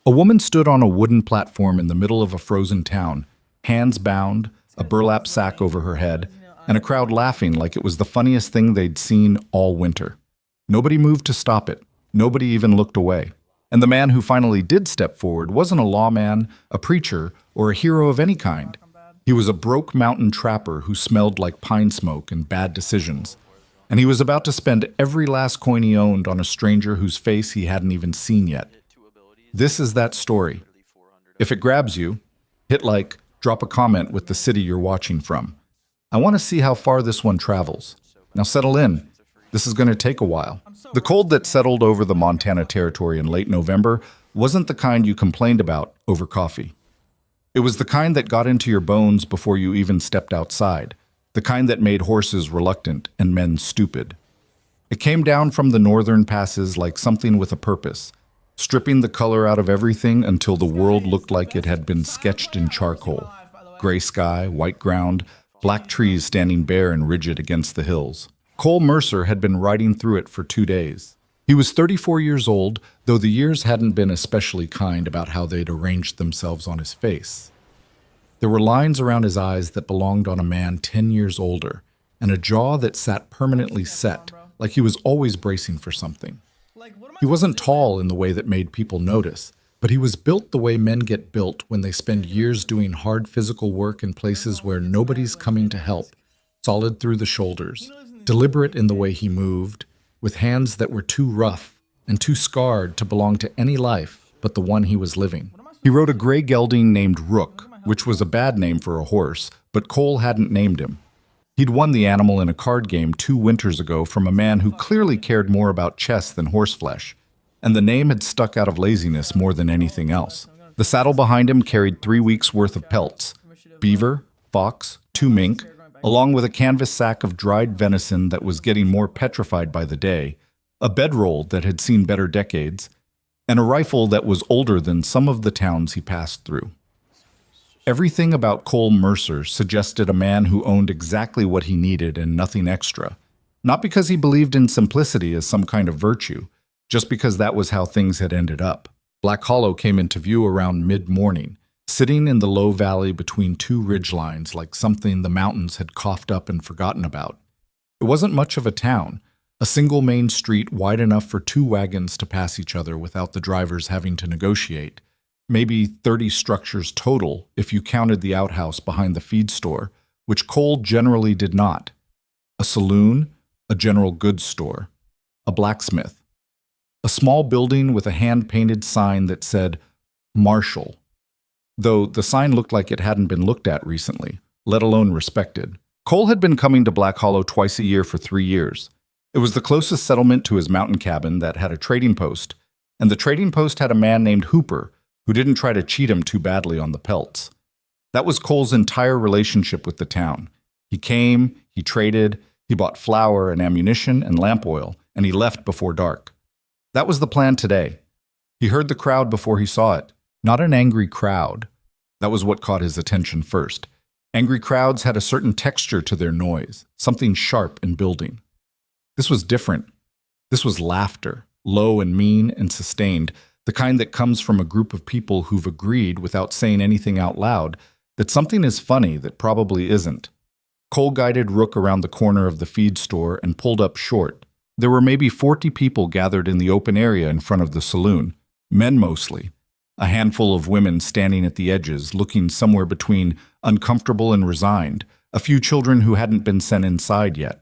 A woman stood on a wooden platform in the middle of a frozen town, hands bound, a burlap sack over her head, and a crowd laughing like it was the funniest thing they'd seen all winter. Nobody moved to stop it. Nobody even looked away. And the man who finally did step forward wasn't a lawman, a preacher, or a hero of any kind. He was a broke mountain trapper who smelled like pine smoke and bad decisions. And he was about to spend every last coin he owned on a stranger whose face he hadn't even seen yet. This is that story. If it grabs you, hit like, drop a comment with the city you're watching from. I want to see how far this one travels. Now settle in. This is going to take a while. The cold that settled over the Montana Territory in late November wasn't the kind you complained about over coffee. It was the kind that got into your bones before you even stepped outside, the kind that made horses reluctant and men stupid. It came down from the northern passes like something with a purpose, stripping the color out of everything until the world looked like it had been sketched in charcoal. Gray sky, white ground, black trees standing bare and rigid against the hills. Cole Mercer had been riding through it for 2 days. He was 34 years old, though the years hadn't been especially kind about how they'd arranged themselves on his face. There were lines around his eyes that belonged on a man 10 years older, and a jaw that sat permanently set, like he was always bracing for something. He wasn't tall in the way that made people notice, but he was built the way men get built when they spend years doing hard physical work in places where nobody's coming to help, solid through the shoulders, deliberate in the way he moved, with hands that were too rough and too scarred to belong to any life but the one he was living. He rode a gray gelding named Rook, which was a bad name for a horse, but Cole hadn't named him. He'd won the animal in a card game 2 winters ago from a man who clearly cared more about chess than horseflesh, and the name had stuck out of laziness more than anything else. The saddle behind him carried 3 weeks' worth of pelts: beaver, fox, 2 mink, along with a canvas sack of dried venison that was getting more petrified by the day, a bedroll that had seen better decades, and a rifle that was older than some of the towns he passed through. Everything about Cole Mercer suggested a man who owned exactly what he needed and nothing extra, not because he believed in simplicity as some kind of virtue, just because that was how things had ended up. Black Hollow came into view around mid-morning, sitting in the low valley between 2 ridgelines like something the mountains had coughed up and forgotten about. It wasn't much of a town, a single main street wide enough for 2 wagons to pass each other without the drivers having to negotiate. Maybe 30 structures total if you counted the outhouse behind the feed store, which Cole generally did not. A saloon, a general goods store, a blacksmith. A small building with a hand-painted sign that said, Marshall, though the sign looked like it hadn't been looked at recently, let alone respected. Cole had been coming to Black Hollow twice a year for 3 years. It was the closest settlement to his mountain cabin that had a trading post, and the trading post had a man named Hooper who didn't try to cheat him too badly on the pelts. That was Cole's entire relationship with the town. He came, he traded, he bought flour and ammunition and lamp oil, and he left before dark. That was the plan today. He heard the crowd before he saw it. Not an angry crowd. That was what caught his attention first. Angry crowds had a certain texture to their noise, something sharp and building. This was different. This was laughter, low and mean and sustained, the kind that comes from a group of people who've agreed, without saying anything out loud, that something is funny that probably isn't. Cole guided Rook around the corner of the feed store and pulled up short. There were maybe 40 people gathered in the open area in front of the saloon, men mostly. A handful of women standing at the edges, looking somewhere between uncomfortable and resigned, a few children who hadn't been sent inside yet.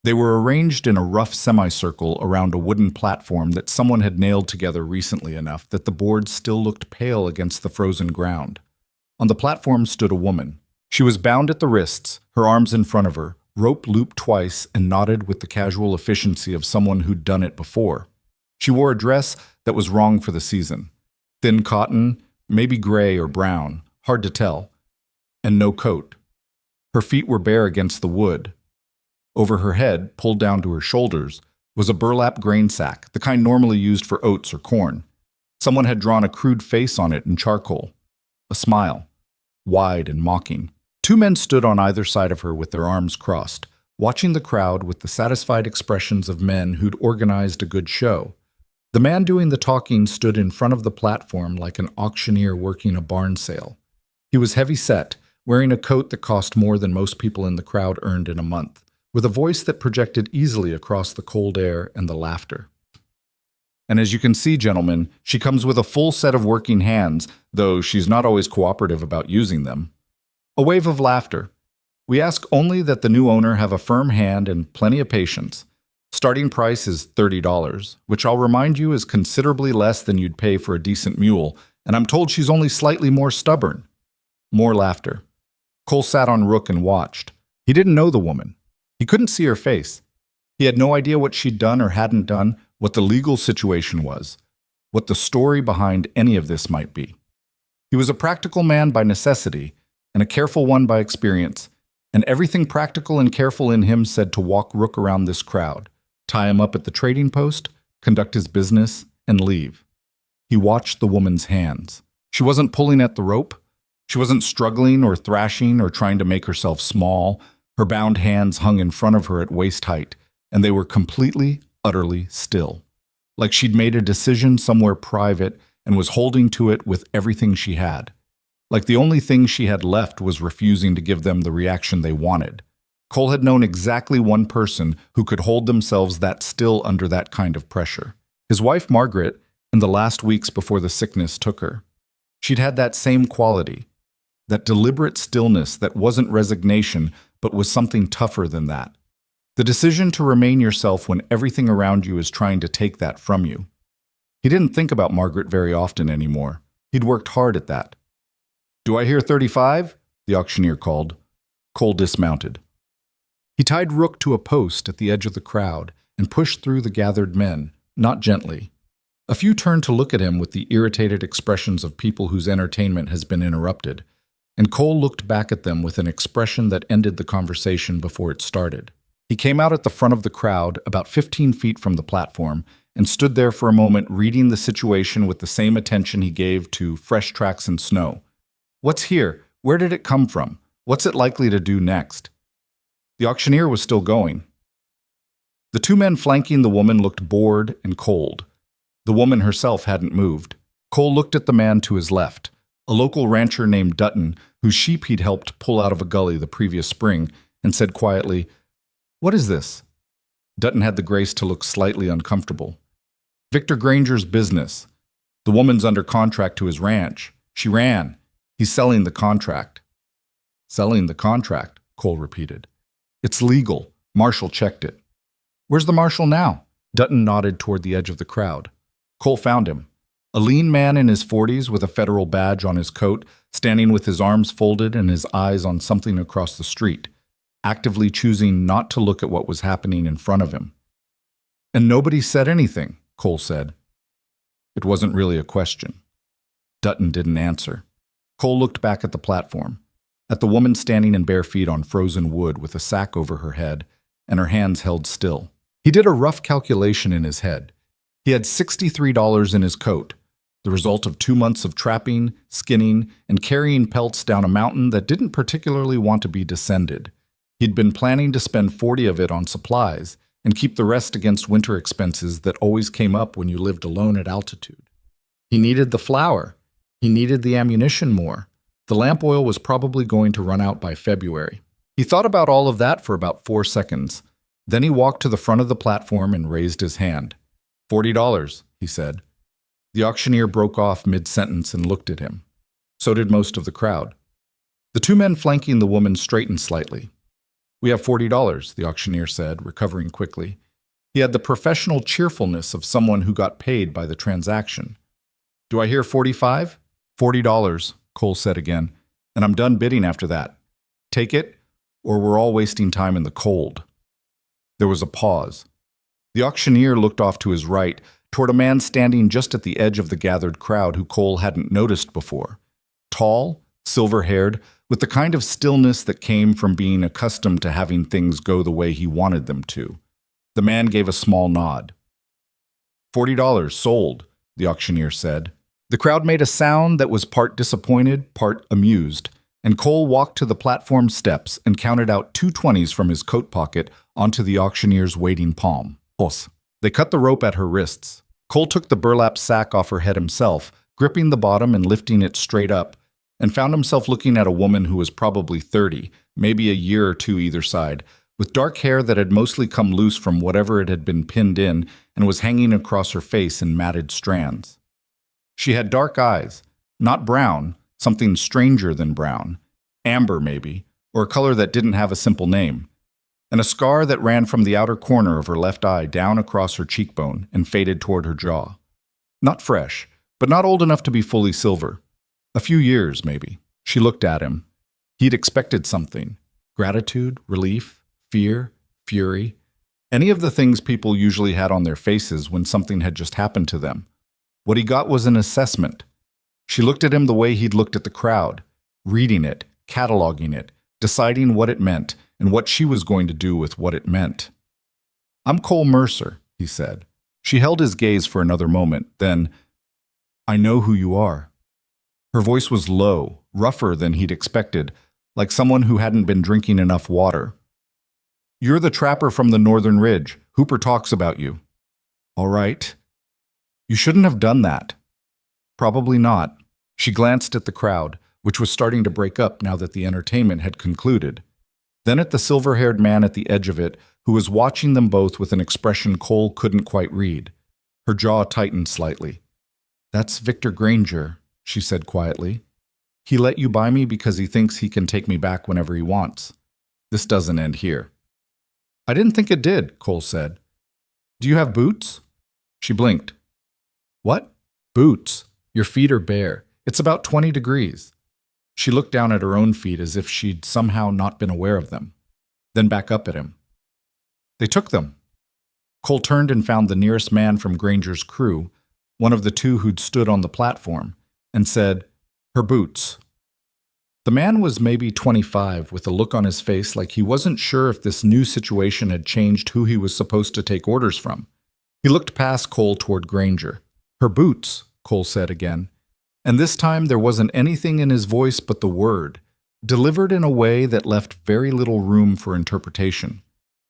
They were arranged in a rough semicircle around a wooden platform that someone had nailed together recently enough that the boards still looked pale against the frozen ground. On the platform stood a woman. She was bound at the wrists, her arms in front of her, rope looped twice and knotted with the casual efficiency of someone who'd done it before. She wore a dress that was wrong for the season. Thin cotton, maybe gray or brown, hard to tell, and no coat. Her feet were bare against the wood. Over her head, pulled down to her shoulders, was a burlap grain sack, the kind normally used for oats or corn. Someone had drawn a crude face on it in charcoal. A smile, wide and mocking. 2 men stood on either side of her with their arms crossed, watching the crowd with the satisfied expressions of men who'd organized a good show. The man doing the talking stood in front of the platform like an auctioneer working a barn sale. He was heavy-set, wearing a coat that cost more than most people in the crowd earned in a month, with a voice that projected easily across the cold air and the laughter. And as you can see, gentlemen, she comes with a full set of working hands, though she's not always cooperative about using them. A wave of laughter. We ask only that the new owner have a firm hand and plenty of patience. Starting price is $30, which I'll remind you is considerably less than you'd pay for a decent mule, and I'm told she's only slightly more stubborn. More laughter. Cole sat on Rook and watched. He didn't know the woman. He couldn't see her face. He had no idea what she'd done or hadn't done, what the legal situation was, what the story behind any of this might be. He was a practical man by necessity, and a careful one by experience, and everything practical and careful in him said to walk Rook around this crowd, tie him up at the trading post, conduct his business, and leave. He watched the woman's hands. She wasn't pulling at the rope. She wasn't struggling or thrashing or trying to make herself small. Her bound hands hung in front of her at waist height, and they were completely, utterly still, like she'd made a decision somewhere private and was holding to it with everything she had. Like the only thing she had left was refusing to give them the reaction they wanted. Cole had known exactly one person who could hold themselves that still under that kind of pressure. His wife, Margaret, in the last weeks before the sickness took her. She'd had that same quality, that deliberate stillness that wasn't resignation, but was something tougher than that. The decision to remain yourself when everything around you is trying to take that from you. He didn't think about Margaret very often anymore. He'd worked hard at that. "Do I hear 35? The auctioneer called. Cole dismounted. He tied Rook to a post at the edge of the crowd and pushed through the gathered men, not gently. A few turned to look at him with the irritated expressions of people whose entertainment has been interrupted, and Cole looked back at them with an expression that ended the conversation before it started. He came out at the front of the crowd, about 15 feet from the platform, and stood there for a moment reading the situation with the same attention he gave to fresh tracks in snow. What's here? Where did it come from? What's it likely to do next? The auctioneer was still going. The two men flanking the woman looked bored and cold. The woman herself hadn't moved. Cole looked at the man to his left, a local rancher named Dutton, whose sheep he'd helped pull out of a gully the previous spring, and said quietly, "What is this?" Dutton had the grace to look slightly uncomfortable. "Victor Granger's business. The woman's under contract to his ranch. She ran. He's selling the contract." "Selling the contract," Cole repeated. "It's legal. Marshall checked it." "Where's the marshal now?" Dutton nodded toward the edge of the crowd. Cole found him. A lean man in his 40s with a federal badge on his coat, standing with his arms folded and his eyes on something across the street, actively choosing not to look at what was happening in front of him. "And nobody said anything," Cole said. It wasn't really a question. Dutton didn't answer. Cole looked back at the platform, at the woman standing in bare feet on frozen wood with a sack over her head and her hands held still. He did a rough calculation in his head. He had $63 in his coat, the result of 2 months of trapping, skinning, and carrying pelts down a mountain that didn't particularly want to be descended. He'd been planning to spend 40 of it on supplies and keep the rest against winter expenses that always came up when you lived alone at altitude. He needed the flour. He needed the ammunition more. The lamp oil was probably going to run out by February. He thought about all of that for about 4 seconds. Then he walked to the front of the platform and raised his hand. $40, he said. The auctioneer broke off mid-sentence and looked at him. So did most of the crowd. The two men flanking the woman straightened slightly. "We have $40, the auctioneer said, recovering quickly. He had the professional cheerfulness of someone who got paid by the transaction. "Do I hear 45? $40, Cole said again, "and I'm done bidding after that. Take it, or we're all wasting time in the cold." There was a pause. The auctioneer looked off to his right, toward a man standing just at the edge of the gathered crowd who Cole hadn't noticed before. Tall, silver-haired, with the kind of stillness that came from being accustomed to having things go the way he wanted them to. The man gave a small nod. $40, sold, the auctioneer said. The crowd made a sound that was part disappointed, part amused, and Cole walked to the platform steps and counted out 2 20s from his coat pocket onto the auctioneer's waiting palm. Os. They cut the rope at her wrists. Cole took the burlap sack off her head himself, gripping the bottom and lifting it straight up, and found himself looking at a woman who was probably 30, maybe a year or two either side, with dark hair that had mostly come loose from whatever it had been pinned in and was hanging across her face in matted strands. She had dark eyes, not brown, something stranger than brown, amber maybe, or a color that didn't have a simple name, and a scar that ran from the outer corner of her left eye down across her cheekbone and faded toward her jaw. Not fresh, but not old enough to be fully silver. A few years, maybe. She looked at him. He'd expected something. Gratitude, relief, fear, fury. Any of the things people usually had on their faces when something had just happened to them. What he got was an assessment. She looked at him the way he'd looked at the crowd, reading it, cataloging it, deciding what it meant, and what she was going to do with what it meant. "I'm Cole Mercer," he said. She held his gaze for another moment, then, "I know who you are." Her voice was low, rougher than he'd expected, like someone who hadn't been drinking enough water. "You're the trapper from the Northern Ridge. Hooper talks about you." "All right." "You shouldn't have done that." "Probably not." She glanced at the crowd, which was starting to break up now that the entertainment had concluded. Then at the silver-haired man at the edge of it, who was watching them both with an expression Cole couldn't quite read. Her jaw tightened slightly. "That's Victor Granger," she said quietly. "He let you buy me because he thinks he can take me back whenever he wants. This doesn't end here." "I didn't think it did," Cole said. "Do you have boots?" She blinked. "What?" "Boots. Your feet are bare. It's about 20 degrees. She looked down at her own feet as if she'd somehow not been aware of them, then back up at him. "They took them." Cole turned and found the nearest man from Granger's crew, one of the two who'd stood on the platform, and said, "Her boots." The man was maybe 25, with a look on his face like he wasn't sure if this new situation had changed who he was supposed to take orders from. He looked past Cole toward Granger. "Her boots," Cole said again. And this time there wasn't anything in his voice but the word, delivered in a way that left very little room for interpretation.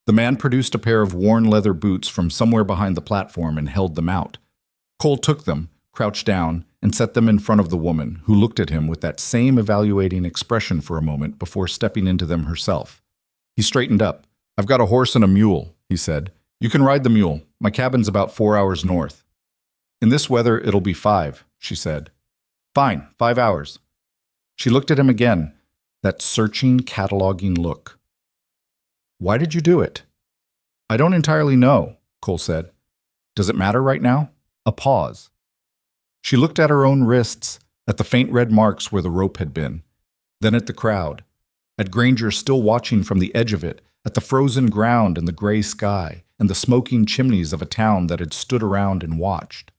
The man produced a pair of worn leather boots from somewhere behind the platform and held them out. Cole took them, crouched down, and set them in front of the woman, who looked at him with that same evaluating expression for a moment before stepping into them herself. He straightened up. "I've got a horse and a mule," he said. "You can ride the mule. My cabin's about 4 hours north." "In this weather, it'll be 5, she said. "Fine, 5 hours." She looked at him again, that searching, cataloging look. "Why did you do it?" "I don't entirely know," Cole said. "Does it matter right now?" A pause. She looked at her own wrists, at the faint red marks where the rope had been, then at the crowd, at Granger still watching from the edge of it, at the frozen ground and the gray sky, and the smoking chimneys of a town that had stood around and watched.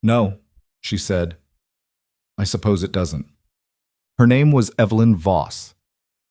"No," she said. "I suppose it doesn't." Her name was Evelyn Voss.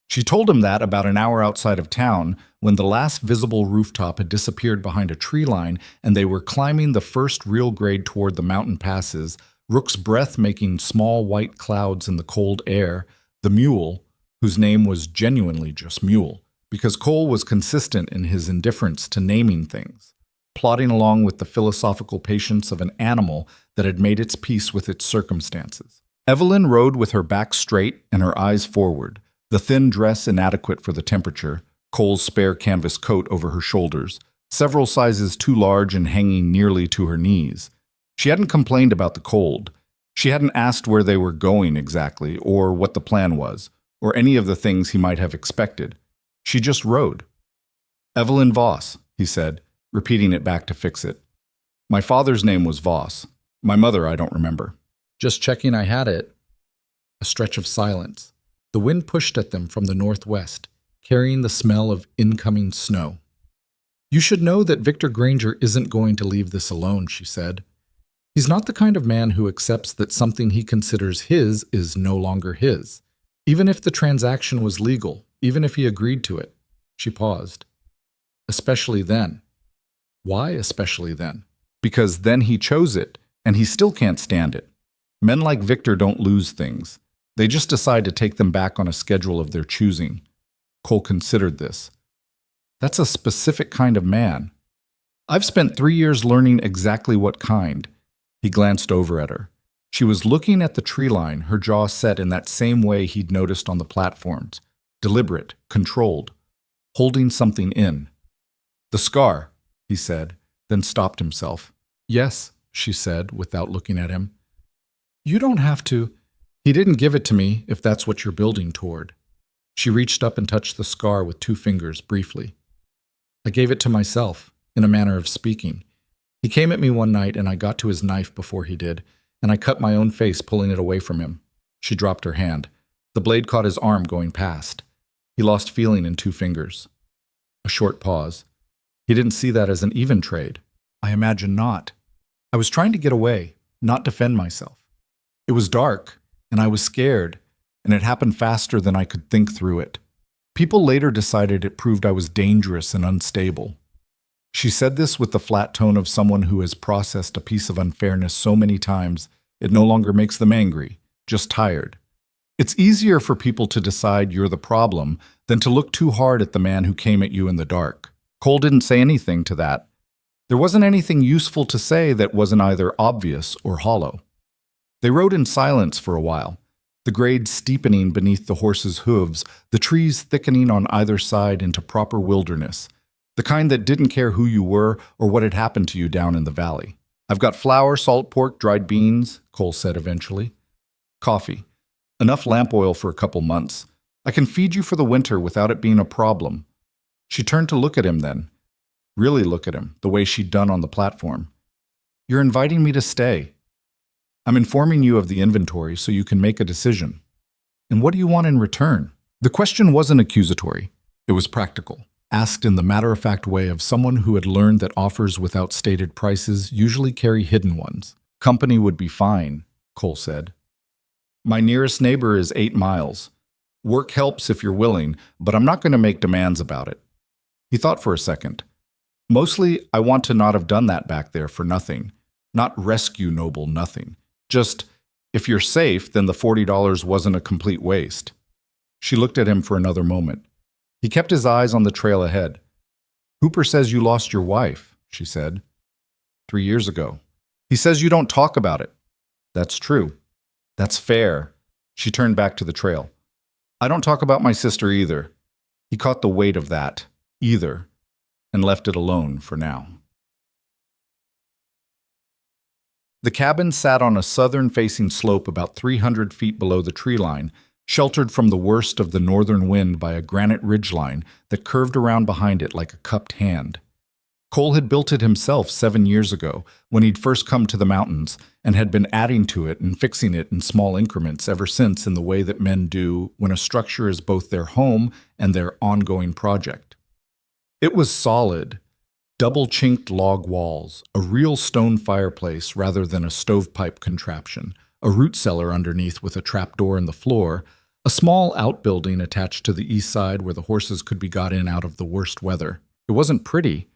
She told him that about an hour outside of town, when the last visible rooftop had disappeared behind a tree line and they were climbing the first real grade toward the mountain passes, Rook's breath making small white clouds in the cold air, the mule, whose name was genuinely just Mule, because Cole was consistent in his indifference to naming things, plodding along with the philosophical patience of an animal that had made its peace with its circumstances. Evelyn rode with her back straight and her eyes forward, the thin dress inadequate for the temperature, Cole's spare canvas coat over her shoulders, several sizes too large and hanging nearly to her knees. She hadn't complained about the cold. She hadn't asked where they were going exactly, or what the plan was, or any of the things he might have expected. She just rode. "Evelyn Voss," he said, repeating it back to fix it. "My father's name was Voss. My mother I don't remember." "Just checking I had it." A stretch of silence. The wind pushed at them from the northwest, carrying the smell of incoming snow. "You should know that Victor Granger isn't going to leave this alone," she said. "He's not the kind of man who accepts that something he considers his is no longer his, even if the transaction was legal, even if he agreed to it." She paused. "Especially then." "Why especially then?" "Because then he chose it, and he still can't stand it. Men like Victor don't lose things. They just decide to take them back on a schedule of their choosing." Cole considered this. "That's a specific kind of man." I've spent 3 years learning exactly what kind. He glanced over at her. She was looking at the tree line, her jaw set in that same way he'd noticed on the platforms. Deliberate, controlled, holding something in. The scar, he said, then stopped himself. Yes, she said, without looking at him. You don't have to. He didn't give it to me, if that's what you're building toward. She reached up and touched the scar with 2 fingers, briefly. I gave it to myself, in a manner of speaking. He came at me one night and I got to his knife before he did, and I cut my own face pulling it away from him. She dropped her hand. The blade caught his arm going past. He lost feeling in 2 fingers. A short pause. He didn't see that as an even trade. I imagine not. I was trying to get away, not defend myself. It was dark, and I was scared, and it happened faster than I could think through it. People later decided it proved I was dangerous and unstable. She said this with the flat tone of someone who has processed a piece of unfairness so many times it no longer makes them angry, just tired. It's easier for people to decide you're the problem than to look too hard at the man who came at you in the dark. Cole didn't say anything to that. There wasn't anything useful to say that wasn't either obvious or hollow. They rode in silence for a while, the grade steepening beneath the horses' hooves, the trees thickening on either side into proper wilderness, the kind that didn't care who you were or what had happened to you down in the valley. I've got flour, salt pork, dried beans, Cole said eventually. Coffee. Enough lamp oil for a couple months. I can feed you for the winter without it being a problem. She turned to look at him then. Really look at him, the way she'd done on the platform. You're inviting me to stay. I'm informing you of the inventory so you can make a decision. And what do you want in return? The question wasn't accusatory. It was practical, asked in the matter-of-fact way of someone who had learned that offers without stated prices usually carry hidden ones. Company would be fine, Cole said. My nearest neighbor is 8 miles. Work helps if you're willing, but I'm not going to make demands about it. He thought for a second. Mostly, I want to not have done that back there for nothing. Not rescue noble nothing. Just, if you're safe, then the $40 wasn't a complete waste. She looked at him for another moment. He kept his eyes on the trail ahead. Hooper says you lost your wife, she said. 3 years ago. He says you don't talk about it. That's true. That's fair. She turned back to the trail. I don't talk about my sister either. He caught the weight of that, either, and left it alone for now. The cabin sat on a southern-facing slope about 300 feet below the tree line, sheltered from the worst of the northern wind by a granite ridgeline that curved around behind it like a cupped hand. Cole had built it himself 7 years ago, when he'd first come to the mountains, and had been adding to it and fixing it in small increments ever since in the way that men do when a structure is both their home and their ongoing project. It was solid, double-chinked log walls, a real stone fireplace rather than a stovepipe contraption, a root cellar underneath with a trapdoor in the floor, a small outbuilding attached to the east side where the horses could be got in out of the worst weather. It wasn't pretty,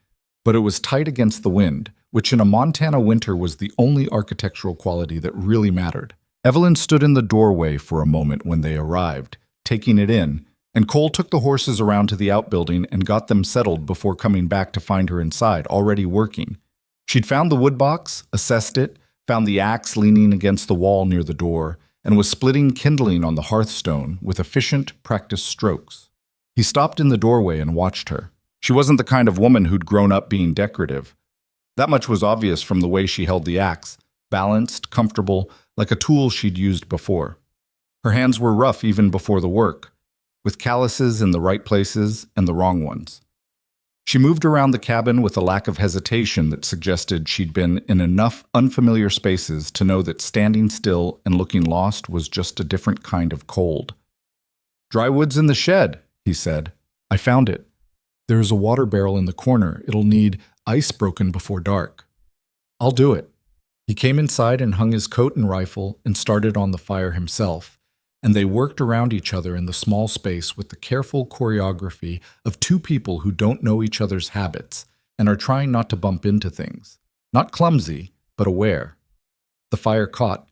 but it was tight against the wind, which in a Montana winter was the only architectural quality that really mattered. Evelyn stood in the doorway for a moment when they arrived, taking it in, and Cole took the horses around to the outbuilding and got them settled before coming back to find her inside, already working. She'd found the wood box, assessed it, found the axe leaning against the wall near the door, and was splitting kindling on the hearthstone with efficient, practiced strokes. He stopped in the doorway and watched her. She wasn't the kind of woman who'd grown up being decorative. That much was obvious from the way she held the axe, balanced, comfortable, like a tool she'd used before. Her hands were rough even before the work, with calluses in the right places and the wrong ones. She moved around the cabin with a lack of hesitation that suggested she'd been in enough unfamiliar spaces to know that standing still and looking lost was just a different kind of cold. "Dry wood's in the shed," he said. "I found it. There's a water barrel in the corner. It'll need ice broken before dark." "I'll do it." He came inside and hung his coat and rifle and started on the fire himself, and they worked around each other in the small space with the careful choreography of two people who don't know each other's habits and are trying not to bump into things. Not clumsy, but aware. The fire caught.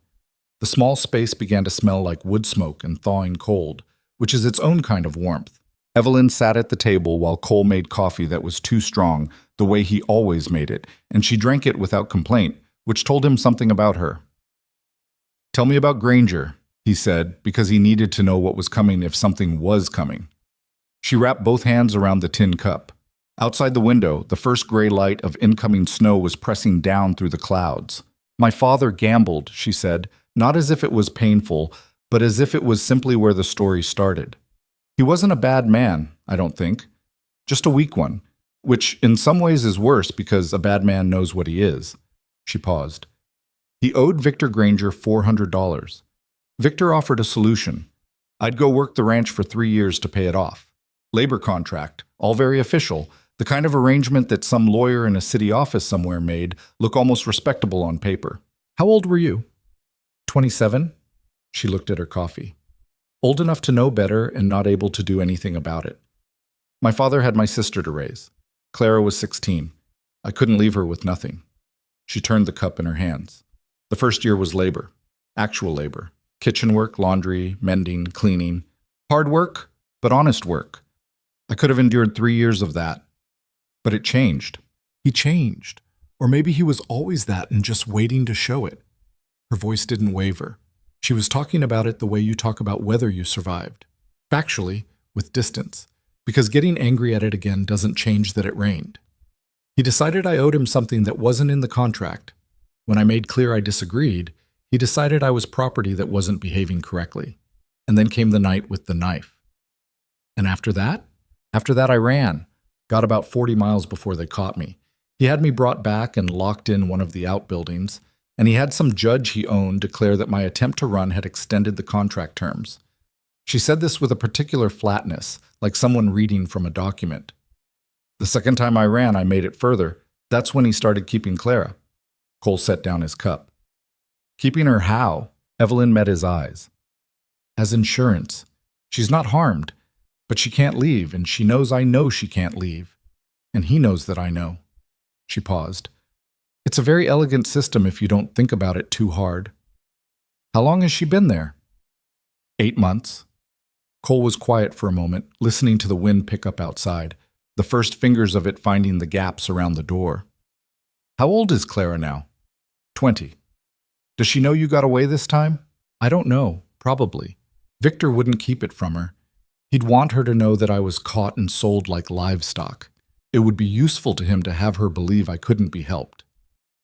The small space began to smell like wood smoke and thawing cold, which is its own kind of warmth. Evelyn sat at the table while Cole made coffee that was too strong, the way he always made it, and she drank it without complaint, which told him something about her. "Tell me about Granger," he said, because he needed to know what was coming if something was coming. She wrapped both hands around the tin cup. Outside the window, the first gray light of incoming snow was pressing down through the clouds. "My father gambled," she said, not as if it was painful, but as if it was simply where the story started. "He wasn't a bad man, I don't think. Just a weak one, which in some ways is worse because a bad man knows what he is." She paused. "He owed Victor Granger $400. Victor offered a solution. I'd go work the ranch for 3 years to pay it off. Labor contract, all very official, the kind of arrangement that some lawyer in a city office somewhere made look almost respectable on paper." "How old were you?" 27. She looked at her coffee. "Old enough to know better and not able to do anything about it. My father had my sister to raise. Clara was 16. I couldn't leave her with nothing." She turned the cup in her hands. "The first year was labor. Actual labor. Kitchen work, laundry, mending, cleaning. Hard work, but honest work. I could have endured 3 years of that. But it changed." "He changed. Or maybe he was always that and just waiting to show it." Her voice didn't waver. She was talking about it the way you talk about whether you survived. Factually, with distance. Because getting angry at it again doesn't change that it rained. "He decided I owed him something that wasn't in the contract. When I made clear I disagreed, he decided I was property that wasn't behaving correctly. And then came the night with the knife. And after that? After that I ran. Got about 40 miles before they caught me. He had me brought back and locked in one of the outbuildings, and he had some judge he owned declare that my attempt to run had extended the contract terms. She said this with a particular flatness, like someone reading from a document. The second time I ran, I made it further. That's when he started keeping Clara." Cole set down his cup. "Keeping her how?" Evelyn met his eyes. "As insurance. She's not harmed, but she can't leave, and she knows I know she can't leave. And he knows that I know." She paused. "It's a very elegant system if you don't think about it too hard." "How long has she been there?" 8 months. Cole was quiet for a moment, listening to the wind pick up outside, the first fingers of it finding the gaps around the door. "How old is Clara now?" 20. "Does she know you got away this time?" "I don't know. Probably. Victor wouldn't keep it from her. He'd want her to know that I was caught and sold like livestock. It would be useful to him to have her believe I couldn't be helped."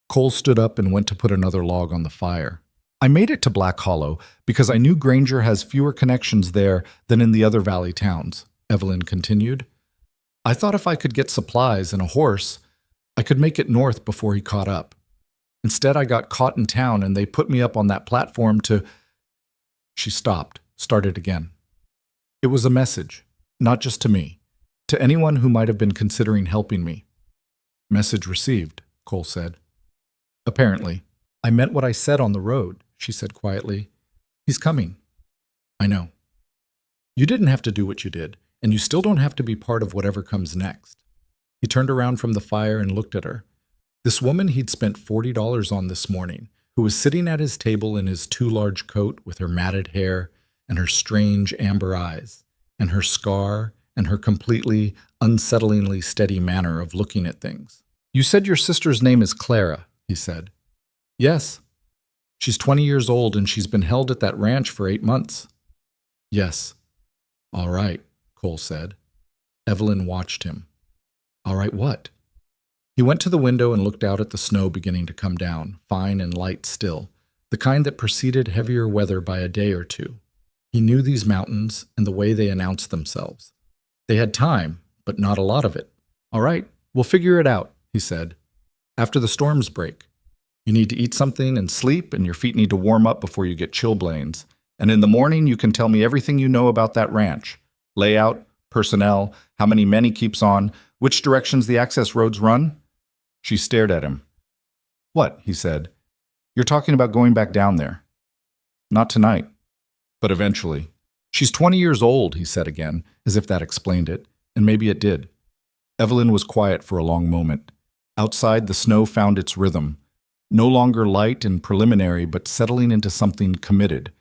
Cole stood up and went to put another log on the fire. "I made it to Black Hollow because I knew Granger has fewer connections there than in the other valley towns," Evelyn continued. "I thought if I could get supplies and a horse, I could make it north before he caught up. Instead, I got caught in town and they put me up on that platform to—" She stopped, started again. "It was a message, not just to me, to anyone who might have been considering helping me." "Message received," Cole said. "Apparently. I meant what I said on the road," she said quietly. "He's coming." "I know. You didn't have to do what you did, and you still don't have to be part of whatever comes next." He turned around from the fire and looked at her. This woman he'd spent $40 on this morning, who was sitting at his table in his too large coat with her matted hair and her strange amber eyes, and her scar and her completely, unsettlingly steady manner of looking at things. "You said your sister's name is Clara," he said. "Yes. She's 20 years old and she's been held at that ranch for 8 months. "Yes." "All right," Cole said. Evelyn watched him. "All right what?" He went to the window and looked out at the snow beginning to come down, fine and light still, the kind that preceded heavier weather by a day or two. He knew these mountains and the way they announced themselves. They had time, but not a lot of it. "All right, we'll figure it out," he said. "After the storms break. You need to eat something and sleep, and your feet need to warm up before you get chilblains. And in the morning, you can tell me everything you know about that ranch. Layout, personnel, how many men he keeps on, which directions the access roads run." She stared at him. "What?" he said. "You're talking about going back down there." "Not tonight, but eventually." "She's 20 years old," he said again, as if that explained it, and maybe it did. Evelyn was quiet for a long moment. Outside, the snow found its rhythm. No longer light and preliminary, but settling into something committed.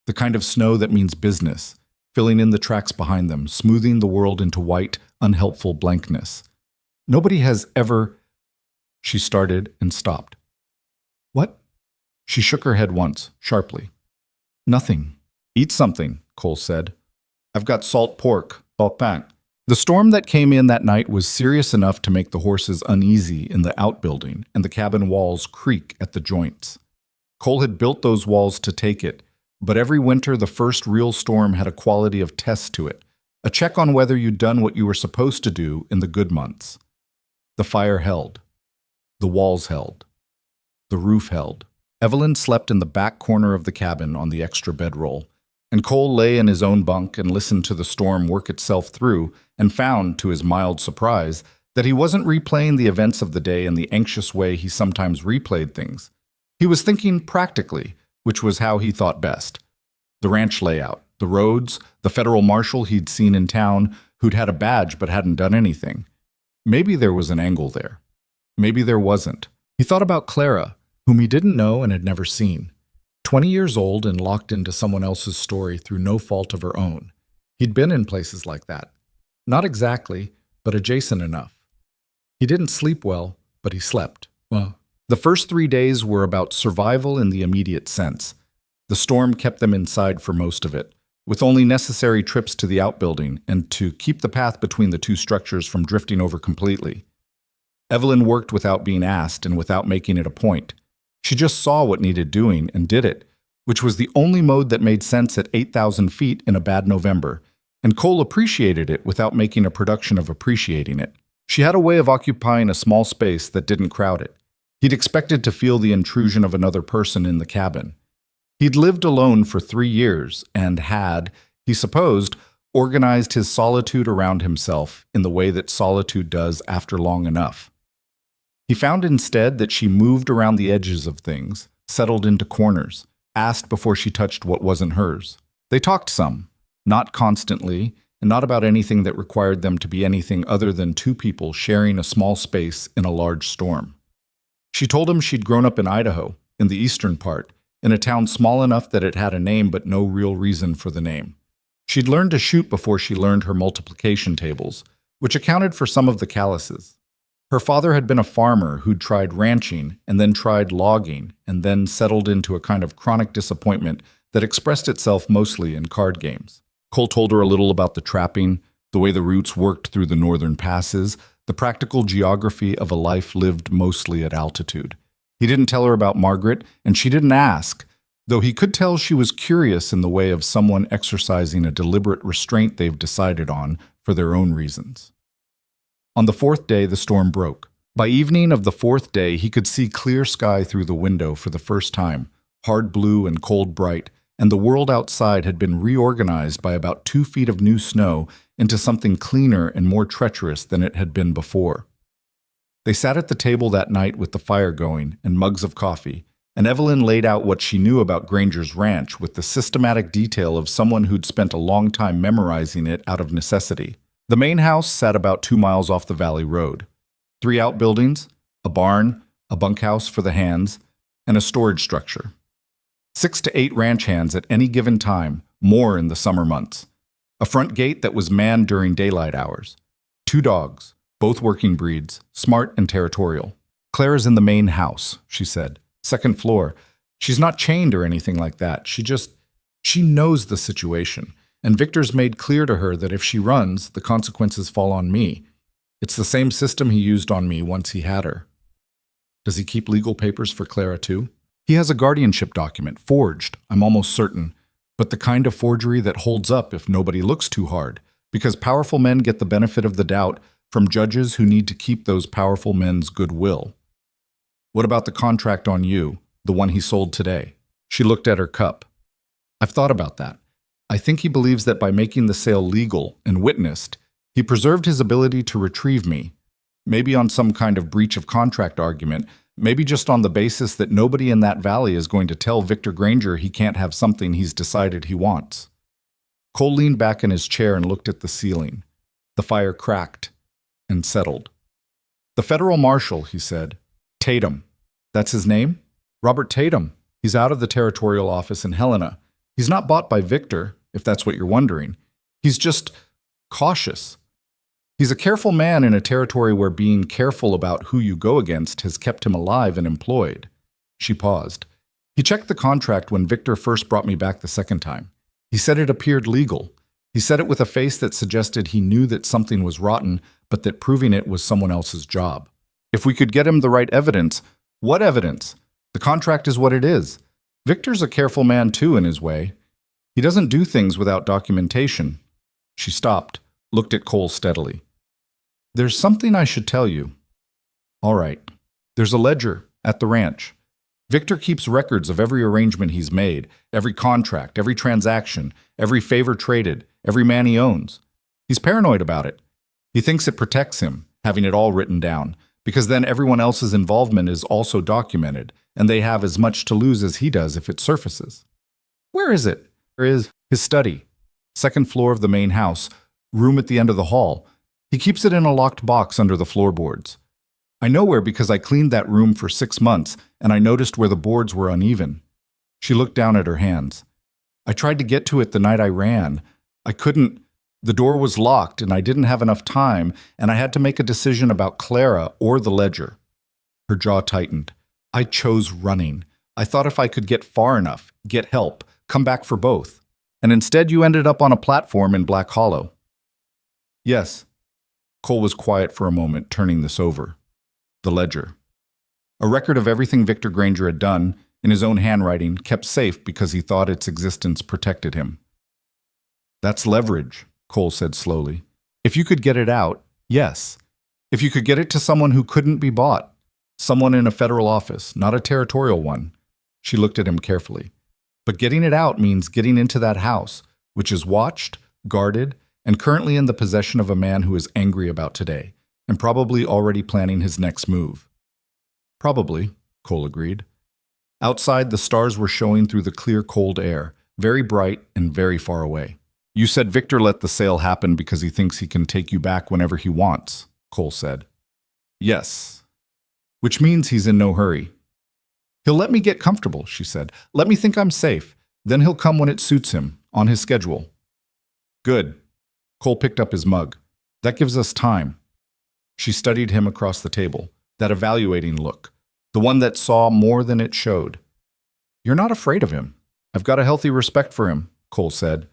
The kind of snow that means business, filling in the tracks behind them, smoothing the world into white, unhelpful blankness. Nobody has ever... She started and stopped. What? She shook her head once, sharply. Nothing. Eat something, Cole said. I've got salt pork, au pain. The storm that came in that night was serious enough to make the horses uneasy in the outbuilding and the cabin walls creak at the joints. Cole had built those walls to take it, but every winter the first real storm had a quality of test to it, a check on whether you'd done what you were supposed to do in the good months. The fire held. The walls held. The roof held. Evelyn slept in the back corner of the cabin on the extra bedroll, and Cole lay in his own bunk and listened to the storm work itself through and found, to his mild surprise, that he wasn't replaying the events of the day in the anxious way he sometimes replayed things. He was thinking practically, which was how he thought best. The ranch layout, the roads, the federal marshal he'd seen in town who'd had a badge but hadn't done anything. Maybe there was an angle there. Maybe there wasn't. He thought about Clara, whom he didn't know and had never seen. 20 years old and locked into someone else's story through no fault of her own. He'd been in places like that. Not exactly, but adjacent enough. He didn't sleep well, but he slept. Well, the first 3 days were about survival in the immediate sense. The storm kept them inside for most of it, with only necessary trips to the outbuilding and to keep the path between the two structures from drifting over completely. Evelyn worked without being asked and without making it a point. She just saw what needed doing and did it, which was the only mode that made sense at 8,000 feet in a bad November, and Cole appreciated it without making a production of appreciating it. She had a way of occupying a small space that didn't crowd it. He'd expected to feel the intrusion of another person in the cabin. He'd lived alone for 3 years and had, he supposed, organized his solitude around himself in the way that solitude does after long enough. He found instead that she moved around the edges of things, settled into corners, asked before she touched what wasn't hers. They talked some, not constantly, and not about anything that required them to be anything other than two people sharing a small space in a large storm. She told him she'd grown up in Idaho, in the eastern part, in a town small enough that it had a name but no real reason for the name. She'd learned to shoot before she learned her multiplication tables, which accounted for some of the calluses. Her father had been a farmer who'd tried ranching and then tried logging and then settled into a kind of chronic disappointment that expressed itself mostly in card games. Cole told her a little about the trapping, the way the routes worked through the northern passes, the practical geography of a life lived mostly at altitude. He didn't tell her about Margaret, and she didn't ask, though he could tell she was curious in the way of someone exercising a deliberate restraint they've decided on for their own reasons. On the 4th day, the storm broke. By evening of the 4th day, he could see clear sky through the window for the first time, hard blue and cold bright, and the world outside had been reorganized by about 2 feet of new snow into something cleaner and more treacherous than it had been before. They sat at the table that night with the fire going and mugs of coffee, and Evelyn laid out what she knew about Granger's ranch with the systematic detail of someone who'd spent a long time memorizing it out of necessity. The main house sat about 2 miles off the valley road. 3 outbuildings, a barn, a bunkhouse for the hands, and a storage structure. 6 to 8 ranch hands at any given time, more in the summer months. A front gate that was manned during daylight hours. 2 dogs, both working breeds, smart and territorial. Clara's in the main house, she said. 2nd floor. She's not chained or anything like that. She knows the situation. And Victor's made clear to her that if she runs, the consequences fall on me. It's the same system he used on me once he had her. Does he keep legal papers for Clara too? He has a guardianship document, forged, I'm almost certain, but the kind of forgery that holds up if nobody looks too hard, because powerful men get the benefit of the doubt from judges who need to keep those powerful men's goodwill. What about the contract on you, the one he sold today? She looked at her cup. I've thought about that. I think he believes that by making the sale legal and witnessed, he preserved his ability to retrieve me, maybe on some kind of breach of contract argument, maybe just on the basis that nobody in that valley is going to tell Victor Granger he can't have something he's decided he wants. Cole leaned back in his chair and looked at the ceiling. The fire cracked and settled. The federal marshal, he said. Tatum. That's his name? Robert Tatum. He's out of the territorial office in Helena. He's not bought by Victor, if that's what you're wondering. He's just cautious. He's a careful man in a territory where being careful about who you go against has kept him alive and employed. She paused. He checked the contract when Victor first brought me back the second time. He said it appeared legal. He said it with a face that suggested he knew that something was rotten, but that proving it was someone else's job. If we could get him the right evidence. What evidence? The contract is what it is. Victor's a careful man too in his way. He doesn't do things without documentation. She stopped, looked at Cole steadily. There's something I should tell you. All right. There's a ledger at the ranch. Victor keeps records of every arrangement he's made, every contract, every transaction, every favor traded, every man he owns. He's paranoid about it. He thinks it protects him, having it all written down, because then everyone else's involvement is also documented, and they have as much to lose as he does if it surfaces. Where is it? There is his study, second floor of the main house, room at the end of the hall. He keeps it in a locked box under the floorboards. I know where because I cleaned that room for 6 months, and I noticed where the boards were uneven. She looked down at her hands. I tried to get to it the night I ran. I couldn't. The door was locked, and I didn't have enough time, and I had to make a decision about Clara or the ledger. Her jaw tightened. I chose running. I thought if I could get far enough, get help, come back for both. And instead you ended up on a platform in Black Hollow. Yes. Cole was quiet for a moment, turning this over. The ledger. A record of everything Victor Granger had done, in his own handwriting, kept safe because he thought its existence protected him. That's leverage, Cole said slowly. If you could get it out, yes. If you could get it to someone who couldn't be bought, someone in a federal office, not a territorial one. She looked at him carefully. But getting it out means getting into that house, which is watched, guarded, and currently in the possession of a man who is angry about today, and probably already planning his next move. Probably, Cole agreed. Outside, the stars were showing through the clear, cold air, very bright and very far away. You said Victor let the sale happen because he thinks he can take you back whenever he wants, Cole said. Yes. Which means he's in no hurry. He'll let me get comfortable, she said. Let me think I'm safe. Then he'll come when it suits him, on his schedule. Good. Cole picked up his mug. That gives us time. She studied him across the table, that evaluating look, the one that saw more than it showed. You're not afraid of him. I've got a healthy respect for him, Cole said.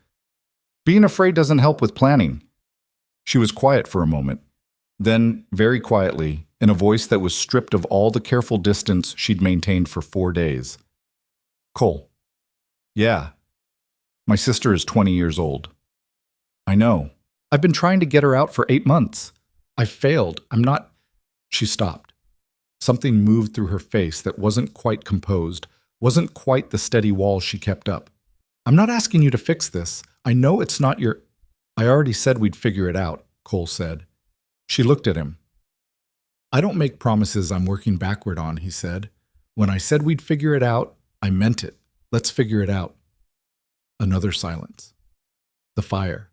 Being afraid doesn't help with planning. She was quiet for a moment. Then, very quietly, in a voice that was stripped of all the careful distance she'd maintained for 4 days. Cole. Yeah. My sister is 20 years old. I know. I've been trying to get her out for 8 months. I've failed. I'm not... She stopped. Something moved through her face that wasn't quite composed, wasn't quite the steady wall she kept up. I'm not asking you to fix this. I know it's not your... I already said we'd figure it out, Cole said. She looked at him. I don't make promises I'm working backward on, he said. When I said we'd figure it out, I meant it. Let's figure it out. Another silence. The fire.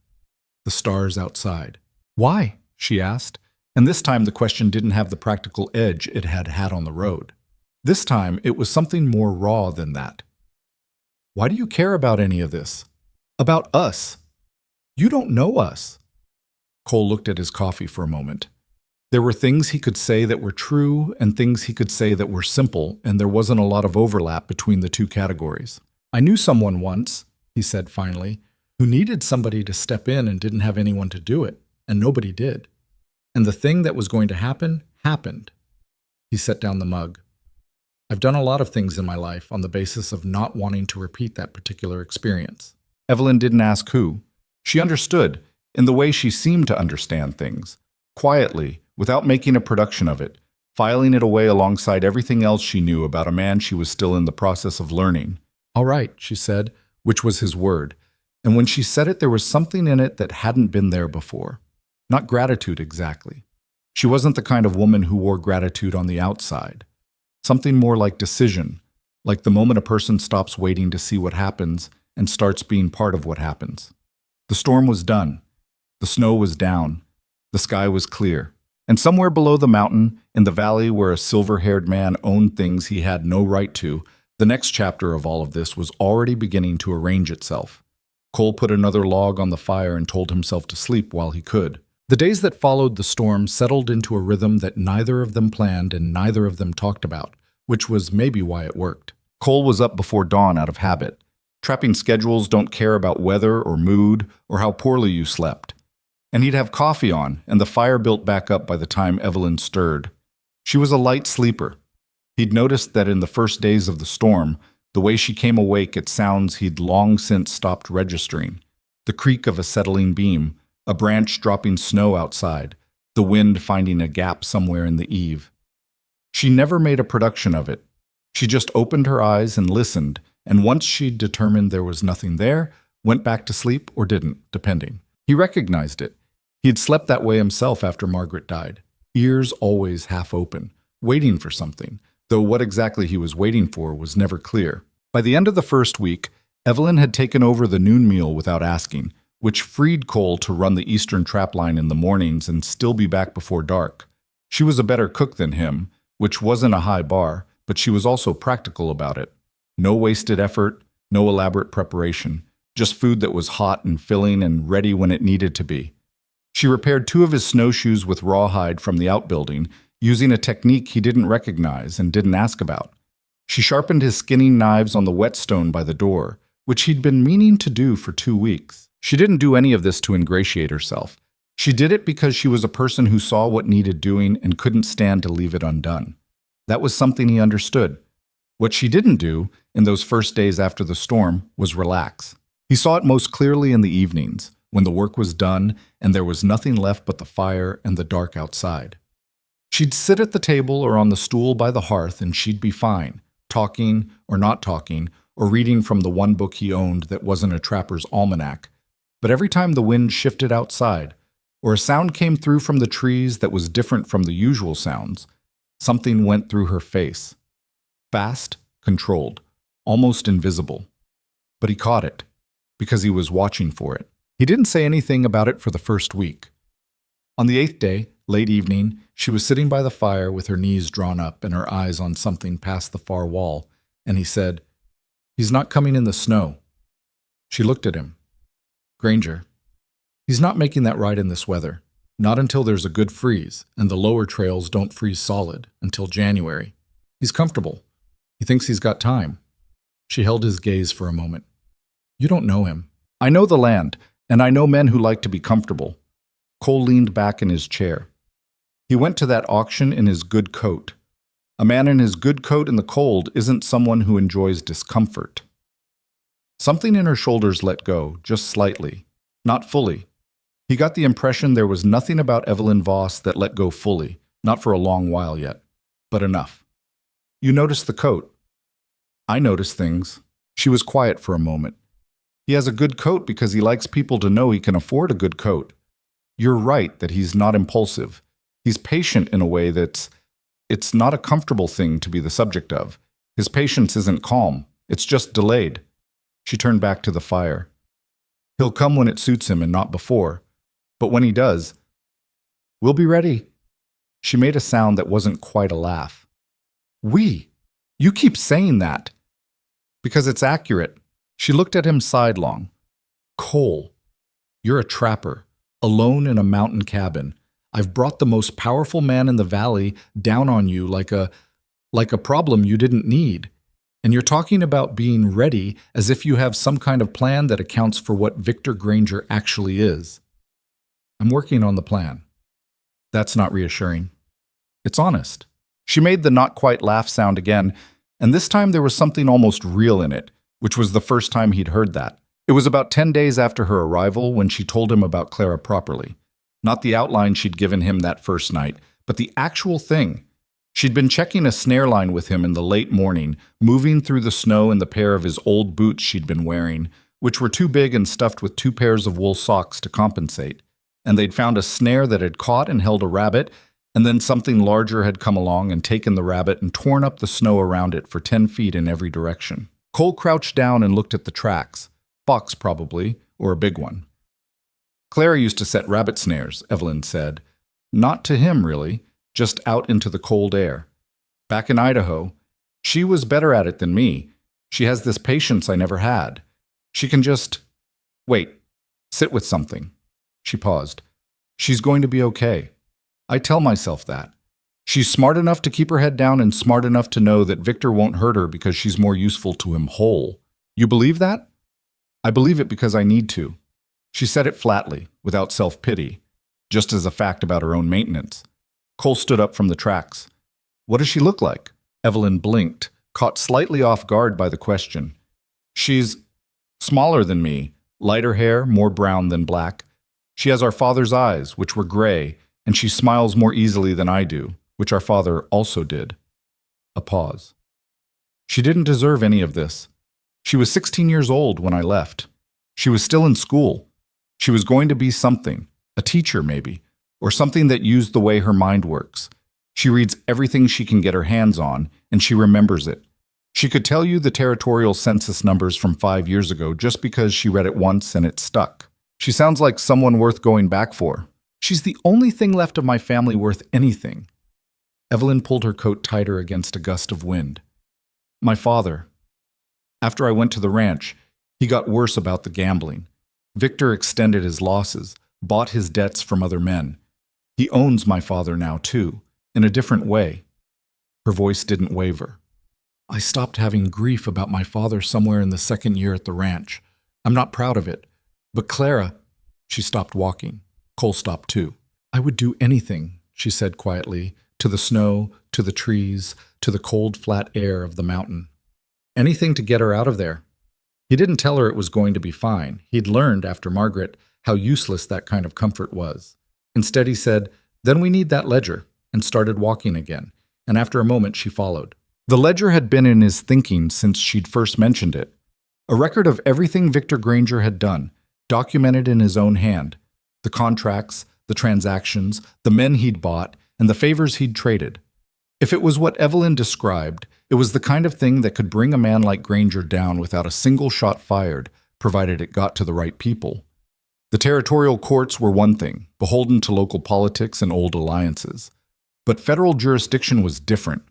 The stars outside. Why? She asked, and this time the question didn't have the practical edge it had had on the road. This time it was something more raw than that. Why do you care about any of this? About us? You don't know us. Cole looked at his coffee for a moment. There were things he could say that were true and things he could say that were simple, and there wasn't a lot of overlap between the two categories. I knew someone once, he said finally, who needed somebody to step in and didn't have anyone to do it, and nobody did. And the thing that was going to happen, happened. He set down the mug. I've done a lot of things in my life on the basis of not wanting to repeat that particular experience. Evelyn didn't ask who. She understood, in the way she seemed to understand things, quietly, without making a production of it, filing it away alongside everything else she knew about a man she was still in the process of learning. All right, she said, which was his word. And when she said it, there was something in it that hadn't been there before. Not gratitude exactly. She wasn't the kind of woman who wore gratitude on the outside. Something more like decision, like the moment a person stops waiting to see what happens and starts being part of what happens. The storm was done. The snow was down. The sky was clear. And somewhere below the mountain, in the valley where a silver-haired man owned things he had no right to, the next chapter of all of this was already beginning to arrange itself. Cole put another log on the fire and told himself to sleep while he could. The days that followed the storm settled into a rhythm that neither of them planned and neither of them talked about, which was maybe why it worked. Cole was up before dawn out of habit. Trapping schedules don't care about weather or mood or how poorly you slept. And he'd have coffee on, and the fire built back up by the time Evelyn stirred. She was a light sleeper. He'd noticed that in the first days of the storm, the way she came awake at sounds he'd long since stopped registering. The creak of a settling beam, a branch dropping snow outside, the wind finding a gap somewhere in the eave. She never made a production of it. She just opened her eyes and listened, and once she'd determined there was nothing there, went back to sleep or didn't, depending. He recognized it. He'd slept that way himself after Margaret died, ears always half open, waiting for something, though what exactly he was waiting for was never clear. By the end of the first week, Evelyn had taken over the noon meal without asking, which freed Cole to run the Eastern trapline in the mornings and still be back before dark. She was a better cook than him, which wasn't a high bar, but she was also practical about it. No wasted effort, no elaborate preparation, just food that was hot and filling and ready when it needed to be. She repaired 2 of his snowshoes with rawhide from the outbuilding, using a technique he didn't recognize and didn't ask about. She sharpened his skinning knives on the whetstone by the door, which he'd been meaning to do for 2 weeks. She didn't do any of this to ingratiate herself. She did it because she was a person who saw what needed doing and couldn't stand to leave it undone. That was something he understood. What she didn't do, in those first days after the storm, was relax. He saw it most clearly in the evenings, when the work was done and there was nothing left but the fire and the dark outside. She'd sit at the table or on the stool by the hearth and she'd be fine, talking or not talking, or reading from the one book he owned that wasn't a trapper's almanac. But every time the wind shifted outside, or a sound came through from the trees that was different from the usual sounds, something went through her face. Fast, controlled, almost invisible. But he caught it, because he was watching for it. He didn't say anything about it for the first week. On the 8th day, late evening, she was sitting by the fire with her knees drawn up and her eyes on something past the far wall, and he said, "He's not coming in the snow." She looked at him. "Granger, he's not making that ride in this weather. Not until there's a good freeze, and the lower trails don't freeze solid until January. He's comfortable. He thinks he's got time." She held his gaze for a moment. "You don't know him. I know the land, and I know men who like to be comfortable." Cole leaned back in his chair. He went to that auction in his good coat. A man in his good coat in the cold isn't someone who enjoys discomfort. Something in her shoulders let go, just slightly, not fully. He got the impression there was nothing about Evelyn Voss that let go fully, not for a long while yet, but enough. "You noticed the coat." "I notice things." She was quiet for a moment. "He has a good coat because he likes people to know he can afford a good coat. You're right that he's not impulsive. He's patient in a way it's not a comfortable thing to be the subject of. His patience isn't calm. It's just delayed." She turned back to the fire. "He'll come when it suits him and not before. But when he does, we'll be ready." She made a sound that wasn't quite a laugh. "We? You keep saying that." "Because it's accurate." She looked at him sidelong. "Cole, you're a trapper, alone in a mountain cabin. I've brought the most powerful man in the valley down on you like a problem you didn't need. And you're talking about being ready as if you have some kind of plan that accounts for what Victor Granger actually is." "I'm working on the plan." "That's not reassuring." "It's honest." She made the not quite laugh sound again, and this time there was something almost real in it, which was the first time he'd heard that. It was about 10 days after her arrival when she told him about Clara properly. Not the outline she'd given him that first night, but the actual thing. She'd been checking a snare line with him in the late morning, moving through the snow in the pair of his old boots she'd been wearing, which were too big and stuffed with 2 pairs of wool socks to compensate. And they'd found a snare that had caught and held a rabbit, and then something larger had come along and taken the rabbit and torn up the snow around it for 10 feet in every direction. Cole crouched down and looked at the tracks. Fox probably, or a big one. "Clara used to set rabbit snares," Evelyn said. "Not to him, really, just out into the cold air. Back in Idaho, she was better at it than me. She has this patience I never had. She can just... Wait, sit with something." She paused. She's going to be okay. I tell myself that. She's smart enough to keep her head down and smart enough to know that Victor won't hurt her because she's more useful to him whole. You believe that? I believe it because I need to. She said it flatly, without self-pity, just as a fact about her own maintenance. Cole stood up from the tracks. What does she look like? Evelyn blinked, caught slightly off guard by the question. She's smaller than me, lighter hair, more brown than black. She has our father's eyes, which were gray, and she smiles more easily than I do, which our father also did. A pause. She didn't deserve any of this. She was 16 years old when I left. She was still in school. She was going to be something, a teacher maybe, or something that used the way her mind works. She reads everything she can get her hands on, and she remembers it. She could tell you the territorial census numbers from 5 years ago just because she read it once and it stuck. She sounds like someone worth going back for. She's the only thing left of my family worth anything. Evelyn pulled her coat tighter against a gust of wind. My father. After I went to the ranch, he got worse about the gambling. Victor extended his losses, bought his debts from other men. He owns my father now, too, in a different way. Her voice didn't waver. I stopped having grief about my father somewhere in the second year at the ranch. I'm not proud of it. But Clara, she stopped walking. Cole stopped too. I would do anything, she said quietly, to the snow, to the trees, to the cold, flat air of the mountain. Anything to get her out of there. He didn't tell her it was going to be fine. He'd learned, after Margaret, how useless that kind of comfort was. Instead, he said, "Then we need that ledger," and started walking again, and after a moment she followed. The ledger had been in his thinking since she'd first mentioned it. A record of everything Victor Granger had done, documented in his own hand. The contracts, the transactions, the men he'd bought, and the favors he'd traded. If it was what Evelyn described, it was the kind of thing that could bring a man like Granger down without a single shot fired, provided it got to the right people. The territorial courts were one thing, beholden to local politics and old alliances. But federal jurisdiction was different.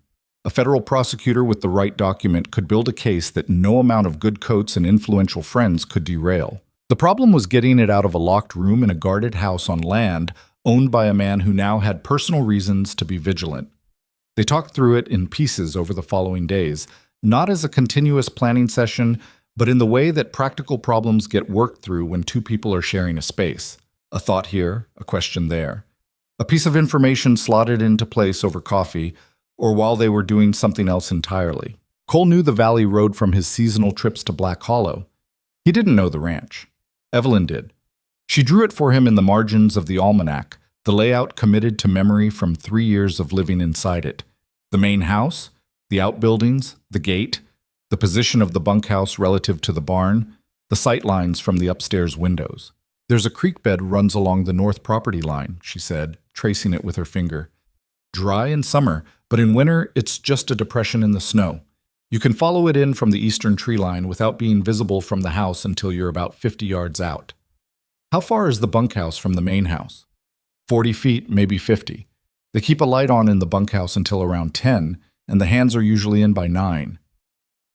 A federal prosecutor with the right document could build a case that no amount of good coats and influential friends could derail. The problem was getting it out of a locked room in a guarded house on land owned by a man who now had personal reasons to be vigilant. They talked through it in pieces over the following days, not as a continuous planning session, but in the way that practical problems get worked through when two people are sharing a space. A thought here, a question there. A piece of information slotted into place over coffee, or while they were doing something else entirely. Cole knew the valley road from his seasonal trips to Black Hollow. He didn't know the ranch. Evelyn did. She drew it for him in the margins of the almanac, the layout committed to memory from 3 years of living inside it. The main house, the outbuildings, the gate, the position of the bunkhouse relative to the barn, the sight lines from the upstairs windows. There's a creek bed runs along the north property line, she said, tracing it with her finger. Dry in summer, but in winter it's just a depression in the snow. You can follow it in from the eastern tree line without being visible from the house until you're about 50 yards out. How far is the bunkhouse from the main house? 40 feet, maybe 50. They keep a light on in the bunkhouse until around 10, and the hands are usually in by 9.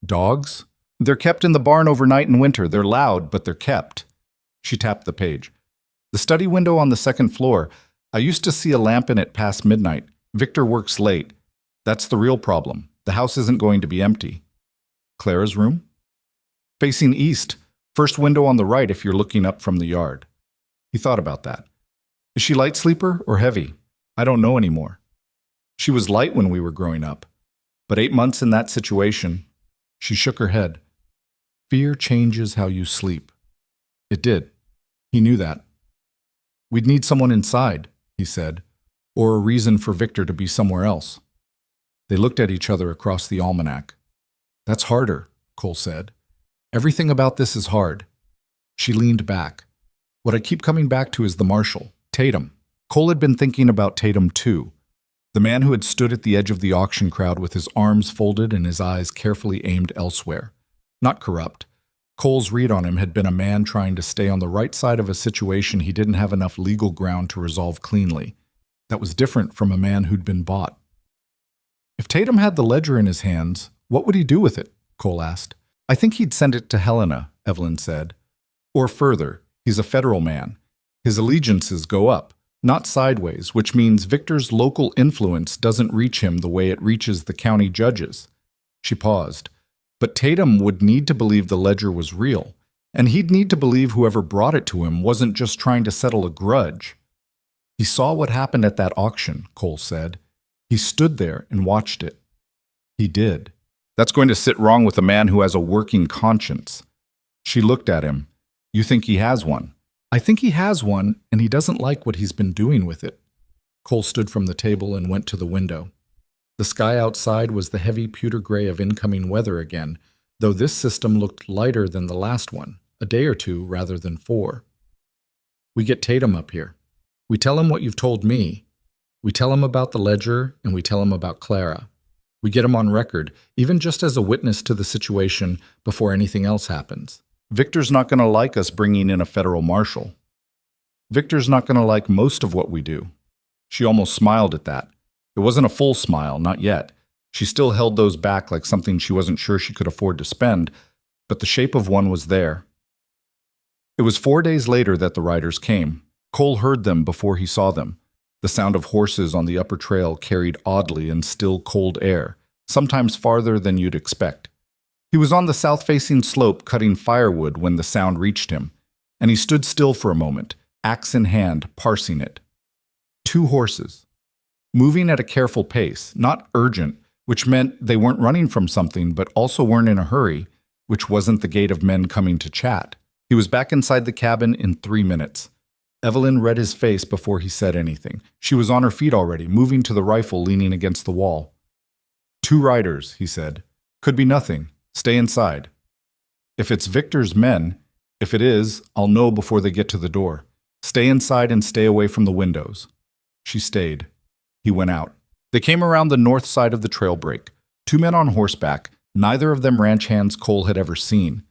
Dogs? They're kept in the barn overnight in winter. They're loud, but they're kept. She tapped the page. The study window on the second floor. I used to see a lamp in it past midnight. Victor works late. That's the real problem. The house isn't going to be empty. Clara's room? Facing east. First window on the right if you're looking up from the yard. He thought about that. Is she light sleeper or heavy? I don't know anymore. She was light when we were growing up. But 8 months in that situation, she shook her head. Fear changes how you sleep. It did. He knew that. We'd need someone inside, he said, or a reason for Victor to be somewhere else. They looked at each other across the almanac. That's harder, Cole said. Everything about this is hard. She leaned back. What I keep coming back to is the marshal, Tatum. Cole had been thinking about Tatum too. The man who had stood at the edge of the auction crowd with his arms folded and his eyes carefully aimed elsewhere. Not corrupt. Cole's read on him had been a man trying to stay on the right side of a situation he didn't have enough legal ground to resolve cleanly. That was different from a man who'd been bought. If Tatum had the ledger in his hands, what would he do with it? Cole asked. I think he'd send it to Helena, Evelyn said. Or further, he's a federal man. His allegiances go up. Not sideways, which means Victor's local influence doesn't reach him the way it reaches the county judges. She paused. But Tatum would need to believe the ledger was real, and he'd need to believe whoever brought it to him wasn't just trying to settle a grudge. He saw what happened at that auction, Cole said. He stood there and watched it. He did. That's going to sit wrong with a man who has a working conscience. She looked at him. You think he has one? I think he has one, and he doesn't like what he's been doing with it. Cole stood from the table and went to the window. The sky outside was the heavy pewter gray of incoming weather again, though this system looked lighter than the last one, a day or two rather than 4. We get Tatum up here. We tell him what you've told me. We tell him about the ledger, and we tell him about Clara. We get him on record, even just as a witness to the situation before anything else happens. Victor's not going to like us bringing in a federal marshal. Victor's not going to like most of what we do. She almost smiled at that. It wasn't a full smile, not yet. She still held those back like something she wasn't sure she could afford to spend, but the shape of one was there. It was 4 days later that the riders came. Cole heard them before he saw them. The sound of horses on the upper trail carried oddly in still cold air, sometimes farther than you'd expect. He was on the south-facing slope cutting firewood when the sound reached him, and he stood still for a moment, axe in hand, parsing it. 2 horses. Moving at a careful pace, not urgent, which meant they weren't running from something but also weren't in a hurry, which wasn't the gait of men coming to chat. He was back inside the cabin in 3 minutes. Evelyn read his face before he said anything. She was on her feet already, moving to the rifle leaning against the wall. 2 riders, he said. Could be nothing. Stay inside. If it's Victor's men, if it is, I'll know before they get to the door. Stay inside and stay away from the windows. She stayed. He went out. They came around the north side of the trail break. 2 men on horseback, neither of them ranch hands Cole had ever seen.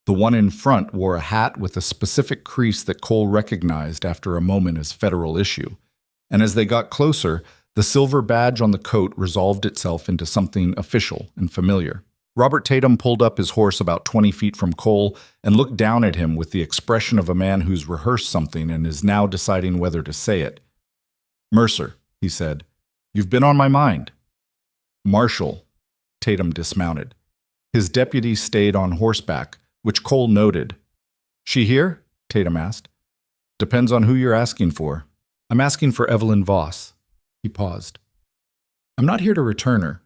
The one in front wore a hat with a specific crease that Cole recognized after a moment as federal issue. And as they got closer, the silver badge on the coat resolved itself into something official and familiar. Robert Tatum pulled up his horse about 20 feet from Cole and looked down at him with the expression of a man who's rehearsed something and is now deciding whether to say it. Mercer, he said, you've been on my mind. Marshal. Tatum dismounted. His deputy stayed on horseback, which Cole noted. She here? Tatum asked. Depends on who you're asking for. I'm asking for Evelyn Voss. He paused. I'm not here to return her.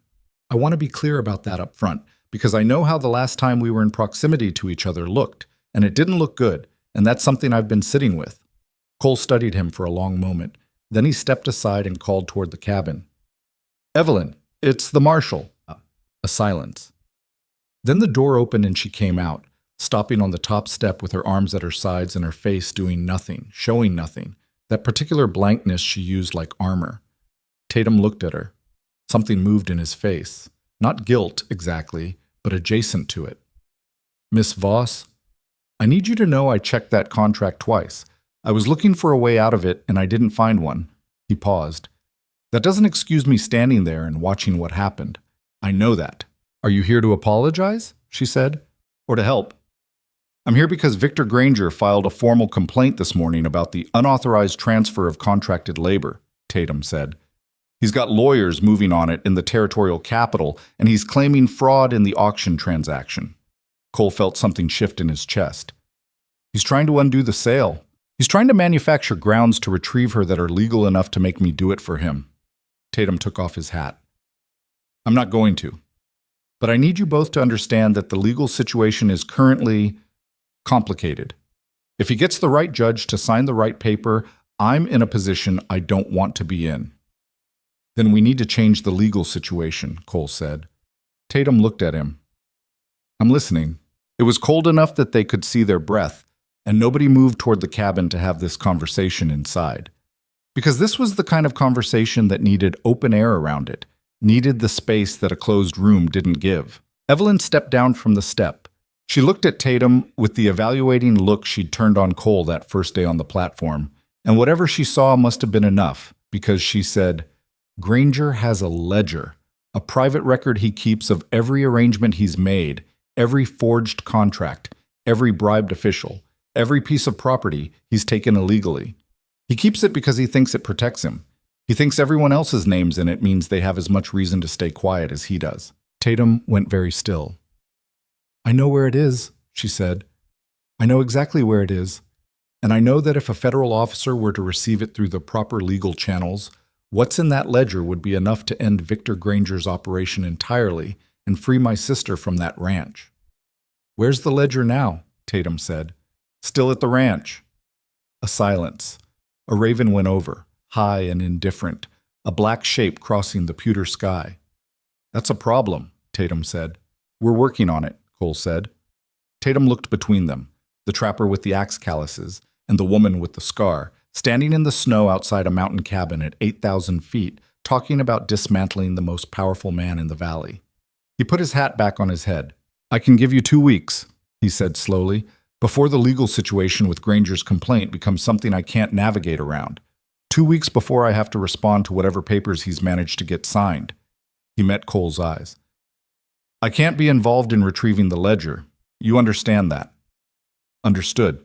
I want to be clear about that up front, because I know how the last time we were in proximity to each other looked, and it didn't look good, and that's something I've been sitting with. Cole studied him for a long moment. Then he stepped aside and called toward the cabin. Evelyn, it's the marshal. A silence. Then the door opened and she came out, stopping on the top step with her arms at her sides and her face doing nothing, showing nothing, that particular blankness she used like armor. Tatum looked at her. Something moved in his face. Not guilt, exactly, but adjacent to it. Miss Voss, I need you to know I checked that contract twice. I was looking for a way out of it, and I didn't find one. He paused. That doesn't excuse me standing there and watching what happened. I know that. Are you here to apologize? She said. Or to help? I'm here because Victor Granger filed a formal complaint this morning about the unauthorized transfer of contracted labor, Tatum said. He's got lawyers moving on it in the territorial capital, and he's claiming fraud in the auction transaction. Cole felt something shift in his chest. He's trying to undo the sale. He's trying to manufacture grounds to retrieve her that are legal enough to make me do it for him. Tatum took off his hat. I'm not going to. But I need you both to understand that the legal situation is currently complicated. If he gets the right judge to sign the right paper, I'm in a position I don't want to be in. Then we need to change the legal situation, Cole said. Tatum looked at him. I'm listening. It was cold enough that they could see their breath, and nobody moved toward the cabin to have this conversation inside. Because this was the kind of conversation that needed open air around it, needed the space that a closed room didn't give. Evelyn stepped down from the step. She looked at Tatum with the evaluating look she'd turned on Cole that first day on the platform, and whatever she saw must have been enough, because she said, Granger has a ledger, a private record he keeps of every arrangement he's made, every forged contract, every bribed official, every piece of property he's taken illegally. He keeps it because he thinks it protects him. He thinks everyone else's names in it means they have as much reason to stay quiet as he does. Tatum went very still. "I know where it is," she said. "I know exactly where it is. And I know that if a federal officer were to receive it through the proper legal channels, what's in that ledger would be enough to end Victor Granger's operation entirely and free my sister from that ranch." "Where's the ledger now?" Tatum said. "Still at the ranch." A silence. A raven went over, high and indifferent, a black shape crossing the pewter sky. "That's a problem," Tatum said. "We're working on it," Cole said. Tatum looked between them, the trapper with the axe calluses and the woman with the scar, standing in the snow outside a mountain cabin at 8,000 feet, talking about dismantling the most powerful man in the valley. He put his hat back on his head. "I can give you 2 weeks," he said slowly, "before the legal situation with Granger's complaint becomes something I can't navigate around. 2 weeks before I have to respond to whatever papers he's managed to get signed." He met Cole's eyes. "I can't be involved in retrieving the ledger. You understand that." "Understood.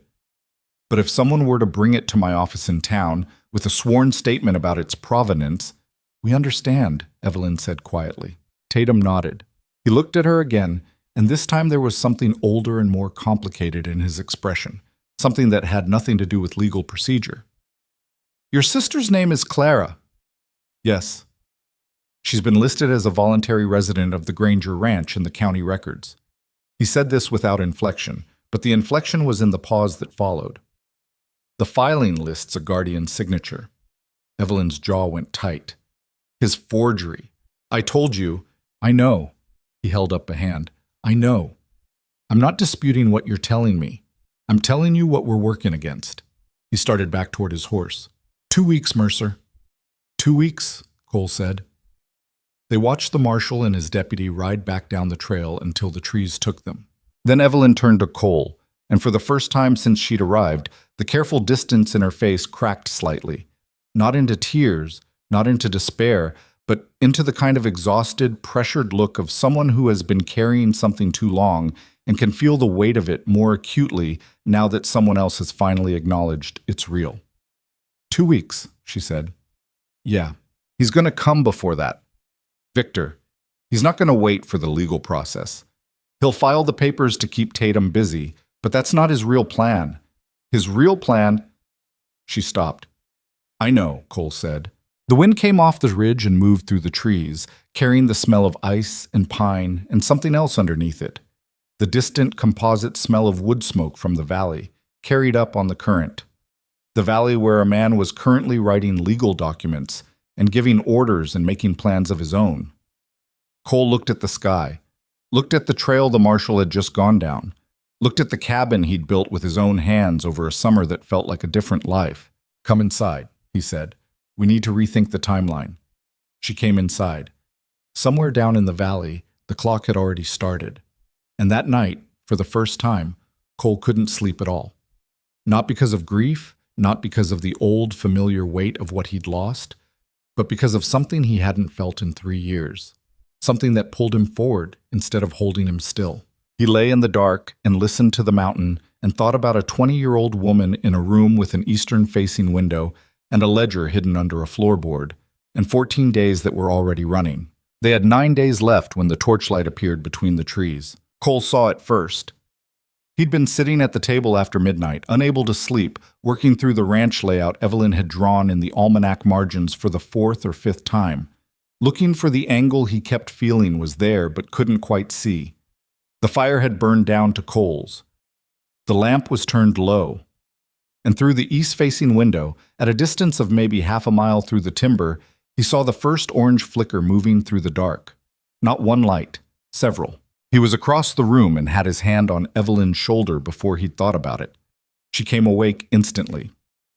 But if someone were to bring it to my office in town with a sworn statement about its provenance—" "We understand," Evelyn said quietly. Tatum nodded. He looked at her again, and this time there was something older and more complicated in his expression, something that had nothing to do with legal procedure. "Your sister's name is Clara." "Yes. She's been listed as a voluntary resident of the Granger Ranch in the county records." He said this without inflection, but the inflection was in the pause that followed. "The filing lists a guardian's signature." Evelyn's jaw went tight. "His forgery. I told you." "I know." He held up a hand. "I know. I'm not disputing what you're telling me. I'm telling you what we're working against." He started back toward his horse. 2 weeks, Mercer." 2 weeks, Cole said. They watched the marshal and his deputy ride back down the trail until the trees took them. Then Evelyn turned to Cole, and for the first time since she'd arrived, the careful distance in her face cracked slightly. Not into tears, not into despair, but into the kind of exhausted, pressured look of someone who has been carrying something too long and can feel the weight of it more acutely now that someone else has finally acknowledged it's real. 2 weeks, she said. Yeah, he's going to come before that. Victor, he's not going to wait for the legal process. He'll file the papers to keep Tatum busy, but that's not his real plan. His real plan... She stopped. I know, Cole said. The wind came off the ridge and moved through the trees, carrying the smell of ice and pine and something else underneath it. The distant composite smell of wood smoke from the valley, carried up on the current. The valley where a man was currently writing legal documents and giving orders and making plans of his own. Cole looked at the sky, looked at the trail the marshal had just gone down, looked at the cabin he'd built with his own hands over a summer that felt like a different life. Come inside, he said. We need to rethink the timeline. She came inside. Somewhere down in the valley, the clock had already started. And that night, for the first time, Cole couldn't sleep at all. Not because of grief, not because of the old, familiar weight of what he'd lost, but because of something he hadn't felt in 3 years. Something that pulled him forward instead of holding him still. He lay in the dark and listened to the mountain and thought about a 20-year-old woman in a room with an eastern-facing window and a ledger hidden under a floorboard, and 14 days that were already running. They had 9 days left when the torchlight appeared between the trees. Cole saw it first. He'd been sitting at the table after midnight, unable to sleep, working through the ranch layout Evelyn had drawn in the almanac margins for the 4th or 5th time. Looking for the angle he kept feeling was there but couldn't quite see. The fire had burned down to coals. The lamp was turned low. And through the east-facing window, at a distance of maybe half a mile through the timber, he saw the first orange flicker moving through the dark. Not one light, several. He was across the room and had his hand on Evelyn's shoulder before he'd thought about it. She came awake instantly,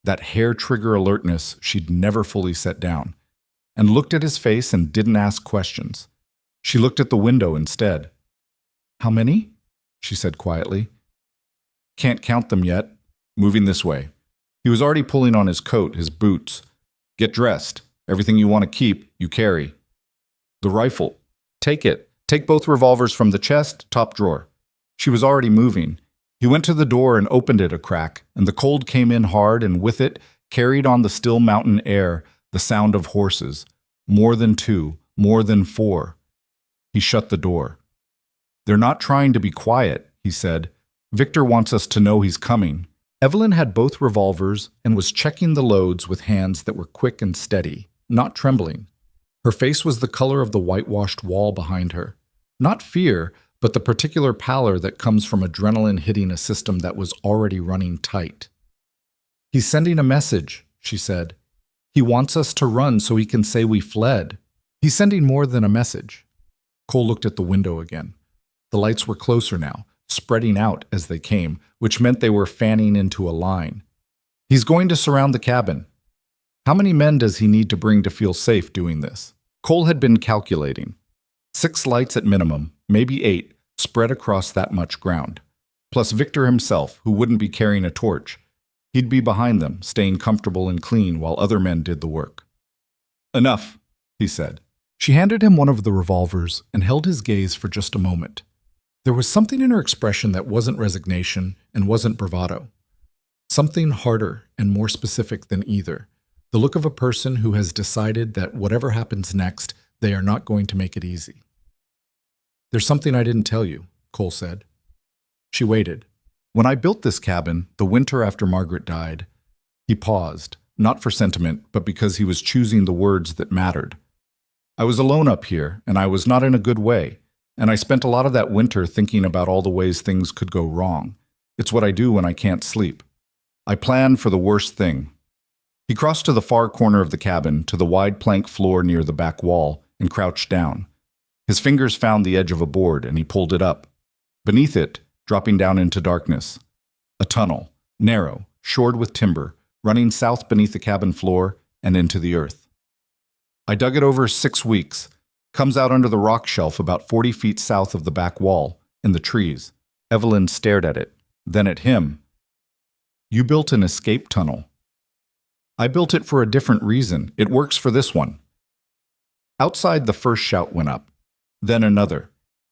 that hair-trigger alertness she'd never fully set down, and looked at his face and didn't ask questions. She looked at the window instead. How many? She said quietly. Can't count them yet. Moving this way. He was already pulling on his coat, his boots. Get dressed. Everything you want to keep, you carry. The rifle. Take it. Take both revolvers from the chest, top drawer. She was already moving. He went to the door and opened it a crack, and the cold came in hard, and with it carried on the still mountain air the sound of horses. More than two, more than four. He shut the door. "They're not trying to be quiet," he said. "Victor wants us to know he's coming." Evelyn had both revolvers and was checking the loads with hands that were quick and steady, not trembling. Her face was the color of the whitewashed wall behind her. Not fear, but the particular pallor that comes from adrenaline hitting a system that was already running tight. "He's sending a message," she said. "He wants us to run so he can say we fled." "He's sending more than a message." Cole looked at the window again. The lights were closer now, spreading out as they came, which meant they were fanning into a line. "He's going to surround the cabin." How many men does he need to bring to feel safe doing this? Cole had been calculating. 6 lights at minimum, maybe 8, spread across that much ground. Plus Victor himself, who wouldn't be carrying a torch. He'd be behind them, staying comfortable and clean while other men did the work. "Enough," he said. She handed him one of the revolvers and held his gaze for just a moment. There was something in her expression that wasn't resignation and wasn't bravado. Something harder and more specific than either. The look of a person who has decided that whatever happens next, they are not going to make it easy. "There's something I didn't tell you," Cole said. She waited. "When I built this cabin, the winter after Margaret died," he paused, not for sentiment, but because he was choosing the words that mattered. "I was alone up here, and I was not in a good way, and I spent a lot of that winter thinking about all the ways things could go wrong. It's what I do when I can't sleep. I plan for the worst thing." He crossed to the far corner of the cabin, to the wide plank floor near the back wall, and crouched down. His fingers found the edge of a board, and he pulled it up. Beneath it, dropping down into darkness, a tunnel, narrow, shored with timber, running south beneath the cabin floor and into the earth. "I dug it over 6 weeks. Comes out under the rock shelf about 40 feet south of the back wall, in the trees." Evelyn stared at it, then at him. "You built an escape tunnel." "I built it for a different reason. It works for this one." Outside, the first shout went up. Then another.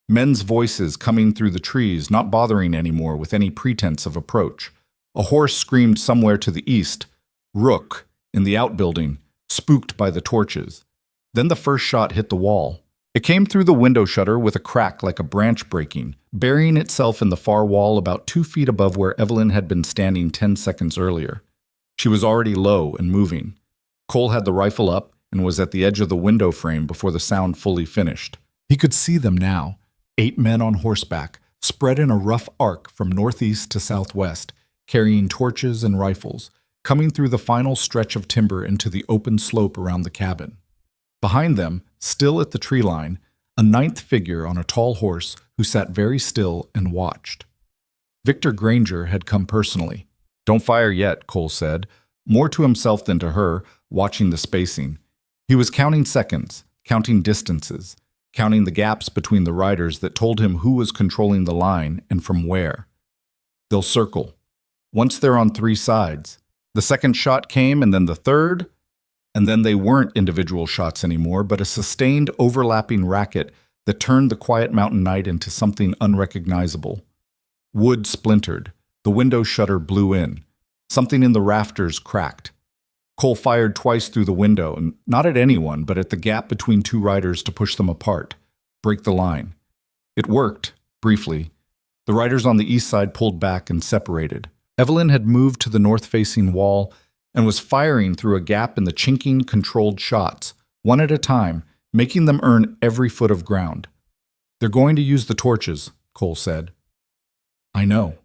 Men's voices coming through the trees, not bothering anymore with any pretense of approach. A horse screamed somewhere to the east. Rook, in the outbuilding, spooked by the torches. Then the first shot hit the wall. It came through the window shutter with a crack like a branch breaking, burying itself in the far wall about 2 feet above where Evelyn had been standing 10 seconds earlier. She was already low and moving. Cole had the rifle up and was at the edge of the window frame before the sound fully finished. He could see them now, 8 men on horseback, spread in a rough arc from northeast to southwest, carrying torches and rifles, coming through the final stretch of timber into the open slope around the cabin. Behind them, still at the tree line, a 9th figure on a tall horse who sat very still and watched. Victor Granger had come personally. "Don't fire yet," Cole said, more to himself than to her, watching the spacing. He was counting seconds, counting distances, counting the gaps between the riders that told him who was controlling the line and from where. They'll circle. Once they're on 3 sides, the second shot came and then the third, and then they weren't individual shots anymore, but a sustained overlapping racket that turned the quiet mountain night into something unrecognizable. Wood splintered. The window shutter blew in. Something in the rafters cracked. Cole fired twice through the window, and not at anyone, but at the gap between 2 riders to push them apart, break the line. It worked, briefly. The riders on the east side pulled back and separated. Evelyn had moved to the north-facing wall and was firing through a gap in the chinking, controlled shots, one at a time, making them earn every foot of ground. "They're going to use the torches," Cole said. "I know.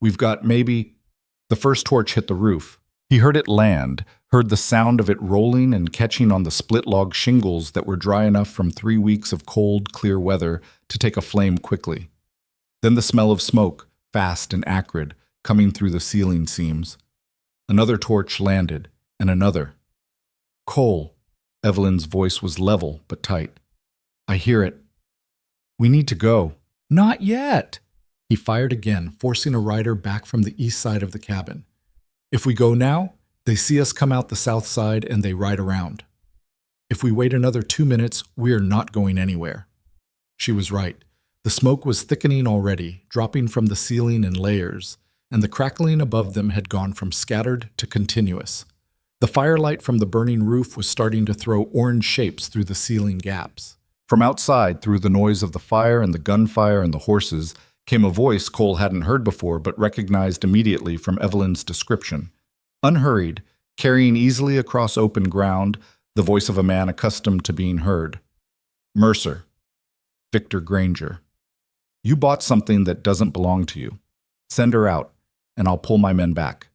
We've got maybe—" The first torch hit the roof. He heard it land, heard the sound of it rolling and catching on the split-log shingles that were dry enough from 3 weeks of cold, clear weather to take a flame quickly. Then the smell of smoke, fast and acrid, coming through the ceiling seams. Another torch landed, and another. "Cole," Evelyn's voice was level but tight. "I hear it. We need to go." "Not yet." He fired again, forcing a rider back from the east side of the cabin. "If we go now, they see us come out the south side and they ride around. If we wait another 2 minutes, we are not going anywhere." She was right. The smoke was thickening already, dropping from the ceiling in layers. and the crackling above them had gone from scattered to continuous. The firelight from the burning roof was starting to throw orange shapes through the ceiling gaps. From outside, through the noise of the fire and the gunfire and the horses, came a voice Cole hadn't heard before but recognized immediately from Evelyn's description. Unhurried, carrying easily across open ground, the voice of a man accustomed to being heard. Mercer. Victor Granger. You bought something that doesn't belong to you. Send her out, and I'll pull my men back.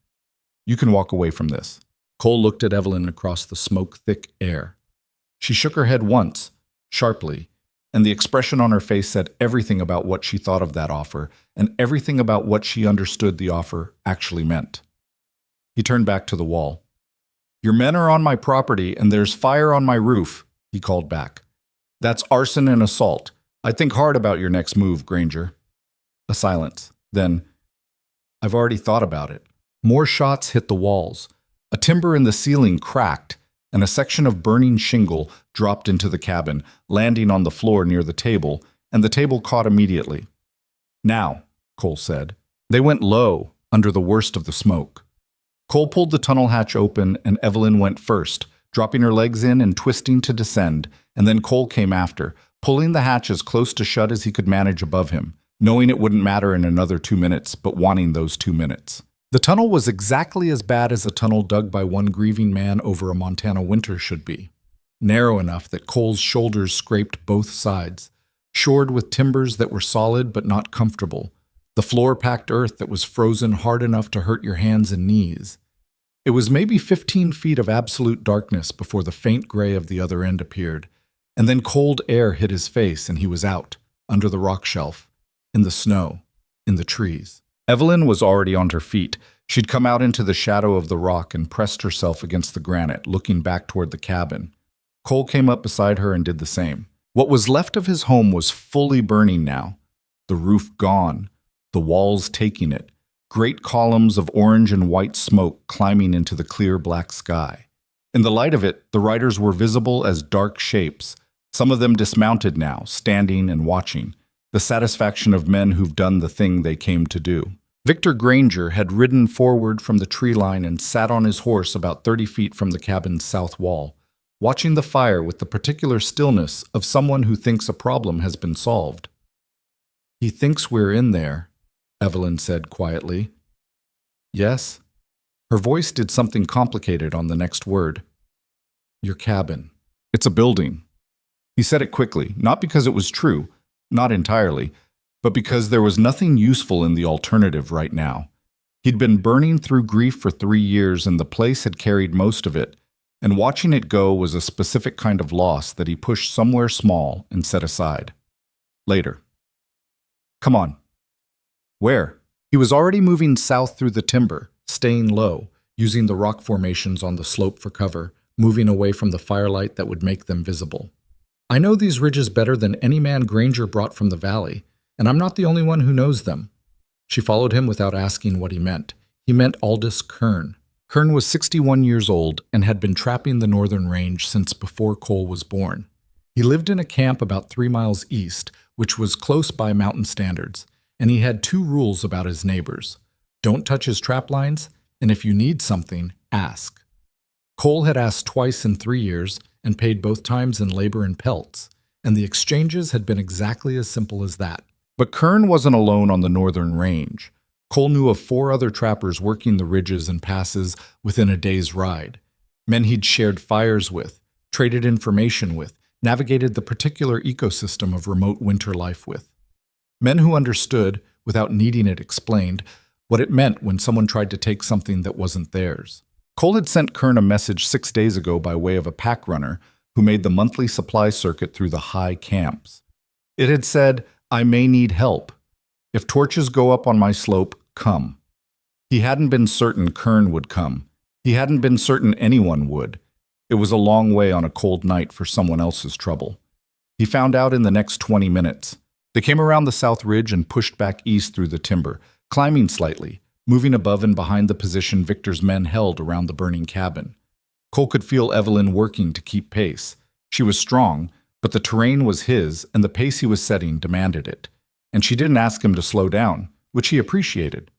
You can walk away from this. Cole looked at Evelyn across the smoke-thick air. She shook her head once, sharply, and the expression on her face said everything about what she thought of that offer and everything about what she understood the offer actually meant. He turned back to the wall. Your men are on my property and there's fire on my roof, he called back. That's arson and assault. I'd think hard about your next move, Granger. A silence. Then, I've already thought about it. More shots hit the walls. A timber in the ceiling cracked, and a section of burning shingle dropped into the cabin, landing on the floor near the table, and the table caught immediately. Now, Cole said. They went low, under the worst of the smoke. Cole pulled the tunnel hatch open, and Evelyn went first, dropping her legs in and twisting to descend, and then Cole came after, pulling the hatch as close to shut as he could manage above him, knowing it wouldn't matter in another 2 minutes, but wanting those 2 minutes. The tunnel was exactly as bad as a tunnel dug by one grieving man over a Montana winter should be. Narrow enough that Cole's shoulders scraped both sides, shored with timbers that were solid but not comfortable, the floor-packed earth that was frozen hard enough to hurt your hands and knees. It was maybe 15 feet of absolute darkness before the faint gray of the other end appeared, and then cold air hit his face and he was out, under the rock shelf, in the snow, in the trees. Evelyn was already on her feet. She'd come out into the shadow of the rock and pressed herself against the granite, looking back toward the cabin. Cole came up beside her and did the same. What was left of his home was fully burning now. The roof gone, the walls taking it, great columns of orange and white smoke climbing into the clear black sky. In the light of it, the riders were visible as dark shapes, some of them dismounted now, standing and watching, the satisfaction of men who've done the thing they came to do. Victor Granger had ridden forward from the tree line and sat on his horse about 30 feet from the cabin's south wall, watching the fire with the particular stillness of someone who thinks a problem has been solved. He thinks we're in there, Evelyn said quietly. Yes? Her voice did something complicated on the next word. Your cabin. It's a building. He said it quickly, not because it was true, not entirely, but because there was nothing useful in the alternative right now. He'd been burning through grief for 3 years and the place had carried most of it, and watching it go was a specific kind of loss that he pushed somewhere small and set aside. Later. Come on. Where? He was already moving south through the timber, staying low, using the rock formations on the slope for cover, moving away from the firelight that would make them visible. I know these ridges better than any man Granger brought from the valley, and I'm not the only one who knows them. She followed him without asking what he meant. He meant Aldous Kern. Kern was 61 years old and had been trapping the northern range since before Cole was born. He lived in a camp about 3 miles east, which was close by mountain standards, and he had 2 rules about his neighbors. Don't touch his trap lines, and if you need something, ask. Cole had asked twice in 3 years and paid both times in labor and pelts, and the exchanges had been exactly as simple as that. But Kern wasn't alone on the northern range. Cole knew of 4 other trappers working the ridges and passes within a day's ride. Men he'd shared fires with, traded information with, navigated the particular ecosystem of remote winter life with. Men who understood, without needing it explained, what it meant when someone tried to take something that wasn't theirs. Cole had sent Kern a message 6 days ago by way of a pack runner who made the monthly supply circuit through the high camps. It had said, I may need help. If torches go up on my slope, come. He hadn't been certain Kern would come. He hadn't been certain anyone would. It was a long way on a cold night for someone else's trouble. He found out in the next 20 minutes. They came around the south ridge and pushed back east through the timber, climbing slightly, moving above and behind the position Victor's men held around the burning cabin. Cole could feel Evelyn working to keep pace. She was strong, but the terrain was his, and the pace he was setting demanded it. And she didn't ask him to slow down, which he appreciated.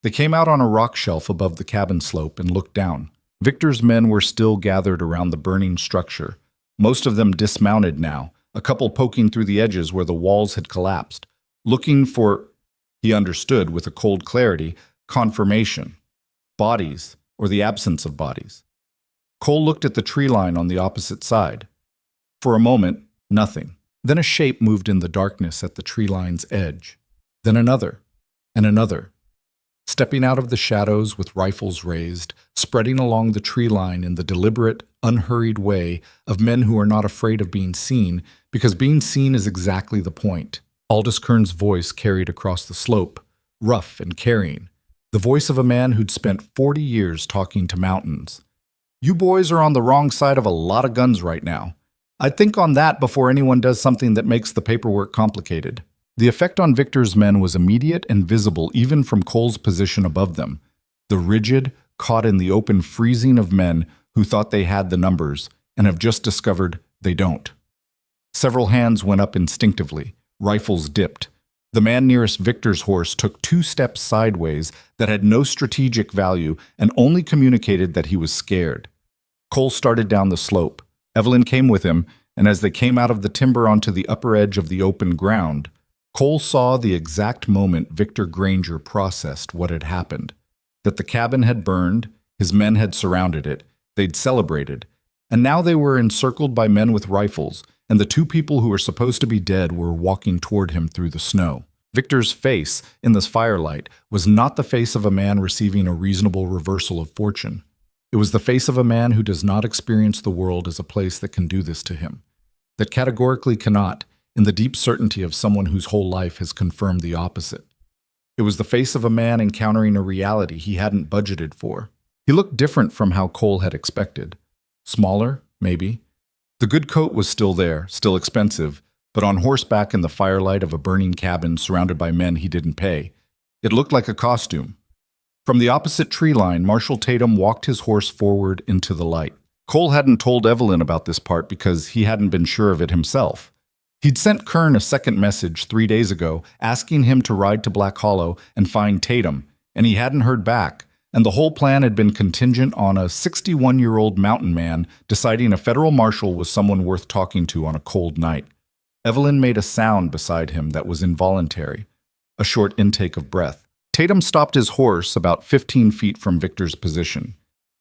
They came out on a rock shelf above the cabin slope and looked down. Victor's men were still gathered around the burning structure, most of them dismounted now, a couple poking through the edges where the walls had collapsed, looking for, he understood with a cold clarity, confirmation. Bodies, or the absence of bodies. Cole looked at the tree line on the opposite side. For a moment, nothing. Then a shape moved in the darkness at the tree line's edge. Then another, and another. Stepping out of the shadows with rifles raised, spreading along the tree line in the deliberate, unhurried way of men who are not afraid of being seen, because being seen is exactly the point. Aldous Kern's voice carried across the slope, rough and carrying. The voice of a man who'd spent 40 years talking to mountains. You boys are on the wrong side of a lot of guns right now. I'd think on that before anyone does something that makes the paperwork complicated. The effect on Victor's men was immediate and visible even from Cole's position above them. The rigid, caught in the open freezing of men who thought they had the numbers and have just discovered they don't. Several hands went up instinctively. Rifles dipped. The man nearest Victor's horse took 2 steps sideways that had no strategic value and only communicated that he was scared. Cole started down the slope. Evelyn came with him, and as they came out of the timber onto the upper edge of the open ground, Cole saw the exact moment Victor Granger processed what had happened. That the cabin had burned, his men had surrounded it, they'd celebrated, and now they were encircled by men with rifles, and the 2 people who were supposed to be dead were walking toward him through the snow. Victor's face, in this firelight, was not the face of a man receiving a reasonable reversal of fortune. It was the face of a man who does not experience the world as a place that can do this to him, that categorically cannot, in the deep certainty of someone whose whole life has confirmed the opposite. It was the face of a man encountering a reality he hadn't budgeted for. He looked different from how Cole had expected. Smaller, maybe. The good coat was still there, still expensive, but on horseback in the firelight of a burning cabin surrounded by men he didn't pay. It looked like a costume. From the opposite tree line, Marshal Tatum walked his horse forward into the light. Cole hadn't told Evelyn about this part because he hadn't been sure of it himself. He'd sent Kern a second message 3 days ago asking him to ride to Black Hollow and find Tatum, and he hadn't heard back, and the whole plan had been contingent on a 61-year-old mountain man deciding a federal marshal was someone worth talking to on a cold night. Evelyn made a sound beside him that was involuntary, a short intake of breath. Tatum stopped his horse about 15 feet from Victor's position.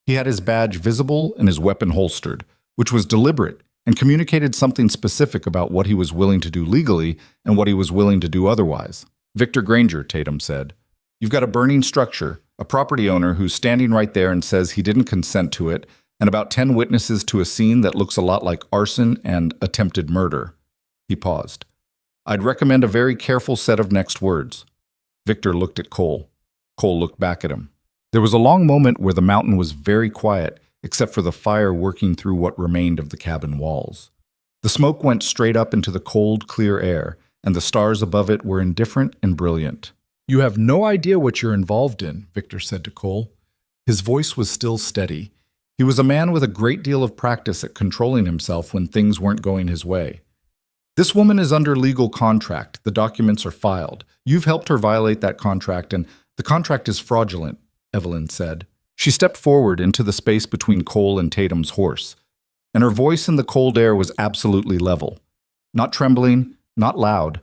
He had his badge visible and his weapon holstered, which was deliberate and communicated something specific about what he was willing to do legally and what he was willing to do otherwise. Victor Granger, Tatum said, you've got a burning structure, a property owner who's standing right there and says he didn't consent to it, and about 10 witnesses to a scene that looks a lot like arson and attempted murder. He paused. I'd recommend a very careful set of next words. Victor looked at Cole. Cole looked back at him. There was a long moment where the mountain was very quiet, except for the fire working through what remained of the cabin walls. The smoke went straight up into the cold, clear air, and the stars above it were indifferent and brilliant. You have no idea what you're involved in, Victor said to Cole. His voice was still steady. He was a man with a great deal of practice at controlling himself when things weren't going his way. This woman is under legal contract. The documents are filed. You've helped her violate that contract, and the contract is fraudulent, Evelyn said. She stepped forward into the space between Cole and Tatum's horse, and her voice in the cold air was absolutely level. Not trembling, not loud,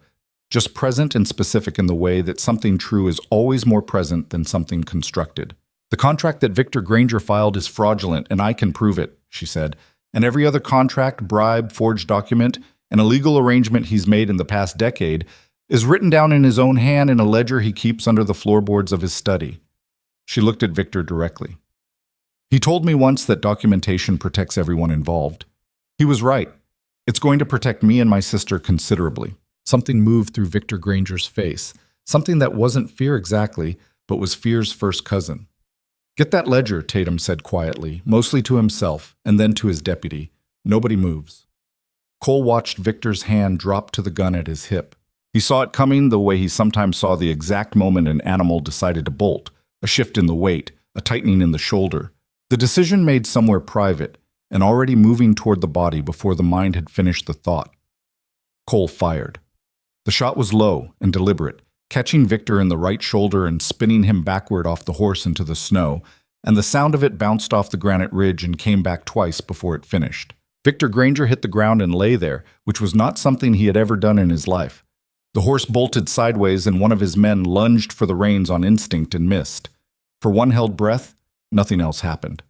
just present and specific in the way that something true is always more present than something constructed. The contract that Victor Granger filed is fraudulent, and I can prove it, she said. And every other contract, bribe, forged document, and a legal arrangement he's made in the past decade is written down in his own hand in a ledger he keeps under the floorboards of his study. She looked at Victor directly. He told me once that documentation protects everyone involved. He was right. It's going to protect me and my sister considerably. Something moved through Victor Granger's face, something that wasn't fear exactly, but was fear's first cousin. Get that ledger, Tatum said quietly, mostly to himself, and then to his deputy. Nobody moves. Cole watched Victor's hand drop to the gun at his hip. He saw it coming the way he sometimes saw the exact moment an animal decided to bolt, a shift in the weight, a tightening in the shoulder. The decision made somewhere private, and already moving toward the body before the mind had finished the thought. Cole fired. The shot was low and deliberate, catching Victor in the right shoulder and spinning him backward off the horse into the snow, and the sound of it bounced off the granite ridge and came back twice before it finished. Victor Granger hit the ground and lay there, which was not something he had ever done in his life. The horse bolted sideways and one of his men lunged for the reins on instinct and missed. For one held breath, nothing else happened.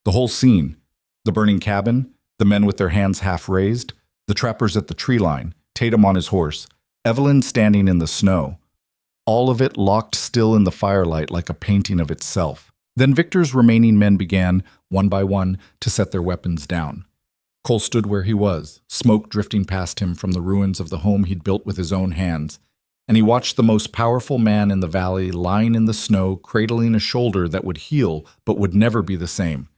The whole scene, the burning cabin, the men with their hands half raised, the trappers at the tree line, Tatum on his horse, Evelyn standing in the snow, all of it locked still in the firelight like a painting of itself. Then Victor's remaining men began, one by one, to set their weapons down. Cole stood where he was, smoke drifting past him from the ruins of the home he'd built with his own hands, and he watched the most powerful man in the valley lying in the snow, cradling a shoulder that would heal but would never be the same.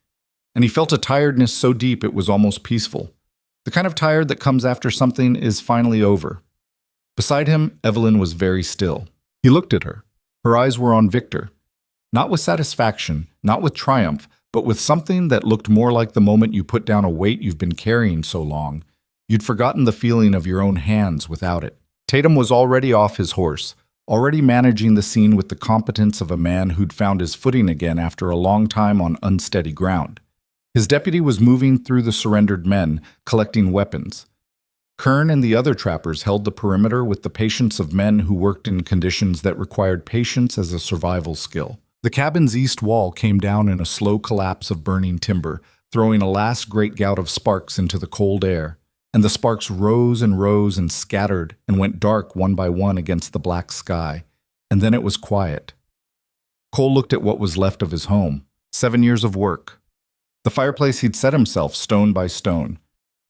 And he felt a tiredness so deep it was almost peaceful. The kind of tired that comes after something is finally over. Beside him, Evelyn was very still. He looked at her. Her eyes were on Victor. Not with satisfaction, not with triumph, but with something that looked more like the moment you put down a weight you've been carrying so long. You'd forgotten the feeling of your own hands without it. Tatum was already off his horse, already managing the scene with the competence of a man who'd found his footing again after a long time on unsteady ground. His deputy was moving through the surrendered men, collecting weapons. Kern and the other trappers held the perimeter with the patience of men who worked in conditions that required patience as a survival skill. The cabin's east wall came down in a slow collapse of burning timber, throwing a last great gout of sparks into the cold air, and the sparks rose and scattered and went dark one by one against the black sky, and then it was quiet. Cole looked at what was left of his home, 7 years of work. The fireplace he'd set himself stone by stone.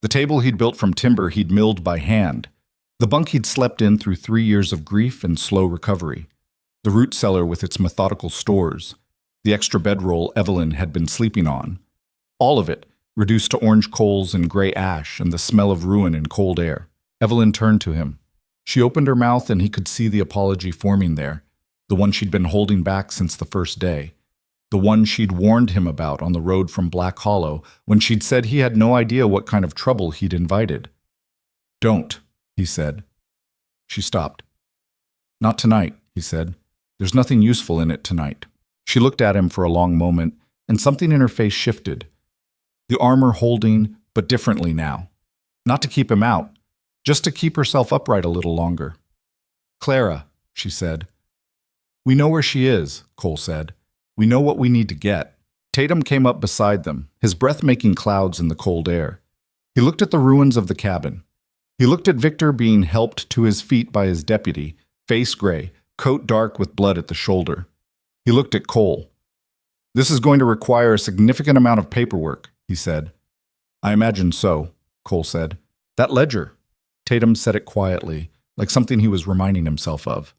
The table he'd built from timber he'd milled by hand. The bunk he'd slept in through 3 years of grief and slow recovery. The root cellar with its methodical stores. The extra bedroll Evelyn had been sleeping on. All of it, reduced to orange coals and gray ash and the smell of ruin in cold air. Evelyn turned to him. She opened her mouth and he could see the apology forming there, the one she'd been holding back since the first day. The one she'd warned him about on the road from Black Hollow when she'd said he had no idea what kind of trouble he'd invited. "Don't," he said. She stopped. "Not tonight," he said. "There's nothing useful in it tonight." She looked at him for a long moment, and something in her face shifted. The armor holding, but differently now. Not to keep him out, just to keep herself upright a little longer. "Clara," she said. "We know where she is," Cole said. "We know what we need to get." Tatum came up beside them, his breath making clouds in the cold air. He looked at the ruins of the cabin. He looked at Victor being helped to his feet by his deputy, face gray, coat dark with blood at the shoulder. He looked at Cole. "This is going to require a significant amount of paperwork," he said. "I imagine so," Cole said. "That ledger." Tatum said it quietly, like something he was reminding himself of.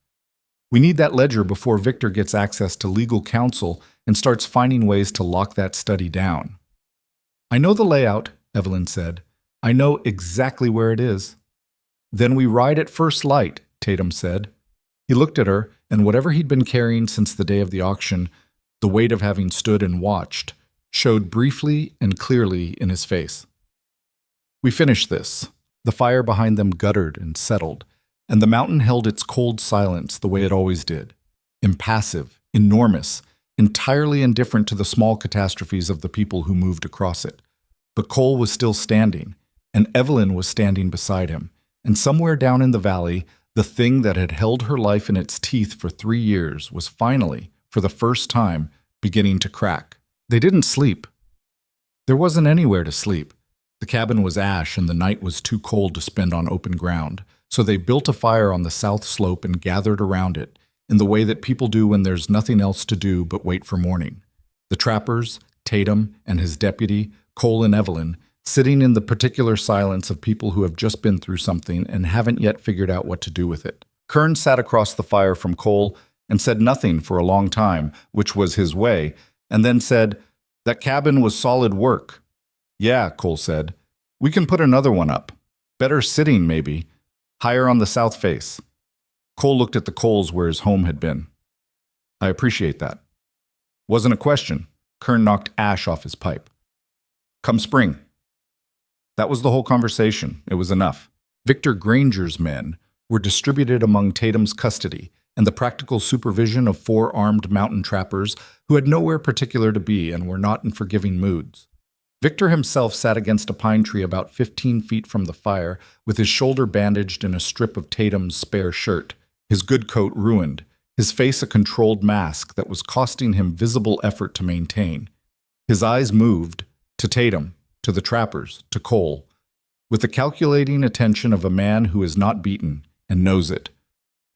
"We need that ledger before Victor gets access to legal counsel and starts finding ways to lock that study down." "I know the layout," Evelyn said. "I know exactly where it is." "Then we ride at first light," Tatum said. He looked at her, and whatever he'd been carrying since the day of the auction, the weight of having stood and watched, showed briefly and clearly in his face. We finished this. The fire behind them guttered and settled, and the mountain held its cold silence the way it always did. Impassive, enormous, entirely indifferent to the small catastrophes of the people who moved across it. But Cole was still standing, and Evelyn was standing beside him, and somewhere down in the valley, the thing that had held her life in its teeth for 3 years was finally, for the first time, beginning to crack. They didn't sleep. There wasn't anywhere to sleep. The cabin was ash and the night was too cold to spend on open ground, so they built a fire on the south slope and gathered around it, in the way that people do when there's nothing else to do but wait for morning. The trappers, Tatum and his deputy, Cole and Evelyn, sitting in the particular silence of people who have just been through something and haven't yet figured out what to do with it. Kern sat across the fire from Cole and said nothing for a long time, which was his way, and then said, "That cabin was solid work." "Yeah," Cole said. "We can put another one up. Better sitting, maybe. Higher on the south face." Cole looked at the coals where his home had been. "I appreciate that." "Wasn't a question." Kern knocked ash off his pipe. "Come spring." That was the whole conversation. It was enough. Victor Granger's men, were distributed among Tatum's custody and the practical supervision of 4 armed mountain trappers who had nowhere particular to be and were not in forgiving moods. Victor himself sat against a pine tree about 15 feet from the fire, with his shoulder bandaged in a strip of Tatum's spare shirt, his good coat ruined, his face a controlled mask that was costing him visible effort to maintain. His eyes moved to Tatum, to the trappers, to Cole, with the calculating attention of a man who is not beaten and knows it,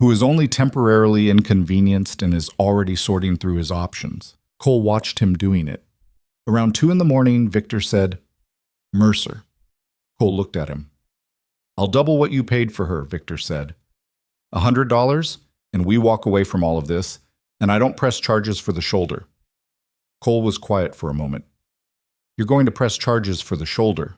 who is only temporarily inconvenienced and is already sorting through his options. Cole watched him doing it. Around 2 in the morning, Victor said, "Mercer." Cole looked at him. "I'll double what you paid for her," Victor said. $100, and we walk away from all of this, and I don't press charges for the shoulder. Cole was quiet for a moment. "You're going to press charges for the shoulder."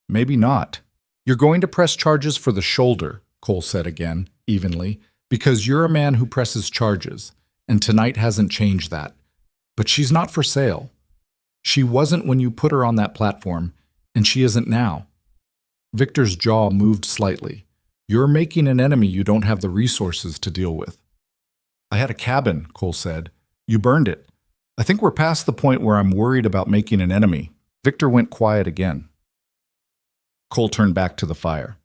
"Maybe not." "You're going to press charges for the shoulder," Cole said again, evenly, "because you're a man who presses charges, and tonight hasn't changed that. But she's not for sale. She wasn't when you put her on that platform, and she isn't now." Victor's jaw moved slightly. "You're making an enemy you don't have the resources to deal with." "I had a cabin," Cole said. "You burned it. I think we're past the point where I'm worried about making an enemy." Victor went quiet again. Cole turned back to the fire.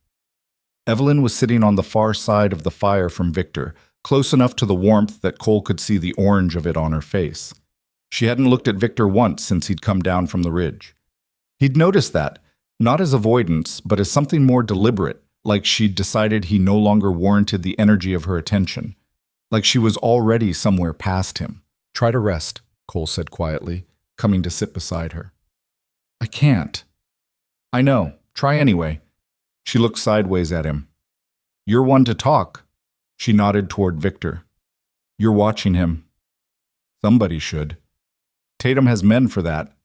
Evelyn was sitting on the far side of the fire from Victor, close enough to the warmth that Cole could see the orange of it on her face. She hadn't looked at Victor once since he'd come down from the ridge. He'd noticed that, not as avoidance, but as something more deliberate, like she'd decided he no longer warranted the energy of her attention, like she was already somewhere past him. "Try to rest," Cole said quietly, coming to sit beside her. "I can't." "I know. Try anyway." She looked sideways at him. "You're one to talk." She nodded toward Victor. "You're watching him." "Somebody should." "Tatum has men for that."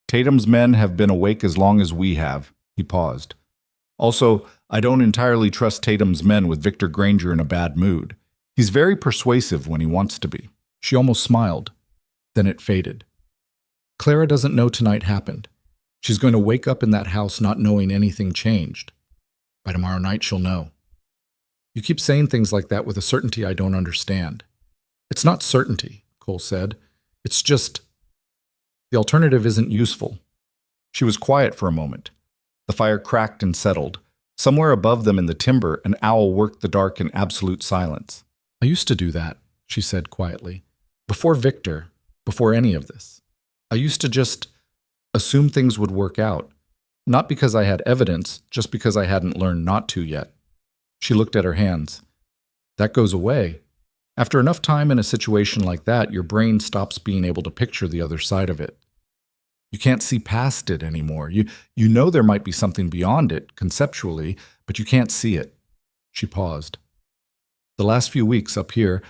"Tatum's men have been awake as long as we have." He paused. "Also, I don't entirely trust Tatum's men with Victor Granger in a bad mood. He's very persuasive when he wants to be." She almost smiled. Then it faded. "Clara doesn't know tonight happened. She's going to wake up in that house not knowing anything changed. By tomorrow night, she'll know." "You keep saying things like that with a certainty I don't understand." "It's not certainty," Cole said. "It's just... the alternative isn't useful." She was quiet for a moment. The fire cracked and settled. Somewhere above them in the timber, an owl worked the dark in absolute silence. "I used to do that," she said quietly. "Before Victor, before any of this. I used to just assume things would work out. Not because I had evidence, just because I hadn't learned not to yet." She looked at her hands. "That goes away. After enough time in a situation like that, your brain stops being able to picture the other side of it. You can't see past it anymore. You know there might be something beyond it, conceptually, but you can't see it." She paused. "The last few weeks up here,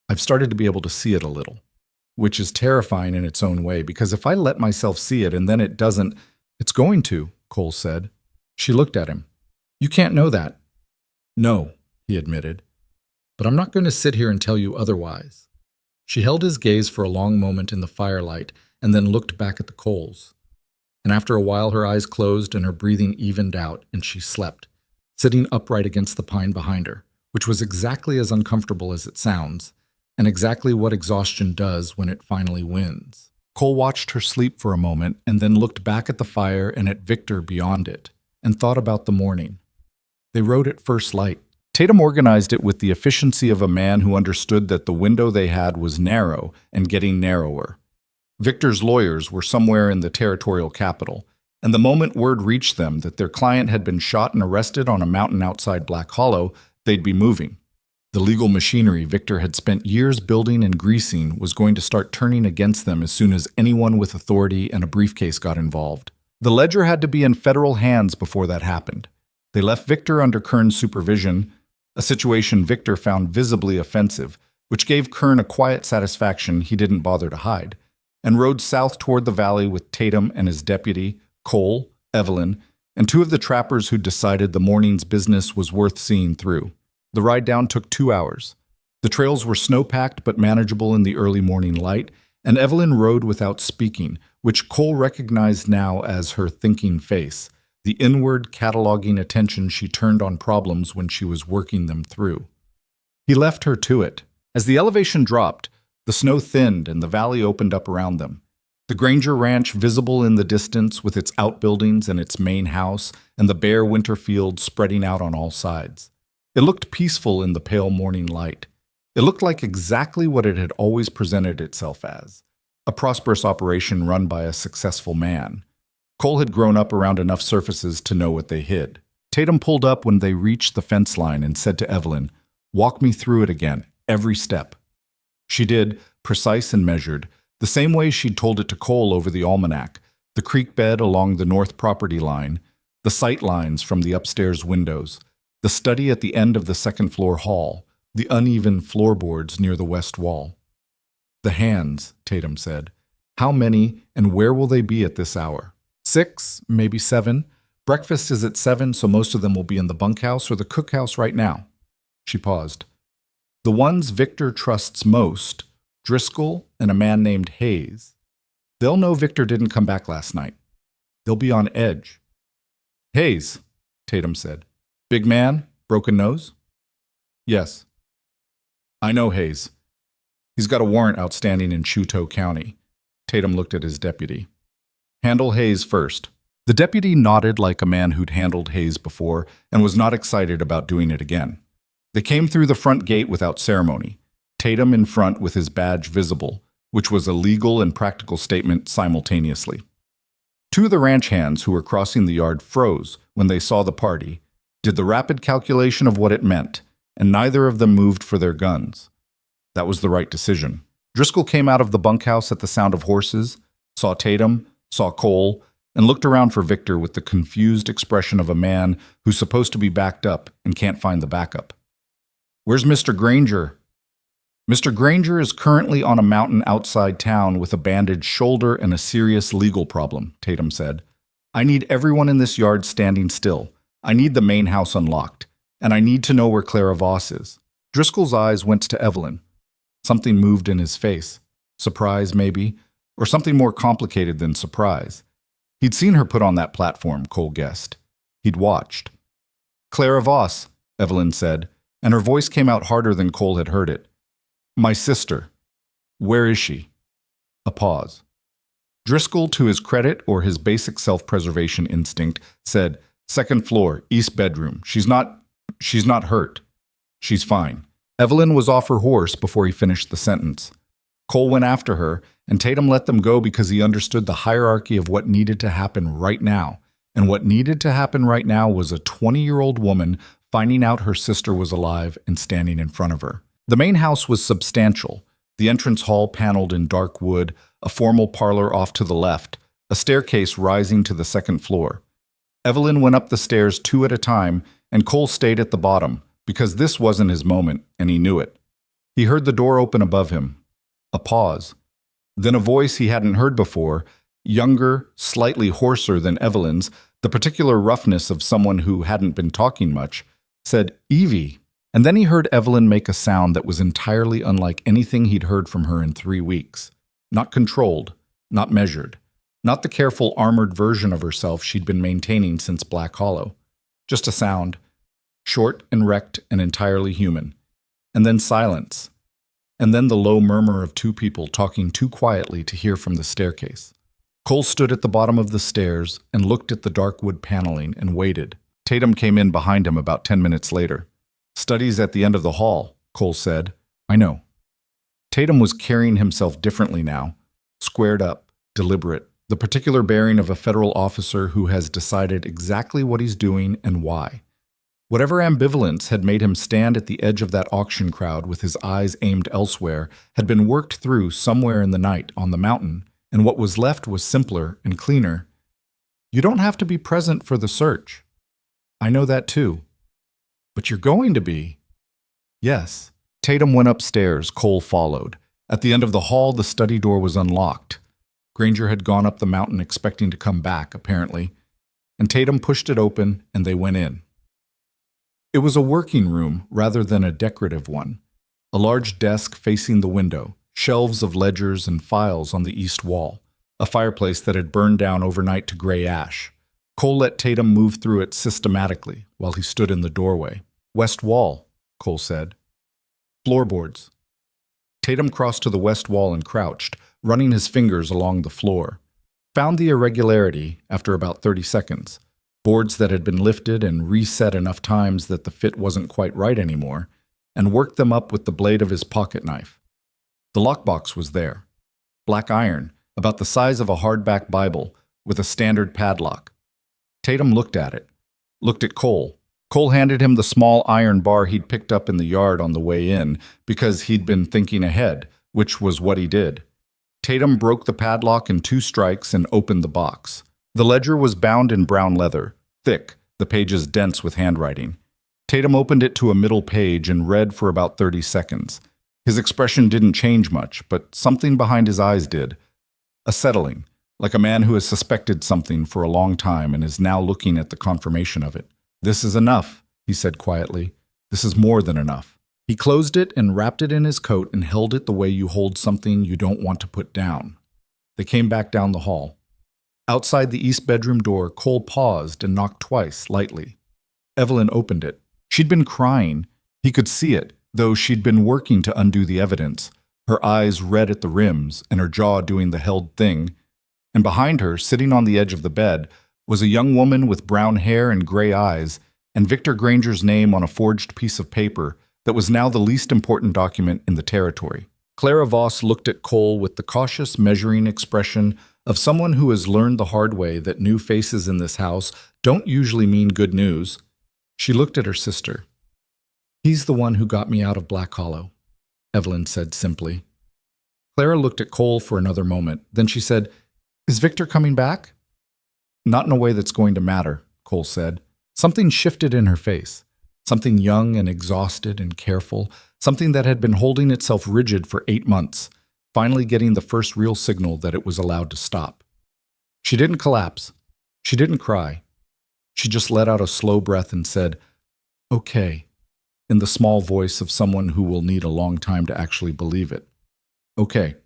I've started to be able to see it a little, which is terrifying in its own way, because if I let myself see it and then it doesn't, it's going to," Cole said. She looked at him. "You can't know that." "No," he admitted. "But I'm not going to sit here and tell you otherwise." She held his gaze for a long moment in the firelight and then looked back at the coals. And after a while her eyes closed and her breathing evened out and she slept, sitting upright against the pine behind her, which was exactly as uncomfortable as it sounds, and exactly what exhaustion does when it finally wins. Cole watched her sleep for a moment and then looked back at the fire and at Victor beyond it, and thought about the morning. They rode at first light. Tatum organized it with the efficiency of a man who understood that the window they had was narrow and getting narrower. Victor's lawyers were somewhere in the territorial capital, and the moment word reached them that their client had been shot and arrested on a mountain outside Black Hollow, they'd be moving. The legal machinery Victor had spent years building and greasing was going to start turning against them as soon as anyone with authority and a briefcase got involved. The ledger had to be in federal hands before that happened. They left Victor under Kern's supervision, a situation Victor found visibly offensive, which gave Kern a quiet satisfaction he didn't bother to hide, and rode south toward the valley with Tatum and his deputy, Cole, Evelyn, and 2 of the trappers who'd decided the morning's business was worth seeing through. The ride down took 2 hours. The trails were snow-packed but manageable in the early morning light, and Evelyn rode without speaking, which Cole recognized now as her thinking face, the inward cataloging attention she turned on problems when she was working them through. He left her to it. As the elevation dropped, the snow thinned and the valley opened up around them. The Granger Ranch visible in the distance with its outbuildings and its main house and the bare winter fields spreading out on all sides. It looked peaceful in the pale morning light. It looked like exactly what it had always presented itself as, a prosperous operation run by a successful man. Cole had grown up around enough surfaces to know what they hid. Tatum pulled up when they reached the fence line and said to Evelyn, "Walk me through it again, every step." She did, precise and measured, the same way she'd told it to Cole over the almanac, the creek bed along the north property line, the sight lines from the upstairs windows, the study at the end of the second-floor hall, the uneven floorboards near the west wall. "The hands," Tatum said. "How many and where will they be at this hour? 6, maybe 7. Breakfast is at 7, so most of them will be in the bunkhouse or the cookhouse right now." She paused. "The ones Victor trusts most, Driscoll and a man named Hayes. They'll know Victor didn't come back last night. They'll be on edge." "Hayes," Tatum said. "Big man? Broken nose?" "Yes." "I know Hayes. He's got a warrant outstanding in Chouteau County." Tatum looked at his deputy. "Handle Hayes first." The deputy nodded like a man who'd handled Hayes before and was not excited about doing it again. They came through the front gate without ceremony, Tatum in front with his badge visible, which was a legal and practical statement simultaneously. Two of the ranch hands who were crossing the yard froze when they saw the party, did the rapid calculation of what it meant, and neither of them moved for their guns. That was the right decision. Driscoll came out of the bunkhouse at the sound of horses, saw Tatum, saw Cole, and looked around for Victor with the confused expression of a man who's supposed to be backed up and can't find the backup. "Where's Mr. Granger?" "Mr. Granger is currently on a mountain outside town with a bandaged shoulder and a serious legal problem," Tatum said. "I need everyone in this yard standing still. I need the main house unlocked. And I need to know where Clara Voss is." Driscoll's eyes went to Evelyn. Something moved in his face. Surprise, maybe, or something more complicated than surprise. He'd seen her put on that platform, Cole guessed. He'd watched. "Clara Voss," Evelyn said, and her voice came out harder than Cole had heard it. "My sister. Where is she?" A pause. Driscoll, to his credit or his basic self-preservation instinct, said, "Second floor, east bedroom. She's not hurt. She's fine." Evelyn was off her horse before he finished the sentence. Cole went after her, and Tatum let them go because he understood the hierarchy of what needed to happen right now. And what needed to happen right now was a 20-year-old woman finding out her sister was alive and standing in front of her. The main house was substantial, the entrance hall paneled in dark wood, a formal parlor off to the left, a staircase rising to the second floor. Evelyn went up the stairs 2 at a time, and Cole stayed at the bottom, because this wasn't his moment, and he knew it. He heard the door open above him. A pause. Then a voice he hadn't heard before, younger, slightly hoarser than Evelyn's, the particular roughness of someone who hadn't been talking much, said, "Evie." And then he heard Evelyn make a sound that was entirely unlike anything he'd heard from her in 3 weeks. Not controlled, not measured, not the careful armored version of herself she'd been maintaining since Black Hollow. Just a sound, short and wrecked and entirely human. And then silence. And then the low murmur of 2 people talking too quietly to hear from the staircase. Cole stood at the bottom of the stairs and looked at the dark wood paneling and waited. Tatum came in behind him about 10 minutes later. "Study's at the end of the hall," Cole said. "I know." Tatum was carrying himself differently now, squared up, deliberate, the particular bearing of a federal officer who has decided exactly what he's doing and why. Whatever ambivalence had made him stand at the edge of that auction crowd with his eyes aimed elsewhere had been worked through somewhere in the night on the mountain, and what was left was simpler and cleaner. "You don't have to be present for the search." "I know that too." "But you're going to be." "Yes." Tatum went upstairs, Cole followed. At the end of the hall, the study door was unlocked. Granger had gone up the mountain expecting to come back, apparently, and Tatum pushed it open and they went in. It was a working room rather than a decorative one. A large desk facing the window, shelves of ledgers and files on the east wall, a fireplace that had burned down overnight to gray ash. Cole let Tatum move through it systematically while he stood in the doorway. "West wall," Cole said. "Floorboards." Tatum crossed to the west wall and crouched, running his fingers along the floor. Found the irregularity after about 30 seconds. Boards that had been lifted and reset enough times that the fit wasn't quite right anymore, and worked them up with the blade of his pocket knife. The lockbox was there. Black iron, about the size of a hardback Bible, with a standard padlock. Tatum looked at it. Looked at Cole. Cole handed him the small iron bar he'd picked up in the yard on the way in, because he'd been thinking ahead, which was what he did. Tatum broke the padlock in 2 strikes and opened the box. The ledger was bound in brown leather, thick, the pages dense with handwriting. Tatum opened it to a middle page and read for about 30 seconds. His expression didn't change much, but something behind his eyes did. A settling, like a man who has suspected something for a long time and is now looking at the confirmation of it. "This is enough," he said quietly. "This is more than enough." He closed it and wrapped it in his coat and held it the way you hold something you don't want to put down. They came back down the hall. Outside the east bedroom door, Cole paused and knocked twice, lightly. Evelyn opened it. She'd been crying. He could see it, though she'd been working to undo the evidence, her eyes red at the rims and her jaw doing the held thing. And behind her, sitting on the edge of the bed, was a young woman with brown hair and gray eyes, and Victor Granger's name on a forged piece of paper that was now the least important document in the territory. Clara Voss looked at Cole with the cautious, measuring expression of someone who has learned the hard way that new faces in this house don't usually mean good news. She looked at her sister. "He's the one who got me out of Black Hollow," Evelyn said simply. Clara looked at Cole for another moment. Then she said, "Is Victor coming back?" "Not in a way that's going to matter," Cole said. Something shifted in her face. Something young and exhausted and careful. Something that had been holding itself rigid for 8 months, finally getting the first real signal that it was allowed to stop. She didn't collapse. She didn't cry. She just let out a slow breath and said, "Okay," in the small voice of someone who will need a long time to actually believe it. "Okay,"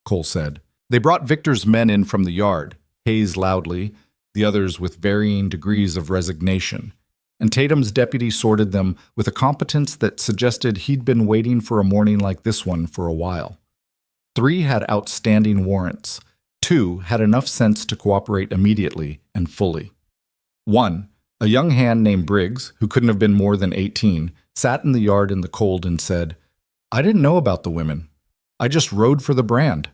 Cole said. They brought Victor's men in from the yard, Hayes loudly, the others with varying degrees of resignation, and Tatum's deputy sorted them with a competence that suggested he'd been waiting for a morning like this one for a while. 3 had outstanding warrants. 2 had enough sense to cooperate immediately and fully. 1, a young hand named Briggs, who couldn't have been more than 18, sat in the yard in the cold and said, "I didn't know about the women. I just rode for the brand.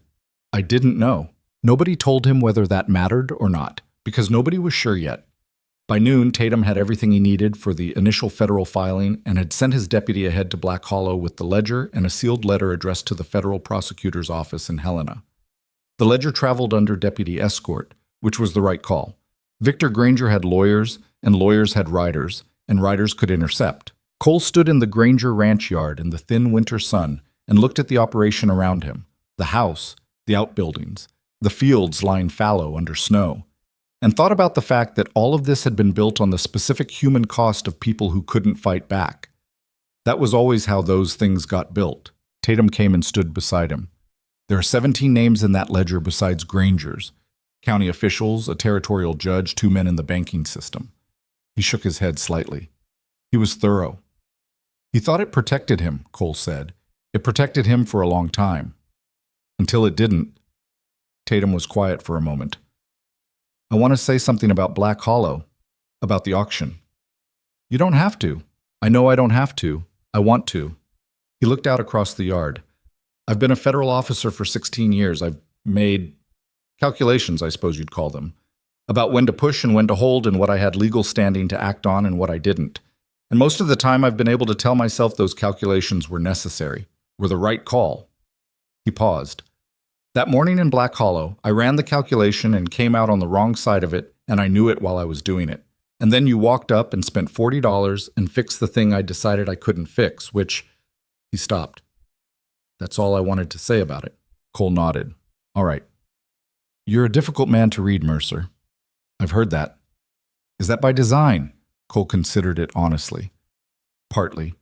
I didn't know." Nobody told him whether that mattered or not, because nobody was sure yet. By noon, Tatum had everything he needed for the initial federal filing and had sent his deputy ahead to Black Hollow with the ledger and a sealed letter addressed to the federal prosecutor's office in Helena. The ledger traveled under deputy escort, which was the right call. Victor Granger had lawyers, and lawyers had riders, and riders could intercept. Cole stood in the Granger ranch yard in the thin winter sun and looked at the operation around him, the house, the outbuildings, the fields lying fallow under snow, and thought about the fact that all of this had been built on the specific human cost of people who couldn't fight back. That was always how those things got built. Tatum came and stood beside him. There are 17 names in that ledger besides Granger's. County officials, a territorial judge, 2 men in the banking system. He shook his head slightly. He was thorough. He thought it protected him, Cole said. It protected him for a long time. Until it didn't. Tatum was quiet for a moment. "I want to say something about Black Hollow, about the auction." "You don't have to." "I know I don't have to. I want to." He looked out across the yard. "I've been a federal officer for 16 years. I've made calculations, I suppose you'd call them, about when to push and when to hold and what I had legal standing to act on and what I didn't. And most of the time I've been able to tell myself those calculations were necessary, were the right call." He paused. "That morning in Black Hollow, I ran the calculation and came out on the wrong side of it, and I knew it while I was doing it. And then you walked up and spent $40 and fixed the thing I decided I couldn't fix, which—" He stopped. "That's all I wanted to say about it." Cole nodded. "All right. You're a difficult man to read, Mercer. I've heard that." "Is that by design?" Cole considered it honestly. Partly.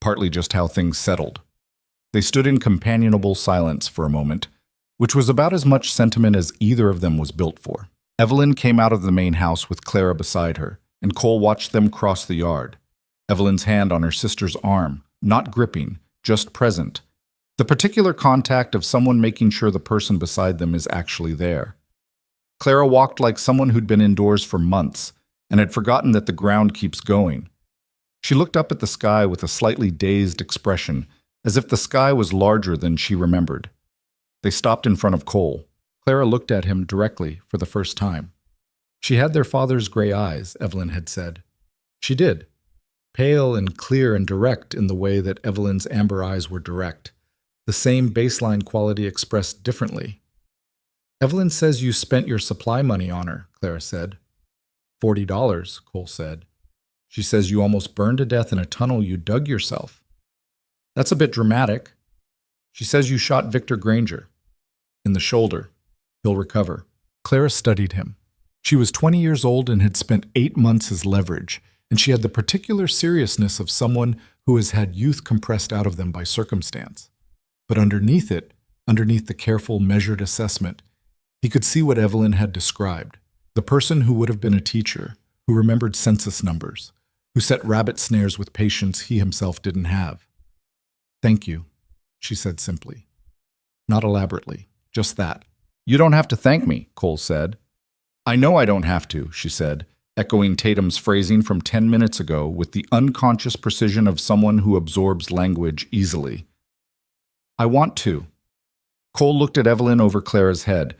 Partly just how things settled. They stood in companionable silence for a moment, which was about as much sentiment as either of them was built for. Evelyn came out of the main house with Clara beside her, and Cole watched them cross the yard. Evelyn's hand on her sister's arm, not gripping, just present. The particular contact of someone making sure the person beside them is actually there. Clara walked like someone who'd been indoors for months and had forgotten that the ground keeps going. She looked up at the sky with a slightly dazed expression, as if the sky was larger than she remembered. They stopped in front of Cole. Clara looked at him directly for the first time. She had their father's gray eyes, Evelyn had said. She did. Pale and clear and direct in the way that Evelyn's amber eyes were direct. The same baseline quality expressed differently. Evelyn says you spent your supply money on her, Clara said. $40, Cole said. She says you almost burned to death in a tunnel you dug yourself. That's a bit dramatic. She says you shot Victor Granger. In the shoulder. He'll recover. Clara studied him. She was 20 years old and had spent 8 months as leverage, and she had the particular seriousness of someone who has had youth compressed out of them by circumstance. But underneath it, underneath the careful, measured assessment, he could see what Evelyn had described. The person who would have been a teacher, who remembered census numbers, who set rabbit snares with patience he himself didn't have. Thank you, she said simply. Not elaborately, just that. You don't have to thank me, Cole said. I know I don't have to, she said, echoing Tatum's phrasing from 10 minutes ago with the unconscious precision of someone who absorbs language easily. I want to. Cole looked at Evelyn over Clara's head.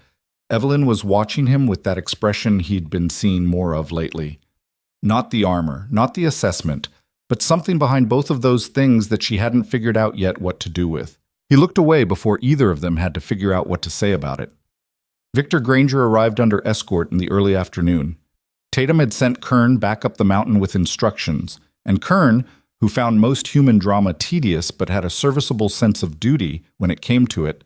Evelyn was watching him with that expression he'd been seeing more of lately. Not the armor, not the assessment, but something behind both of those things that she hadn't figured out yet what to do with. He looked away before either of them had to figure out what to say about it. Victor Granger arrived under escort in the early afternoon. Tatum had sent Kern back up the mountain with instructions, and Kern, who found most human drama tedious but had a serviceable sense of duty when it came to it,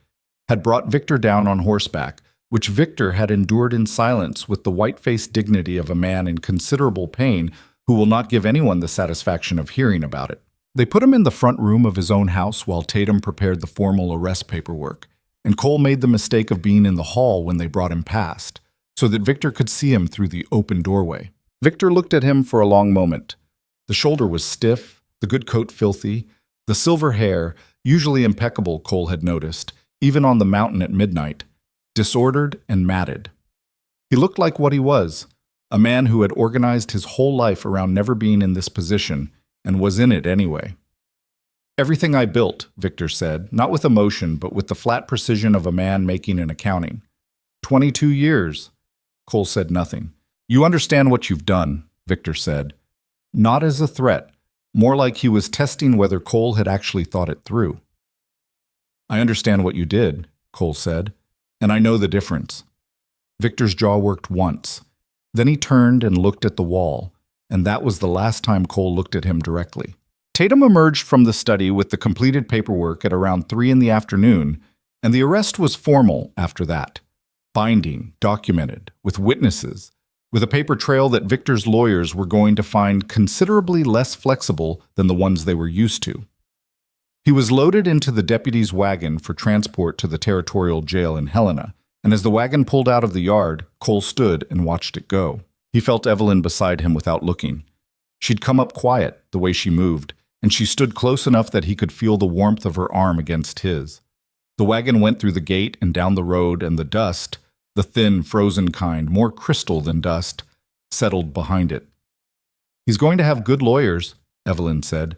had brought Victor down on horseback, which Victor had endured in silence with the white-faced dignity of a man in considerable pain who will not give anyone the satisfaction of hearing about it. They put him in the front room of his own house while Tatum prepared the formal arrest paperwork, and Cole made the mistake of being in the hall when they brought him past, so that Victor could see him through the open doorway. Victor looked at him for a long moment. The shoulder was stiff, the good coat filthy, the silver hair, usually impeccable, Cole had noticed, even on the mountain at midnight, disordered and matted. He looked like what he was, a man who had organized his whole life around never being in this position, and was in it anyway. Everything I built, Victor said, not with emotion, but with the flat precision of a man making an accounting. 22 years. Cole said nothing. You understand what you've done, Victor said. Not as a threat, more like he was testing whether Cole had actually thought it through. I understand what you did, Cole said, and I know the difference. Victor's jaw worked once. Then he turned and looked at the wall, and that was the last time Cole looked at him directly. Tatum emerged from the study with the completed paperwork at around 3 in the afternoon, and the arrest was formal after that. Binding, documented, with witnesses, with a paper trail that Victor's lawyers were going to find considerably less flexible than the ones they were used to. He was loaded into the deputy's wagon for transport to the territorial jail in Helena, and as the wagon pulled out of the yard, Cole stood and watched it go. He felt Evelyn beside him without looking. She'd come up quiet, the way she moved, and she stood close enough that he could feel the warmth of her arm against his. The wagon went through the gate and down the road, and the dust, the thin, frozen kind, more crystal than dust, settled behind it. He's going to have good lawyers, Evelyn said.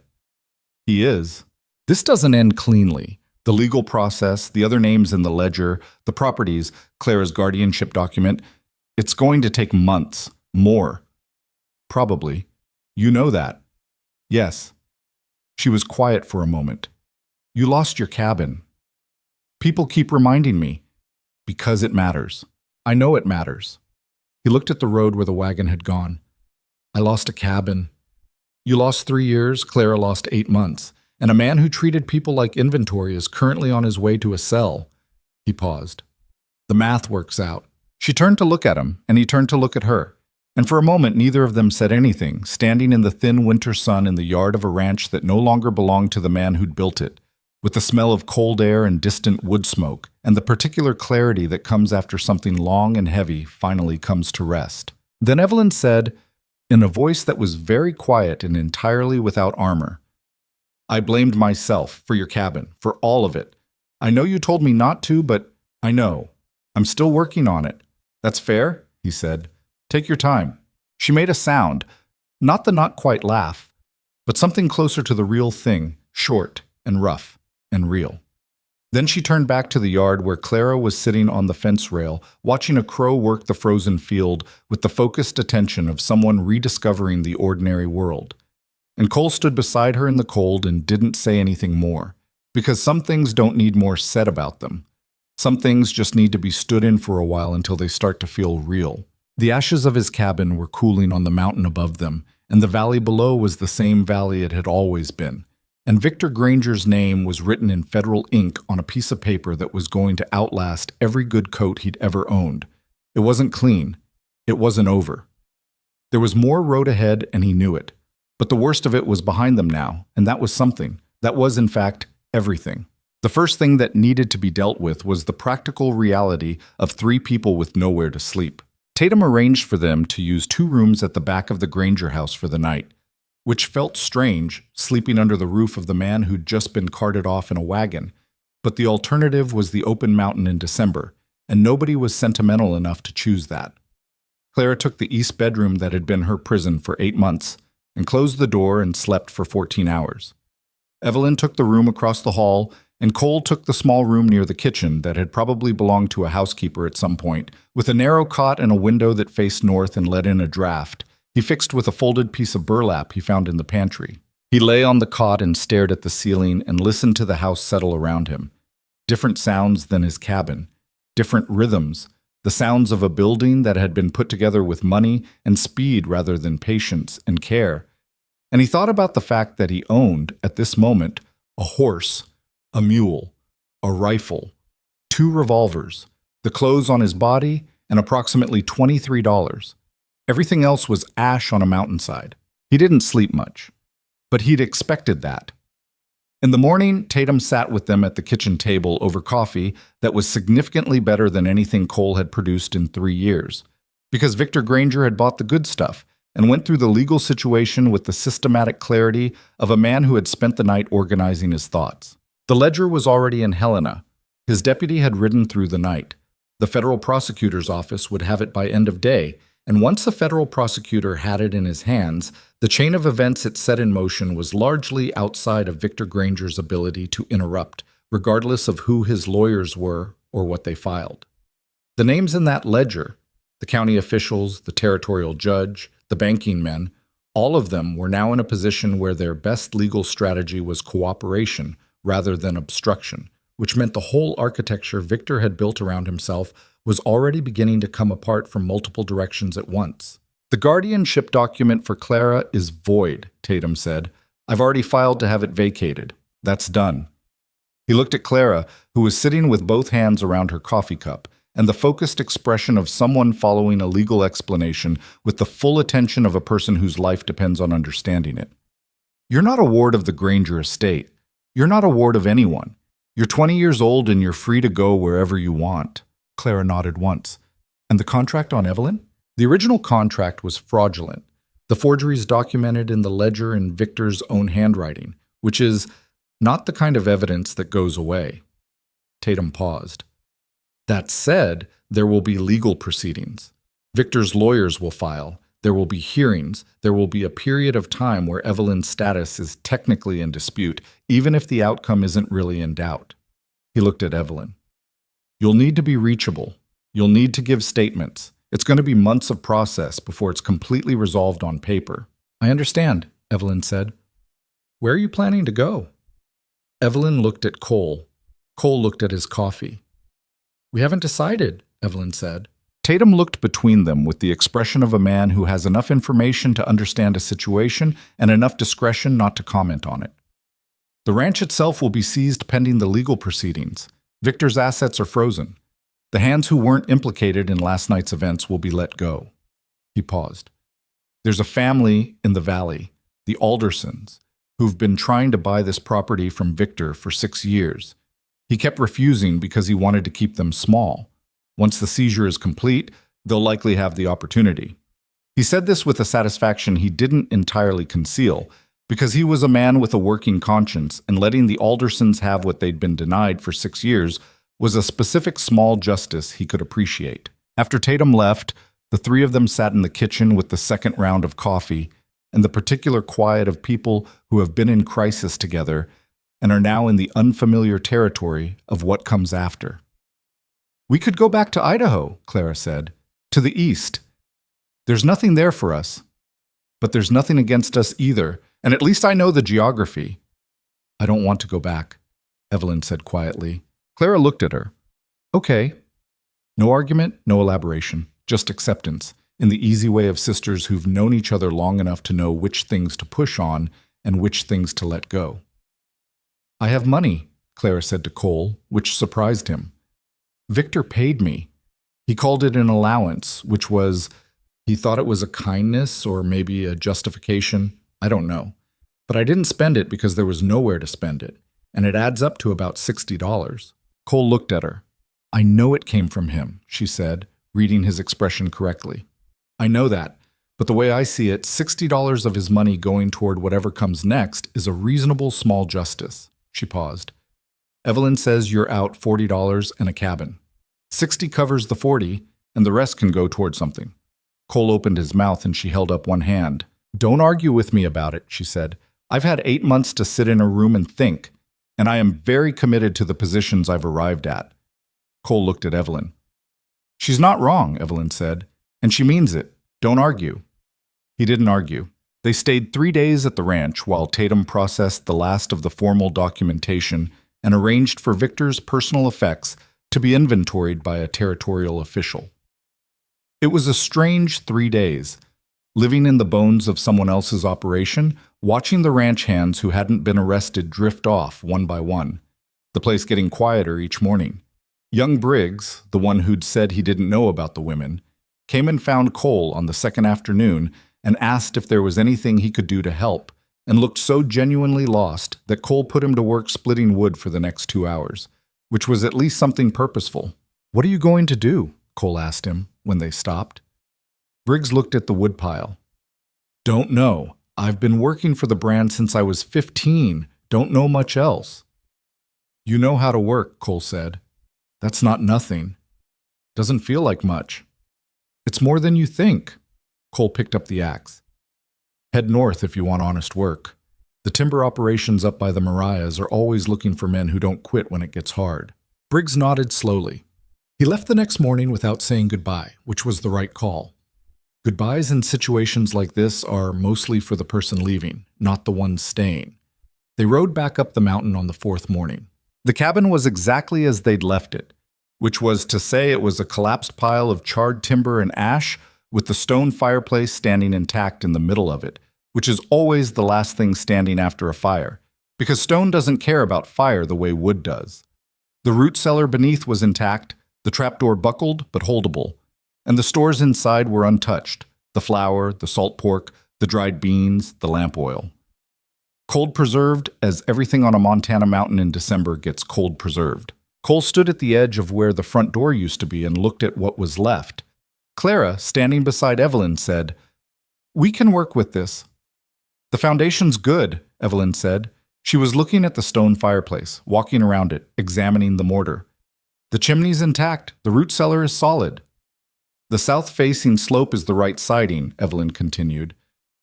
He is. This doesn't end cleanly. The legal process, the other names in the ledger, the properties, Clara's guardianship document, it's going to take months, more. Probably. You know that. Yes. She was quiet for a moment. You lost your cabin. People keep reminding me. Because it matters. I know it matters. He looked at the road where the wagon had gone. I lost a cabin. You lost 3 years, Clara lost 8 months. And a man who treated people like inventory is currently on his way to a cell. He paused. The math works out. She turned to look at him, and he turned to look at her. And for a moment, neither of them said anything, standing in the thin winter sun in the yard of a ranch that no longer belonged to the man who'd built it, with the smell of cold air and distant wood smoke, and the particular clarity that comes after something long and heavy finally comes to rest. Then Evelyn said, in a voice that was very quiet and entirely without armor, "I blamed myself for your cabin, for all of it. I know you told me not to, but I know. I'm still working on it. That's fair?" he said. "Take your time." She made a sound, not the not-quite laugh, but something closer to the real thing, short and rough and real. Then she turned back to the yard where Clara was sitting on the fence rail, watching a crow work the frozen field with the focused attention of someone rediscovering the ordinary world. And Cole stood beside her in the cold and didn't say anything more, because some things don't need more said about them. Some things just need to be stood in for a while until they start to feel real. The ashes of his cabin were cooling on the mountain above them, and the valley below was the same valley it had always been. And Victor Granger's name was written in federal ink on a piece of paper that was going to outlast every good coat he'd ever owned. It wasn't clean. It wasn't over. There was more road ahead, and he knew it. But the worst of it was behind them now, and that was something. That was, in fact, everything. The first thing that needed to be dealt with was the practical reality of 3 people with nowhere to sleep. Tatum arranged for them to use 2 rooms at the back of the Granger house for the night, which felt strange, sleeping under the roof of the man who'd just been carted off in a wagon. But the alternative was the open mountain in December, and nobody was sentimental enough to choose that. Clara took the east bedroom that had been her prison for 8 months, and closed the door and slept for 14 hours. Evelyn took the room across the hall, and Cole took the small room near the kitchen that had probably belonged to a housekeeper at some point, with a narrow cot and a window that faced north and let in a draft. He fixed with a folded piece of burlap he found in the pantry. He lay on the cot and stared at the ceiling and listened to the house settle around him. Different sounds than his cabin. Different rhythms. The sounds of a building that had been put together with money and speed rather than patience and care. And he thought about the fact that he owned, at this moment, a horse, a mule, a rifle, 2 revolvers, the clothes on his body, and approximately $23. Everything else was ash on a mountainside. He didn't sleep much, but he'd expected that. In the morning, Tatum sat with them at the kitchen table over coffee that was significantly better than anything Cole had produced in 3 years, because Victor Granger had bought the good stuff and went through the legal situation with the systematic clarity of a man who had spent the night organizing his thoughts. The ledger was already in Helena. His deputy had ridden through the night. The federal prosecutor's office would have it by end of day, and once the federal prosecutor had it in his hands, the chain of events it set in motion was largely outside of Victor Granger's ability to interrupt, regardless of who his lawyers were or what they filed. The names in that ledger, the county officials, the territorial judge, the banking men, all of them were now in a position where their best legal strategy was cooperation rather than obstruction, which meant the whole architecture Victor had built around himself was already beginning to come apart from multiple directions at once. "The guardianship document for Clara is void," Tatum said. "I've already filed to have it vacated. That's done." He looked at Clara, who was sitting with both hands around her coffee cup, and the focused expression of someone following a legal explanation with the full attention of a person whose life depends on understanding it. "You're not a ward of the Granger estate. You're not a ward of anyone. You're 20 years old and you're free to go wherever you want." Clara nodded once. "And the contract on Evelyn?" The original contract was fraudulent. The forgeries documented in the ledger in Victor's own handwriting, which is not the kind of evidence that goes away. Tatum paused. "That said, there will be legal proceedings. Victor's lawyers will file. There will be hearings. There will be a period of time where Evelyn's status is technically in dispute, even if the outcome isn't really in doubt." He looked at Evelyn. "You'll need to be reachable. You'll need to give statements. It's going to be months of process before it's completely resolved on paper." "I understand," Evelyn said. "Where are you planning to go?" Evelyn looked at Cole. Cole looked at his coffee. "We haven't decided," Evelyn said. Tatum looked between them with the expression of a man who has enough information to understand a situation and enough discretion not to comment on it. "The ranch itself will be seized pending the legal proceedings. Victor's assets are frozen. The hands who weren't implicated in last night's events will be let go." He paused. "There's a family in the valley, the Aldersons. who've been trying to buy this property from Victor for 6 years. He kept refusing because he wanted to keep them small. Once the seizure is complete, they'll likely have the opportunity. He said this with a satisfaction he didn't entirely conceal, because he was a man with a working conscience, and letting the Aldersons have what they'd been denied for 6 years was a specific small justice he could appreciate. After Tatum left, the three of them sat in the kitchen with the second round of coffee and the particular quiet of people who have been in crisis together and are now in the unfamiliar territory of what comes after. "We could go back to Idaho," Clara said, "to the east. There's nothing there for us, but there's nothing against us either, and at least I know the geography." "I don't want to go back," Evelyn said quietly. Clara looked at her. "Okay." No argument, no elaboration, just acceptance, in the easy way of sisters who've known each other long enough to know which things to push on and which things to let go. "I have money," Clara said to Cole, which surprised him. "Victor paid me. He called it an allowance, which was, he thought it was a kindness or maybe a justification. I don't know. But I didn't spend it because there was nowhere to spend it, and it adds up to about $60. Cole looked at her. "I know it came from him," she said, reading his expression correctly. "I know that, but the way I see it, $60 of his money going toward whatever comes next is a reasonable small justice." She paused. "Evelyn says you're out $40 and a cabin. 60 covers the 40, and the rest can go toward something." Cole opened his mouth and she held up one hand. "Don't argue with me about it," she said. "I've had 8 months to sit in a room and think, and I am very committed to the positions I've arrived at." Cole looked at Evelyn. "She's not wrong," Evelyn said, "and she means it. Don't argue." He didn't argue. They stayed 3 days at the ranch while Tatum processed the last of the formal documentation and arranged for Victor's personal effects to be inventoried by a territorial official. It was a strange 3 days, living in the bones of someone else's operation, watching the ranch hands who hadn't been arrested drift off one by one, the place getting quieter each morning. Young Briggs, the one who'd said he didn't know about the women, came and found Cole on the second afternoon and asked if there was anything he could do to help, and looked so genuinely lost that Cole put him to work splitting wood for the next 2 hours, which was at least something purposeful. "What are you going to do?" Cole asked him when they stopped. Briggs looked at the woodpile. "Don't know. I've been working for the brand since I was 15. Don't know much else." "You know how to work," Cole said. "That's not nothing. Doesn't feel like much." "It's more than you think." Cole picked up the axe. "Head north if you want honest work. The timber operations up by the Mariahs are always looking for men who don't quit when it gets hard." Briggs nodded slowly. He left the next morning without saying goodbye, which was the right call. Goodbyes in situations like this are mostly for the person leaving, not the one staying. They rode back up the mountain on the 4th morning. The cabin was exactly as they'd left it, which was to say it was a collapsed pile of charred timber and ash with the stone fireplace standing intact in the middle of it, which is always the last thing standing after a fire, because stone doesn't care about fire the way wood does. The root cellar beneath was intact, the trapdoor buckled but holdable, and the stores inside were untouched: the flour, the salt pork, the dried beans, the lamp oil. Cold preserved, as everything on a Montana mountain in December gets cold preserved. Cole stood at the edge of where the front door used to be and looked at what was left. Clara, standing beside Evelyn, said, "We can work with this." "The foundation's good," Evelyn said. She was looking at the stone fireplace, walking around it, examining the mortar. "The chimney's intact. The root cellar is solid." "The south-facing slope is the right siding," Evelyn continued.